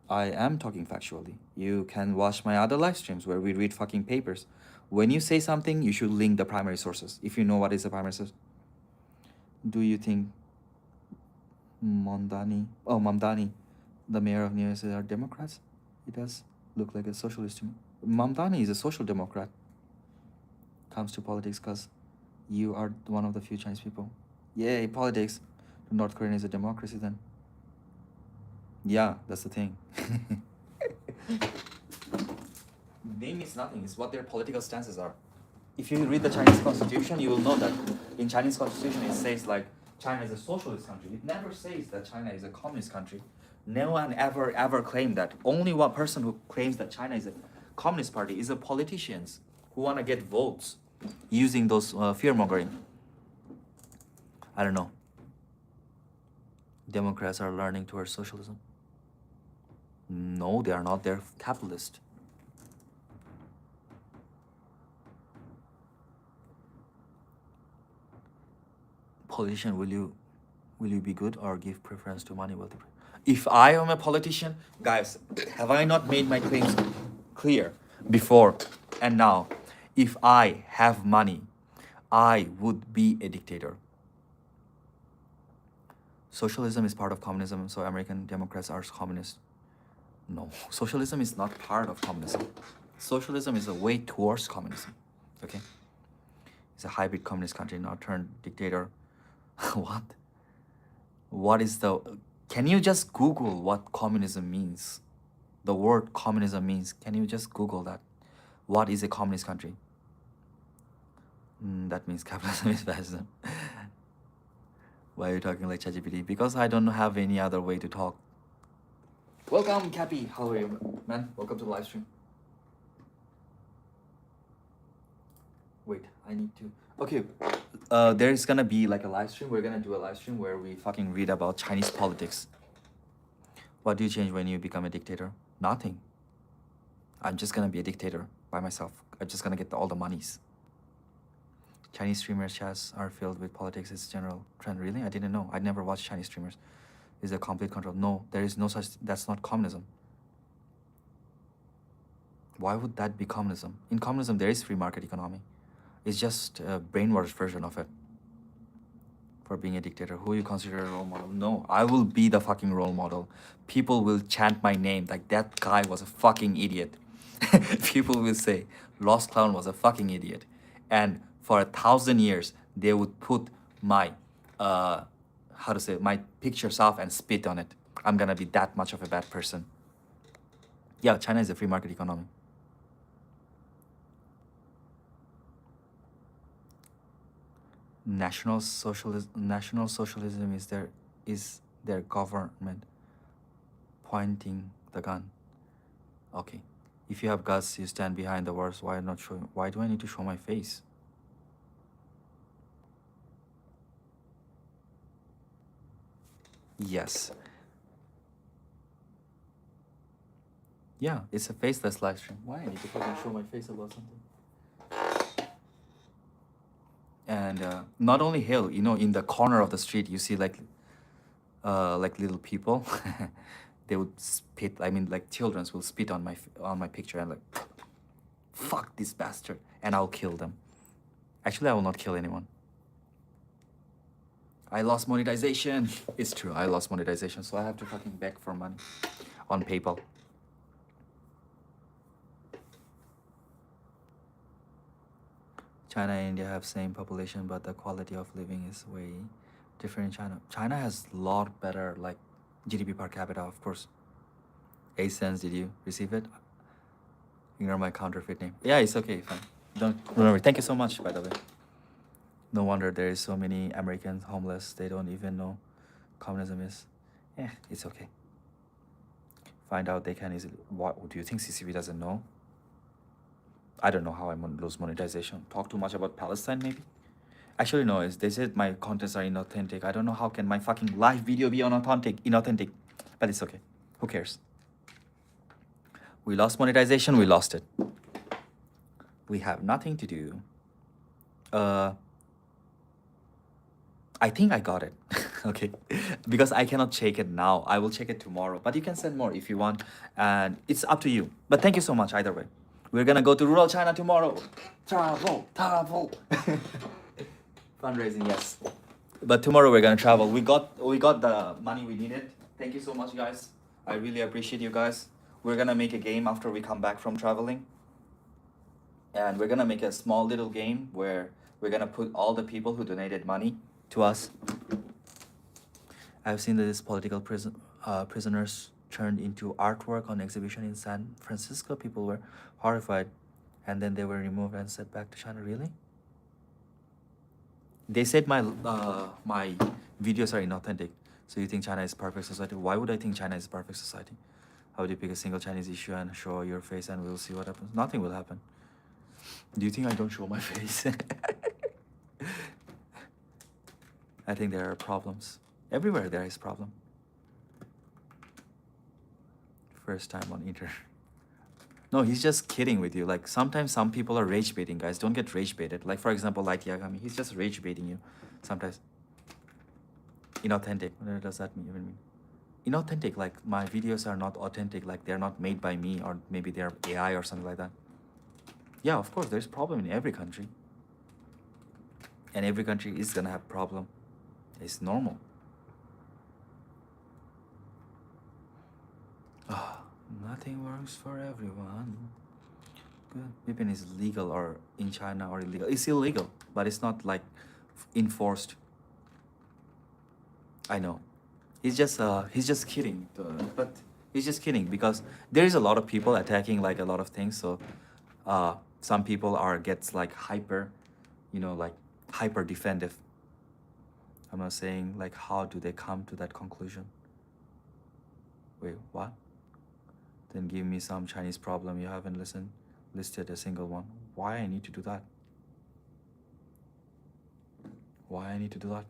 I am talking factually. You can watch my other live streams where we read fucking papers. When you say something, you should link the primary sources, if you know what is the primary source. Do you think Mamdani, the mayor of New York City, are Democrats? It does look like a socialist to me. Mamdani is a social democrat. Comes to politics because you are one of the few Chinese people. Yay, politics. North Korea is a democracy then. Yeah, that's the thing. Name means nothing. It's what their political stances are. If you read the Chinese constitution, you will know that in Chinese constitution it says like China is a socialist country. It never says that China is a communist country. No one ever claimed that. Only one person who claims that China is a communist party is the politicians who want to get votes using those fear mongering. I don't know. Democrats are learning towards socialism. No, they are not. They're capitalist. Politician, will you be good or give preference to money wealthy? If I am a politician, guys, have I not made my claims clear before and now? If I have money, I would be a dictator. Socialism is part of communism, so American Democrats are communist. No, socialism is not part of communism. Socialism is a way towards communism. Okay? It's a hybrid communist country now turned dictator. What? What is the... Can you just Google what communism means? The word communism means. Can you just Google that? What is a communist country? That means capitalism is fascism. Why are you talking like ChatGPT? Because I don't have any other way to talk. Welcome, Cappy. How are you, man? Welcome to the live stream. Wait, I need to... Okay, there's gonna be like a live stream. We're gonna do a live stream where we fucking read about Chinese politics. What do you change when you become a dictator? Nothing. I'm just gonna be a dictator by myself. I'm just gonna get all the monies. Chinese streamers chats are filled with politics. It's general trend. Really? I didn't know. I never watched Chinese streamers. Is a complete control? No, there is no such... That's not communism. Why would that be communism? In communism, there is free market economy. It's just a brainwashed version of it. for being a dictator. Who you consider a role model? No, I will be the fucking role model. People will chant my name like that guy was a fucking idiot. People will say Lost Clown was a fucking idiot, and for 1,000 years they would put my how to say my pictures off and spit on it. I'm gonna be that much of a bad person. Yeah, China is a free market economy. National socialism is their government pointing the gun. Okay. If you have guts, you stand behind the words. Why do I need to show my face? Yes. Yeah, it's a faceless live stream. Why I need to fucking show my face about something? And not only hell, in the corner of the street, you see like little people. They would spit. I mean, like children will spit on my picture and like, fuck this bastard, and I'll kill them. Actually, I will not kill anyone. I lost monetization. It's true, I lost monetization, so I have to fucking beg for money on PayPal. China and India have same population, but the quality of living is way different in China. China has a lot better like GDP per capita, of course. 8 cents, did you receive it? Ignore my counterfeit name. Yeah, it's okay, fine. Don't remember. Thank you so much, by the way. No wonder there is so many Americans homeless. They don't even know communism is. Yeah, it's okay. Find out they can easily. What do you think CCP doesn't know? I don't know how I'm gonna lose monetization. Talk too much about Palestine, maybe? Actually, no. They said my contents are inauthentic. I don't know how can my fucking live video be inauthentic. But it's okay. Who cares? We lost monetization. We lost it. We have nothing to do. I think I got it. Okay. Because I cannot check it now. I will check it tomorrow. But you can send more if you want. And it's up to you. But thank you so much either way. We're gonna go to rural China tomorrow. Travel. Fundraising, yes. But tomorrow we're gonna travel. We got the money we needed. Thank you so much, guys. I really appreciate you guys. We're gonna make a game after we come back from traveling. And we're gonna make a small little game where we're gonna put all the people who donated money to us. I've seen that these political prisoners turned into artwork on exhibition in San Francisco. People were horrified, and then they were removed and sent back to China. Really? They said my videos are inauthentic. So you think China is perfect society? Why would I think China is perfect society? How would you pick a single Chinese issue and show your face and we'll see what happens? Nothing will happen. Do you think I don't show my face? I think there are problems. Everywhere there is problem. First time on internet. No, he's just kidding with you. Like sometimes some people are rage baiting, guys. Don't get rage baited. Like for example, Light Yagami, he's just rage baiting you. Sometimes. Inauthentic. What does that even mean? Inauthentic, like my videos are not authentic, like they're not made by me, or maybe they're AI or something like that. Yeah, of course, there's problem in every country. And every country is gonna have problem. It's normal. Nothing works for everyone. Good. VPN is legal or in China or illegal. It's illegal, but it's not like enforced. I know. He's just kidding. But he's just kidding because there is a lot of people attacking like a lot of things. So some people gets like hyper, like hyper defensive. I'm not saying like how do they come to that conclusion. Wait, what? Then give me some Chinese problem you haven't listed a single one. Why I need to do that? Why I need to do that?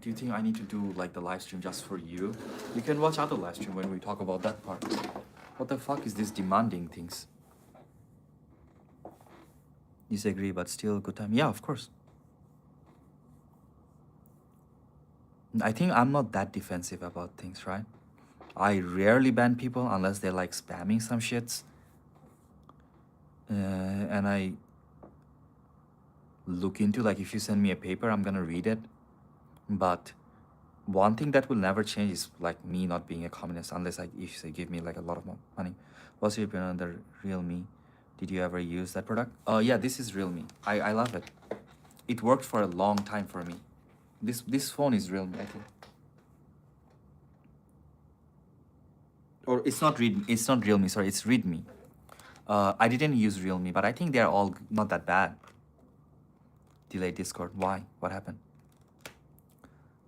Do you think I need to do like the live stream just for you? You can watch other live stream when we talk about that part. What the fuck is this demanding things? Disagree, but still good time. Yeah, of course. I think I'm not that defensive about things, right? I rarely ban people unless they're like spamming some shits. And I look into like if you send me a paper, I'm gonna read it. But one thing that will never change is like me not being a communist unless if they give me like a lot of money. What's your opinion on the Realme? Did you ever use that product? Yeah, this is Realme. I love it. It worked for a long time for me. This phone is Realme, I think. Or it's not Realme, sorry, it's Redmi. I didn't use Realme, but I think they're all not that bad. Delay Discord. Why? What happened?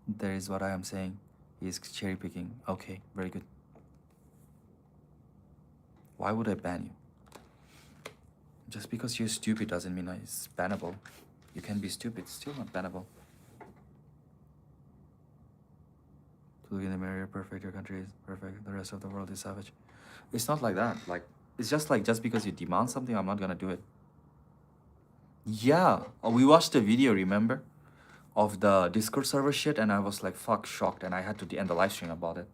There is what I am saying. He's cherry picking. Okay, very good. Why would I ban you? Just because you're stupid doesn't mean it's bannable. You can be stupid, still not bannable. To look in the mirror, you're perfect, your country is perfect, the rest of the world is savage. It's not like that. Like, it's just like, just because you demand something, I'm not gonna do it. Yeah, we watched a video, remember? Of the Discord server shit, and I was like, fuck, shocked, and I had to end the live stream about it.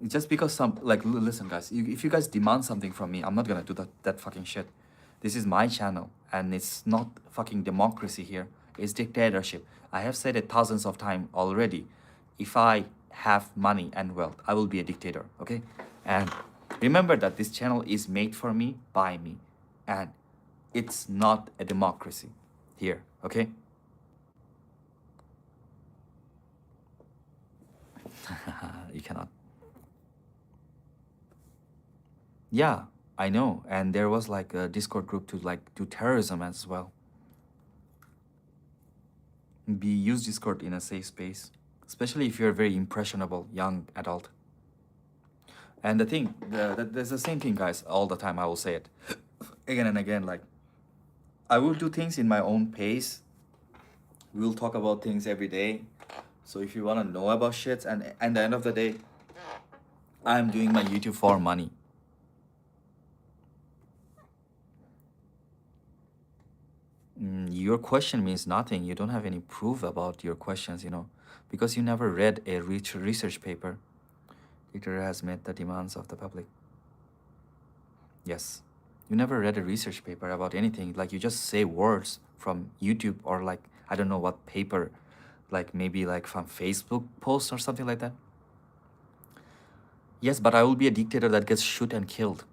Just because some, like, listen, guys, if you guys demand something from me, I'm not gonna do that fucking shit. This is my channel, and it's not fucking democracy here. It's dictatorship. I have said it thousands of times already. If I have money and wealth, I will be a dictator, okay? And remember that this channel is made for me, by me, and it's not a democracy here, okay? You cannot. Yeah, I know. And there was like a Discord group to like do terrorism as well. Use Discord in a safe space, especially if you're a very impressionable young adult. And the thing, there's the same thing, guys, all the time. I will say it again and again. Like, I will do things in my own pace. We'll talk about things every day. So if you want to know about shit, and at the end of the day, I'm doing my YouTube for money. Your question means nothing. You don't have any proof about your questions, you know, because you never read a research paper. Dictator has met the demands of the public. Yes. You never read a research paper about anything. Like, you just say words from YouTube or like, I don't know what paper, like maybe like from Facebook posts or something like that. Yes, but I will be a dictator that gets shot and killed.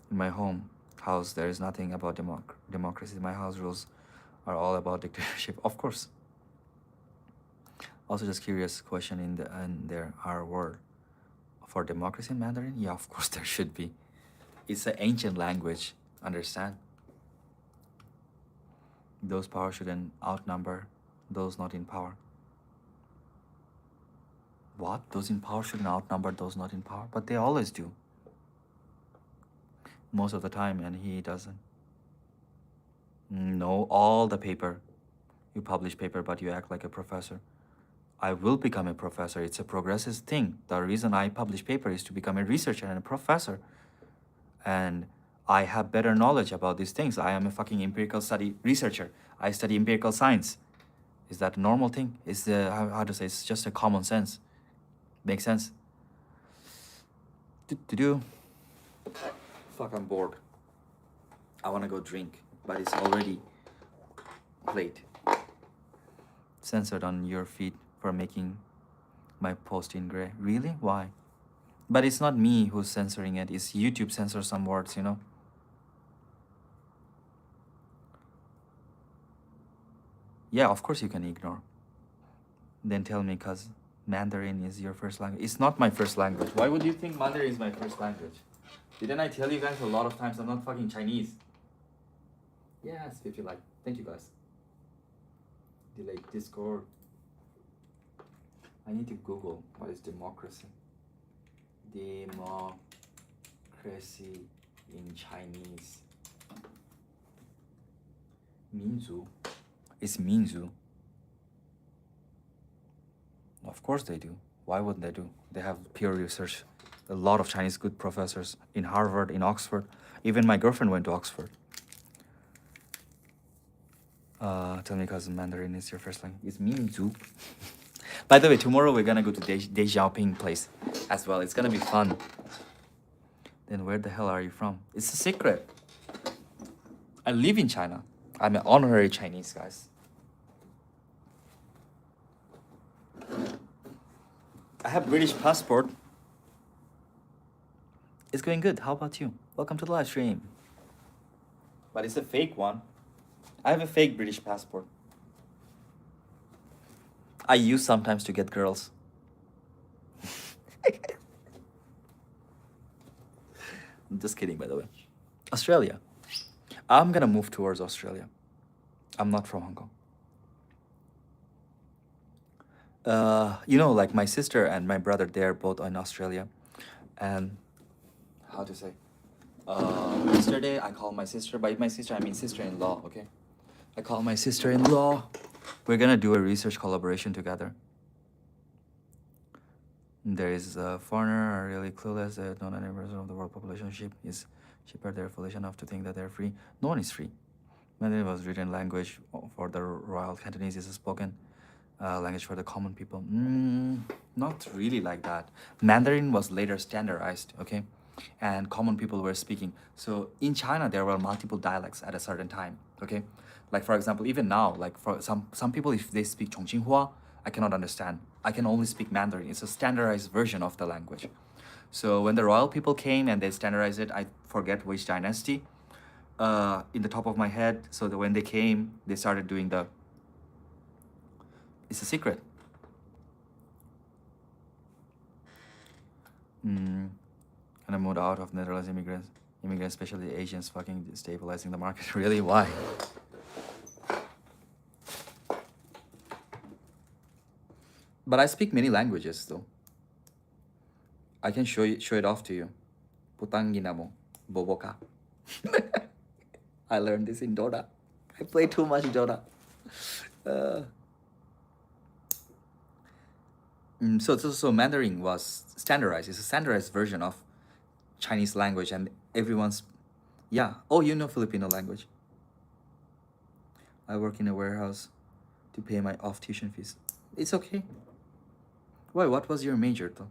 In my house, there is nothing about democracy. My house rules are all about dictatorship. Of course. Also, just curious question, in there are word for democracy in Mandarin? Yeah, of course there should be. It's an ancient language, understand? Those power shouldn't outnumber those not in power. What? Those in power shouldn't outnumber those not in power? But they always do. Most of the time, and he doesn't. No, all the paper. You publish paper, but you act like a professor. I will become a professor. It's a progressive thing. The reason I publish paper is to become a researcher and a professor. And I have better knowledge about these things. I am a fucking empirical study researcher. I study empirical science. Is that a normal thing? Is how to say? It's just a common sense. Makes sense? Fuck, I'm bored. I want to go drink, but it's already late. Censored on your feed for making my post in gray. Really? Why? But it's not me who's censoring it. It's YouTube censors some words, you know? Yeah, of course you can ignore. Then tell me, cause Mandarin is your first language. It's not my first language. Why would you think Mandarin is my first language? Didn't I tell you guys a lot of times I'm not fucking Chinese? Yes, if you like. Thank you, guys. Delay Discord. I need to Google what is democracy. Democracy in Chinese. 民族. It's 民族. Of course they do. Why wouldn't they do? They have peer research. A lot of Chinese good professors in Harvard, in Oxford. Even my girlfriend went to Oxford. Tell me, cousin, Mandarin is your first language. It's 民族. By the way, tomorrow we're gonna go to Deng Xiaoping place as well. It's gonna be fun. Then where the hell are you from? It's a secret. I live in China. I'm an honorary Chinese, guys. I have British passport. It's going good. How about you? Welcome to the live stream. But it's a fake one. I have a fake British passport. I use sometimes to get girls. I'm just kidding, by the way. Australia. I'm gonna move towards Australia. I'm not from Hong Kong. You know, like my sister and my brother, they're both in Australia. And how to say? Yesterday I called my sister. By my sister, I mean sister-in-law, okay? I called my sister-in-law. We're gonna do a research collaboration together. There is a foreigner are really clueless that not 90% of the world population is cheaper. They're foolish enough to think that they're free. No one is free. Mandarin was written language for the royal Cantonese is a spoken language for the common people. Not really like that. Mandarin was later standardized, okay? And common people were speaking. So in China, there were multiple dialects at a certain time, okay? Like for example, even now, like for some people, if they speak Chongqing Hua, I cannot understand. I can only speak Mandarin. It's a standardized version of the language. So when the royal people came and they standardized it, I forget which dynasty, in the top of my head. So that when they came, they started doing the, it's a secret. And I moved out of Netherlands immigrants, especially Asians, fucking stabilizing the market. Really? Why? But I speak many languages though. I can show it off to you. Putanginamo, boboka. I learned this in Dota. I play too much Dota. So Mandarin was standardized. It's a standardized version of Chinese language, and everyone's, yeah. Oh, you know Filipino language. I work in a warehouse to pay my off tuition fees. It's okay. Why? What was your major though?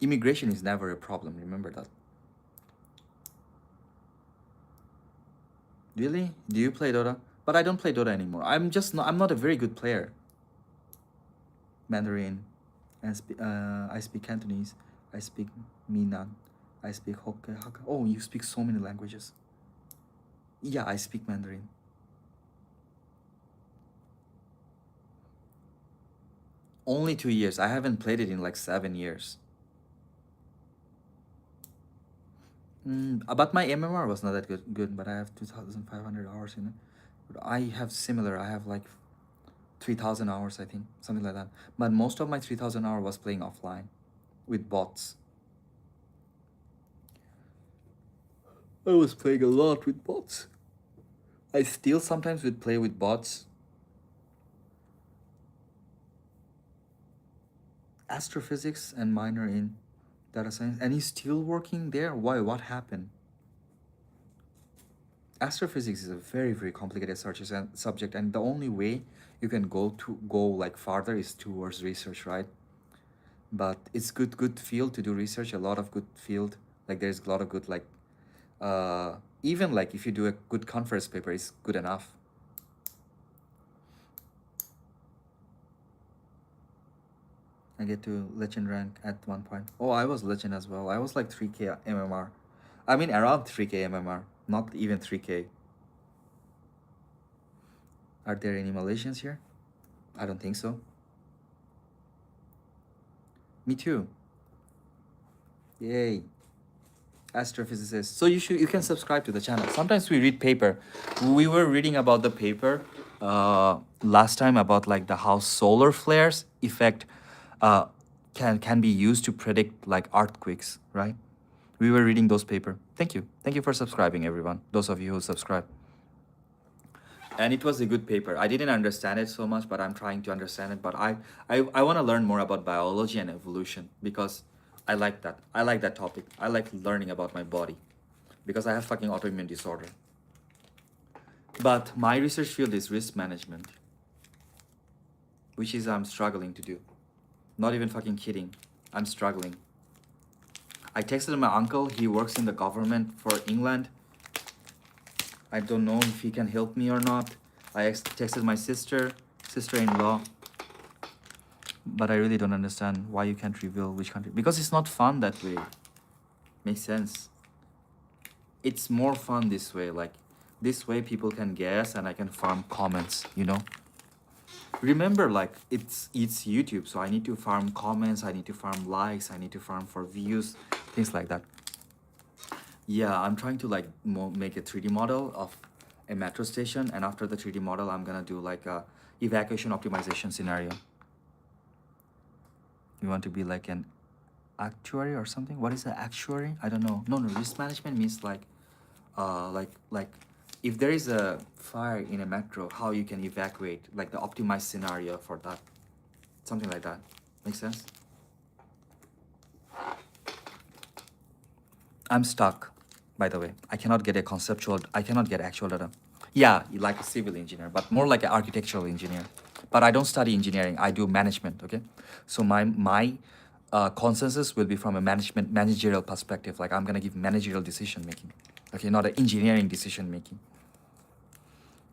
Immigration is never a problem. Remember that. Really? Do you play Dota? But I don't play Dota anymore. I'm not a very good player. Mandarin, and I speak Cantonese. I speak Minnan. I speak Hakka. Oh, you speak so many languages. Yeah, I speak Mandarin. Only 2 years. I haven't played it in like 7 years. But my MMR was not that good, but I have 2,500 hours in it. But I have similar. I have like 3,000 hours, I think, something like that. But most of my 3,000 hours was playing offline with bots. I was playing a lot with bots. I still sometimes would play with bots. Astrophysics and minor in data science. And he's still working there? Why? What happened? Astrophysics is a very, very complicated subject, and the only way you can go like farther is towards research, right? But it's good field to do research. A lot of good field. Like there's a lot of good like, even like if you do a good conference paper, it's good enough. I get to legend rank at one point. Oh, I was legend as well. I was like 3K MMR. I mean around 3K MMR, not even 3K. Are there any Malaysians here? I don't think so. Me too. Yay. Astrophysicist. So you can subscribe to the channel. Sometimes we read paper. We were reading about the paper last time about like the how solar flares effect can be used to predict like earthquakes, right? We were reading those paper. Thank you for subscribing, everyone. Those of you who subscribe. And it was a good paper. I didn't understand it so much, but I'm trying to understand it. But I want to learn more about biology and evolution because I like that. I like that topic. I like learning about my body because I have fucking autoimmune disorder. But my research field is risk management, which is I'm struggling to do. Not even fucking kidding. I'm struggling. I texted my uncle. He works in the government for England. I don't know if he can help me or not. I texted my sister-in-law. But I really don't understand why you can't reveal which country. Because it's not fun that way. Makes sense. It's more fun this way. Like, this way people can guess and I can farm comments, you know? Remember, like, it's YouTube, so I need to farm comments, I need to farm likes, I need to farm for views, things like that. Yeah, I'm trying to like make a 3D model of a metro station, and after the 3D model, I'm gonna do like a evacuation optimization scenario. You want to be like an actuary or something? What is an actuary? I don't know. No, risk management means like if there is a fire in a metro, how you can evacuate, like the optimized scenario for that. Something like that. Make sense? I'm stuck, by the way. I cannot get actual data. Yeah, like a civil engineer, but more like an architectural engineer. But I don't study engineering, I do management, okay? So my consensus will be from a managerial perspective. Like, I'm gonna give managerial decision making, okay? Not an engineering decision making.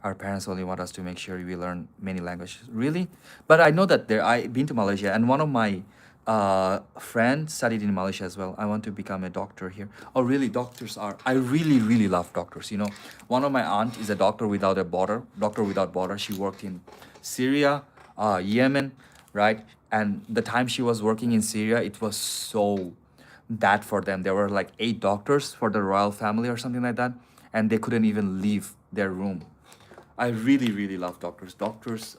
Our parents only want us to make sure we learn many languages. Really? But I know that I've been to Malaysia, and one of my friends studied in Malaysia as well. I want to become a doctor here. Oh, really? I really, really love doctors. You know, one of my aunt is a doctor without a border. Doctor without border. She worked in Syria, Yemen, right? And the time she was working in Syria, it was so bad for them. There were like 8 doctors for the royal family or something like that, and they couldn't even leave their room. I really, really love doctors. Doctors,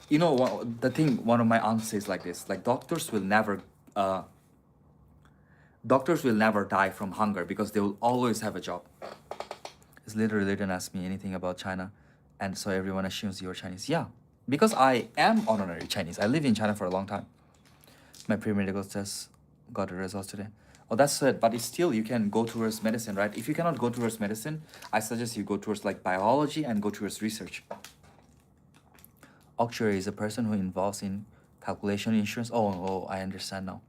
you know, the thing one of my aunts says like this, like doctors will never die from hunger because they will always have a job. It's literally didn't ask me anything about China, and so everyone assumes you're Chinese. Yeah, because I am honorary Chinese. I live in China for a long time. My pre-medical test got the results today. Oh, that's it. But it's still, you can go towards medicine, right? If you cannot go towards medicine, I suggest you go towards like biology and go towards research. Actuary is a person who involves in calculation insurance. Oh, I understand now.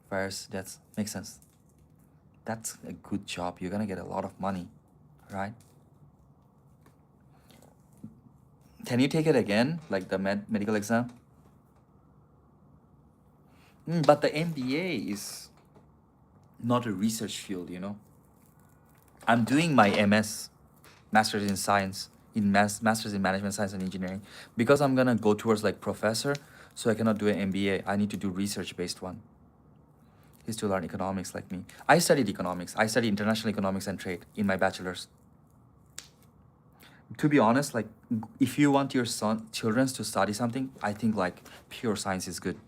First, that makes sense. That's a good job. You're gonna get a lot of money, right? Can you take it again, like the medical exam? But the MBA is not a research field, you know. I'm doing my MS, Master's in Science, Master's in Management Science and Engineering, because I'm gonna go towards like professor, so I cannot do an MBA. I need to do research-based one. He's to learn economics like me. I studied economics. I studied international economics and trade in my bachelor's. To be honest, like if you want your children to study something, I think like pure science is good.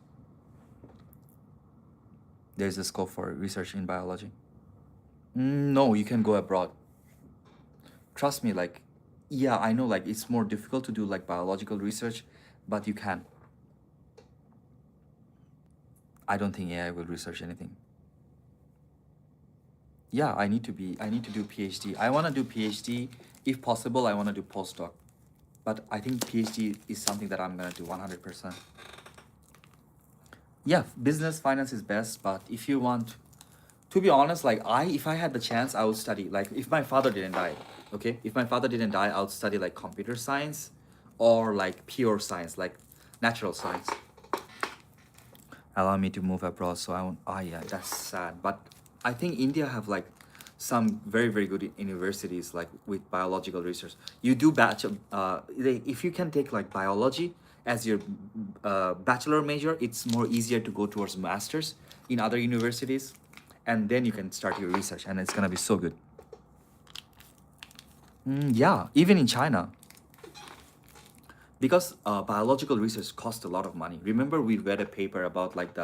There's a scope for research in biology. No, you can go abroad. Trust me, like, yeah, I know, like, it's more difficult to do like biological research, but you can. I don't think AI will research anything. Yeah, I need to do PhD. I want to do PhD. If possible, I want to do postdoc. But I think PhD is something that I'm going to do 100%. Yeah, business finance is best, but if you want, to be honest, like if I had the chance, I would study, like if my father didn't die, okay? If my father didn't die, I would study like computer science or like pure science, like natural science. Allow me to move abroad, so I won't, yeah, that's sad. But I think India have like some very, very good universities like with biological research. You do if you can take like biology as your bachelor major, it's more easier to go towards masters in other universities, and then you can start your research, and it's gonna be so good. Yeah, even in China, because biological research costs a lot of money. Remember, we read a paper about like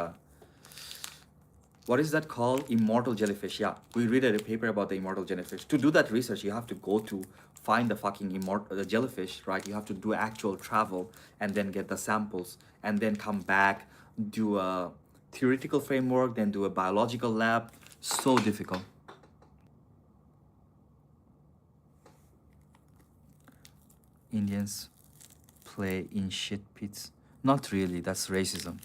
what is that called? Immortal jellyfish. Yeah, we read a paper about the immortal jellyfish. To do that research, you have to go to find the fucking immortal jellyfish, right? You have to do actual travel and then get the samples and then come back, do a theoretical framework, then do a biological lab. So difficult. Indians play in shit pits. Not really, that's racism.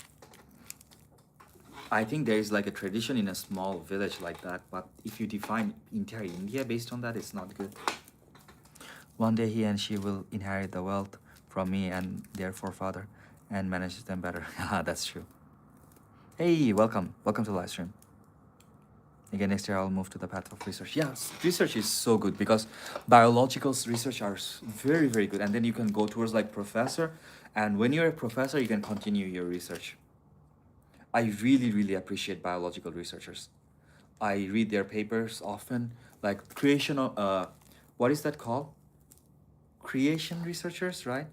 I think there is like a tradition in a small village like that, but if you define entire India based on that, it's not good. One day he and she will inherit the wealth from me and their forefather, and manages them better. That's true. Hey, welcome to the live stream. Again, next year I'll move to the path of research. Yes, research is so good because biological research are very, very good. And then you can go towards like professor. And when you're a professor, you can continue your research. I really, really appreciate biological researchers. I read their papers often, like creation of, what is that called? Creation researchers, right?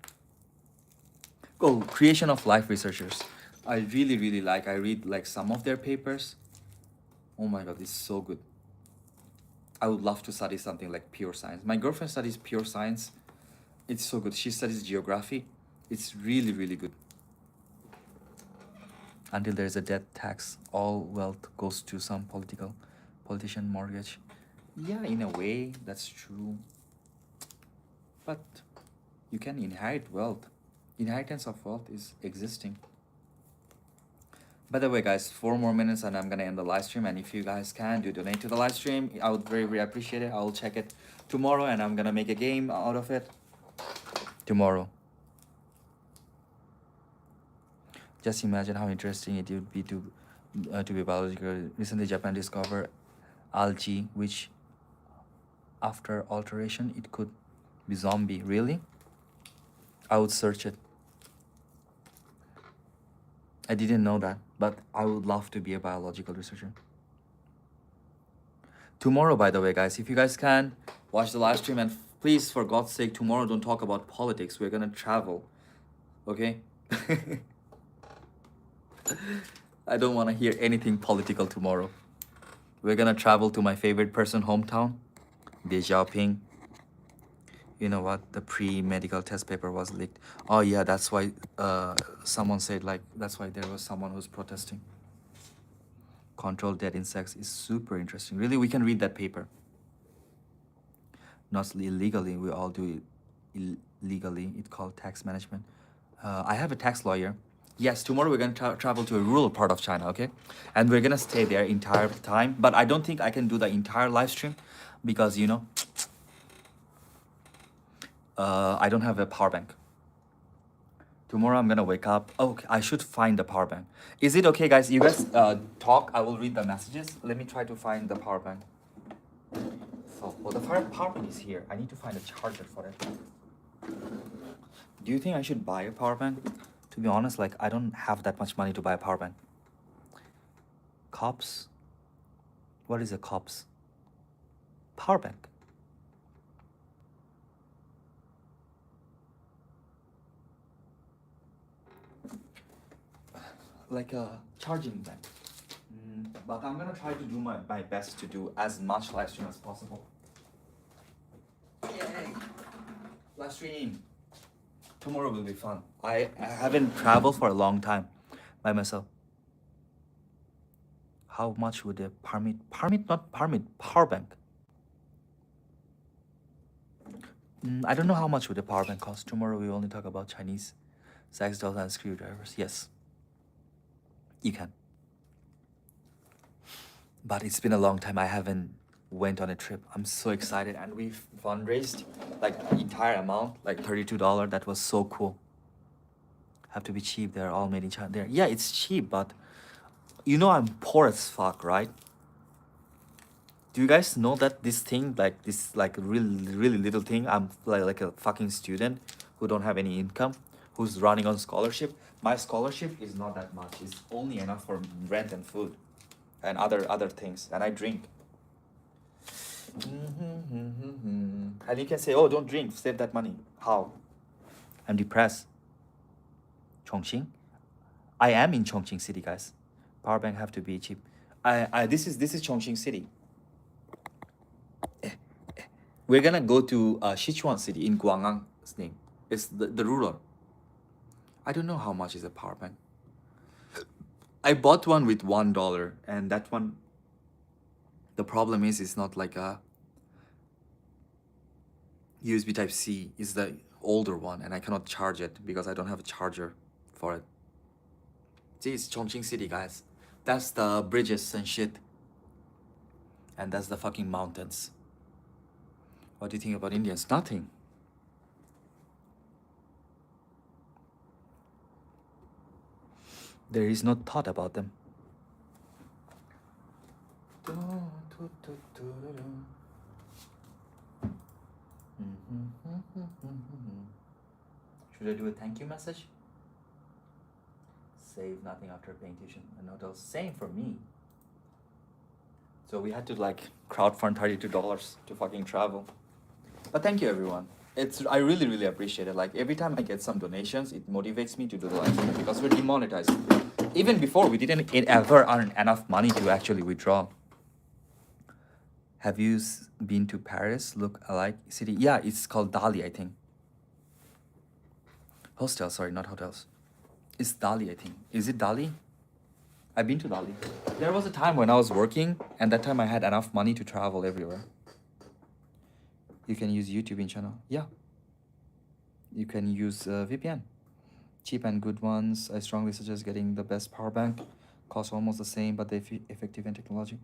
Oh, creation of life researchers. I really, really like, I read like some of their papers. Oh my God, it's so good. I would love to study something like pure science. My girlfriend studies pure science. It's so good. She studies geography. It's really, really good. Until there's a death tax, all wealth goes to some politician mortgage. Yeah, in a way, that's true. But you can inherit wealth. Inheritance of wealth is existing. By the way, guys, 4 more minutes and I'm gonna end the live stream. And if you guys can donate to the live stream, I would very, very appreciate it. I'll check it tomorrow and I'm gonna make a game out of it tomorrow. Just imagine how interesting it would be to be biological. Recently, Japan discovered algae, which after alteration, it could be zombie. Really? I would search it. I didn't know that, but I would love to be a biological researcher. Tomorrow, by the way, guys, if you guys can, watch the live stream and please, for God's sake, tomorrow don't talk about politics. We're gonna travel, okay? I don't want to hear anything political tomorrow. We're gonna travel to my favorite person hometown, Deng Xiaoping. You know what? The pre-medical test paper was leaked. Oh yeah, that's why someone said like that's why there was someone who's protesting. Control dead insects is super interesting. Really, we can read that paper. Not illegally, we all do it illegally. It's called tax management. I have a tax lawyer. Yes, tomorrow we're gonna travel to a rural part of China, okay? And we're gonna stay there entire time. But I don't think I can do the entire live stream because you know, I don't have a power bank. Tomorrow I'm gonna wake up. Oh, I should find the power bank. Is it okay, guys? You guys talk. I will read the messages. Let me try to find the power bank. So, well, the power bank is here. I need to find a charger for it. Do you think I should buy a power bank? To be honest, like I don't have that much money to buy a power bank. Cops? What is a cops? Power bank. Like a charging bank. But I'm gonna try to do my best to do as much live stream as possible. Yay! Live stream. Tomorrow will be fun. I haven't traveled for a long time by myself. How much would a power bank? I don't know how much would a power bank cost. Tomorrow we only talk about Chinese sex dolls and screwdrivers. Yes, you can. But it's been a long time. I haven't went on a trip. I'm so excited, and we've fundraised like the entire amount, like $32. That was so cool. Have to be cheap. They're all made in China. There, yeah, it's cheap, but you know I'm poor as fuck, right? Do you guys know that this thing, like this, like really, really little thing, I'm like a fucking student who don't have any income, who's running on scholarship. My scholarship is not that much. It's only enough for rent and food, and other things, and I drink. And you can say, oh, don't drink, save that money. How? I'm depressed. Chongqing? I am in Chongqing city, guys. Power bank have to be cheap. This is Chongqing city. We're gonna go to Sichuan city in Guangang's name. It's the rural. I don't know how much is a power bank. I bought one with $1, and that one, the problem is it's not like a USB type C. It's the older one, and I cannot charge it because I don't have a charger for it. See, it's Chongqing city, guys. That's the bridges and shit. And that's the fucking mountains. What do you think about Indians? Nothing. There is no thought about them. Should I do a thank you message? Save nothing after paying tuition and hotels. Same for me. So we had to like crowdfund $32 to fucking travel. But thank you everyone. I really appreciate it. Like every time I get some donations, it motivates me to do the live stream because we're demonetized. Even before, we didn't ever earn enough money to actually withdraw. Have you been to Paris? Look alike city? Yeah, it's called Dali, I think. Hostel, sorry, not hotels. It's Dali, I think. Is it Dali? I've been to Dali. There was a time when I was working, and that time I had enough money to travel everywhere. You can use YouTube in channel. Yeah. You can use VPN. Cheap and good ones. I strongly suggest getting the best power bank. Costs almost the same, but they're effective in technology.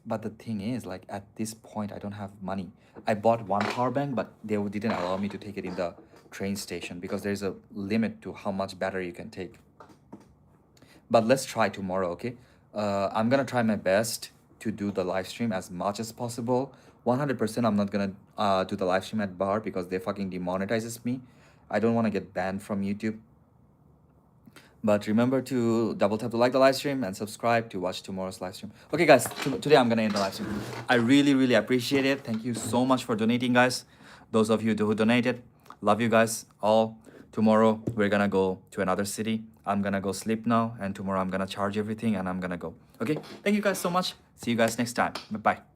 But the thing is, like at this point, I don't have money. I bought one power bank, but they didn't allow me to take it in the train station because there's a limit to how much battery you can take. But let's try tomorrow, okay? I'm gonna try my best to do the live stream as much as possible. 100% I'm not gonna do the live stream at bar because they fucking demonetizes me. I don't want to get banned from YouTube. But remember to double tap to like the live stream and subscribe to watch tomorrow's live stream. Okay, guys, today I'm gonna end the live stream. I really appreciate it. Thank you so much for donating, guys. Those of you who donated, love you guys all. Tomorrow we're gonna go to another city. I'm gonna go sleep now, and tomorrow I'm gonna charge everything and I'm gonna go. Okay, thank you guys so much. See you guys next time. Bye bye.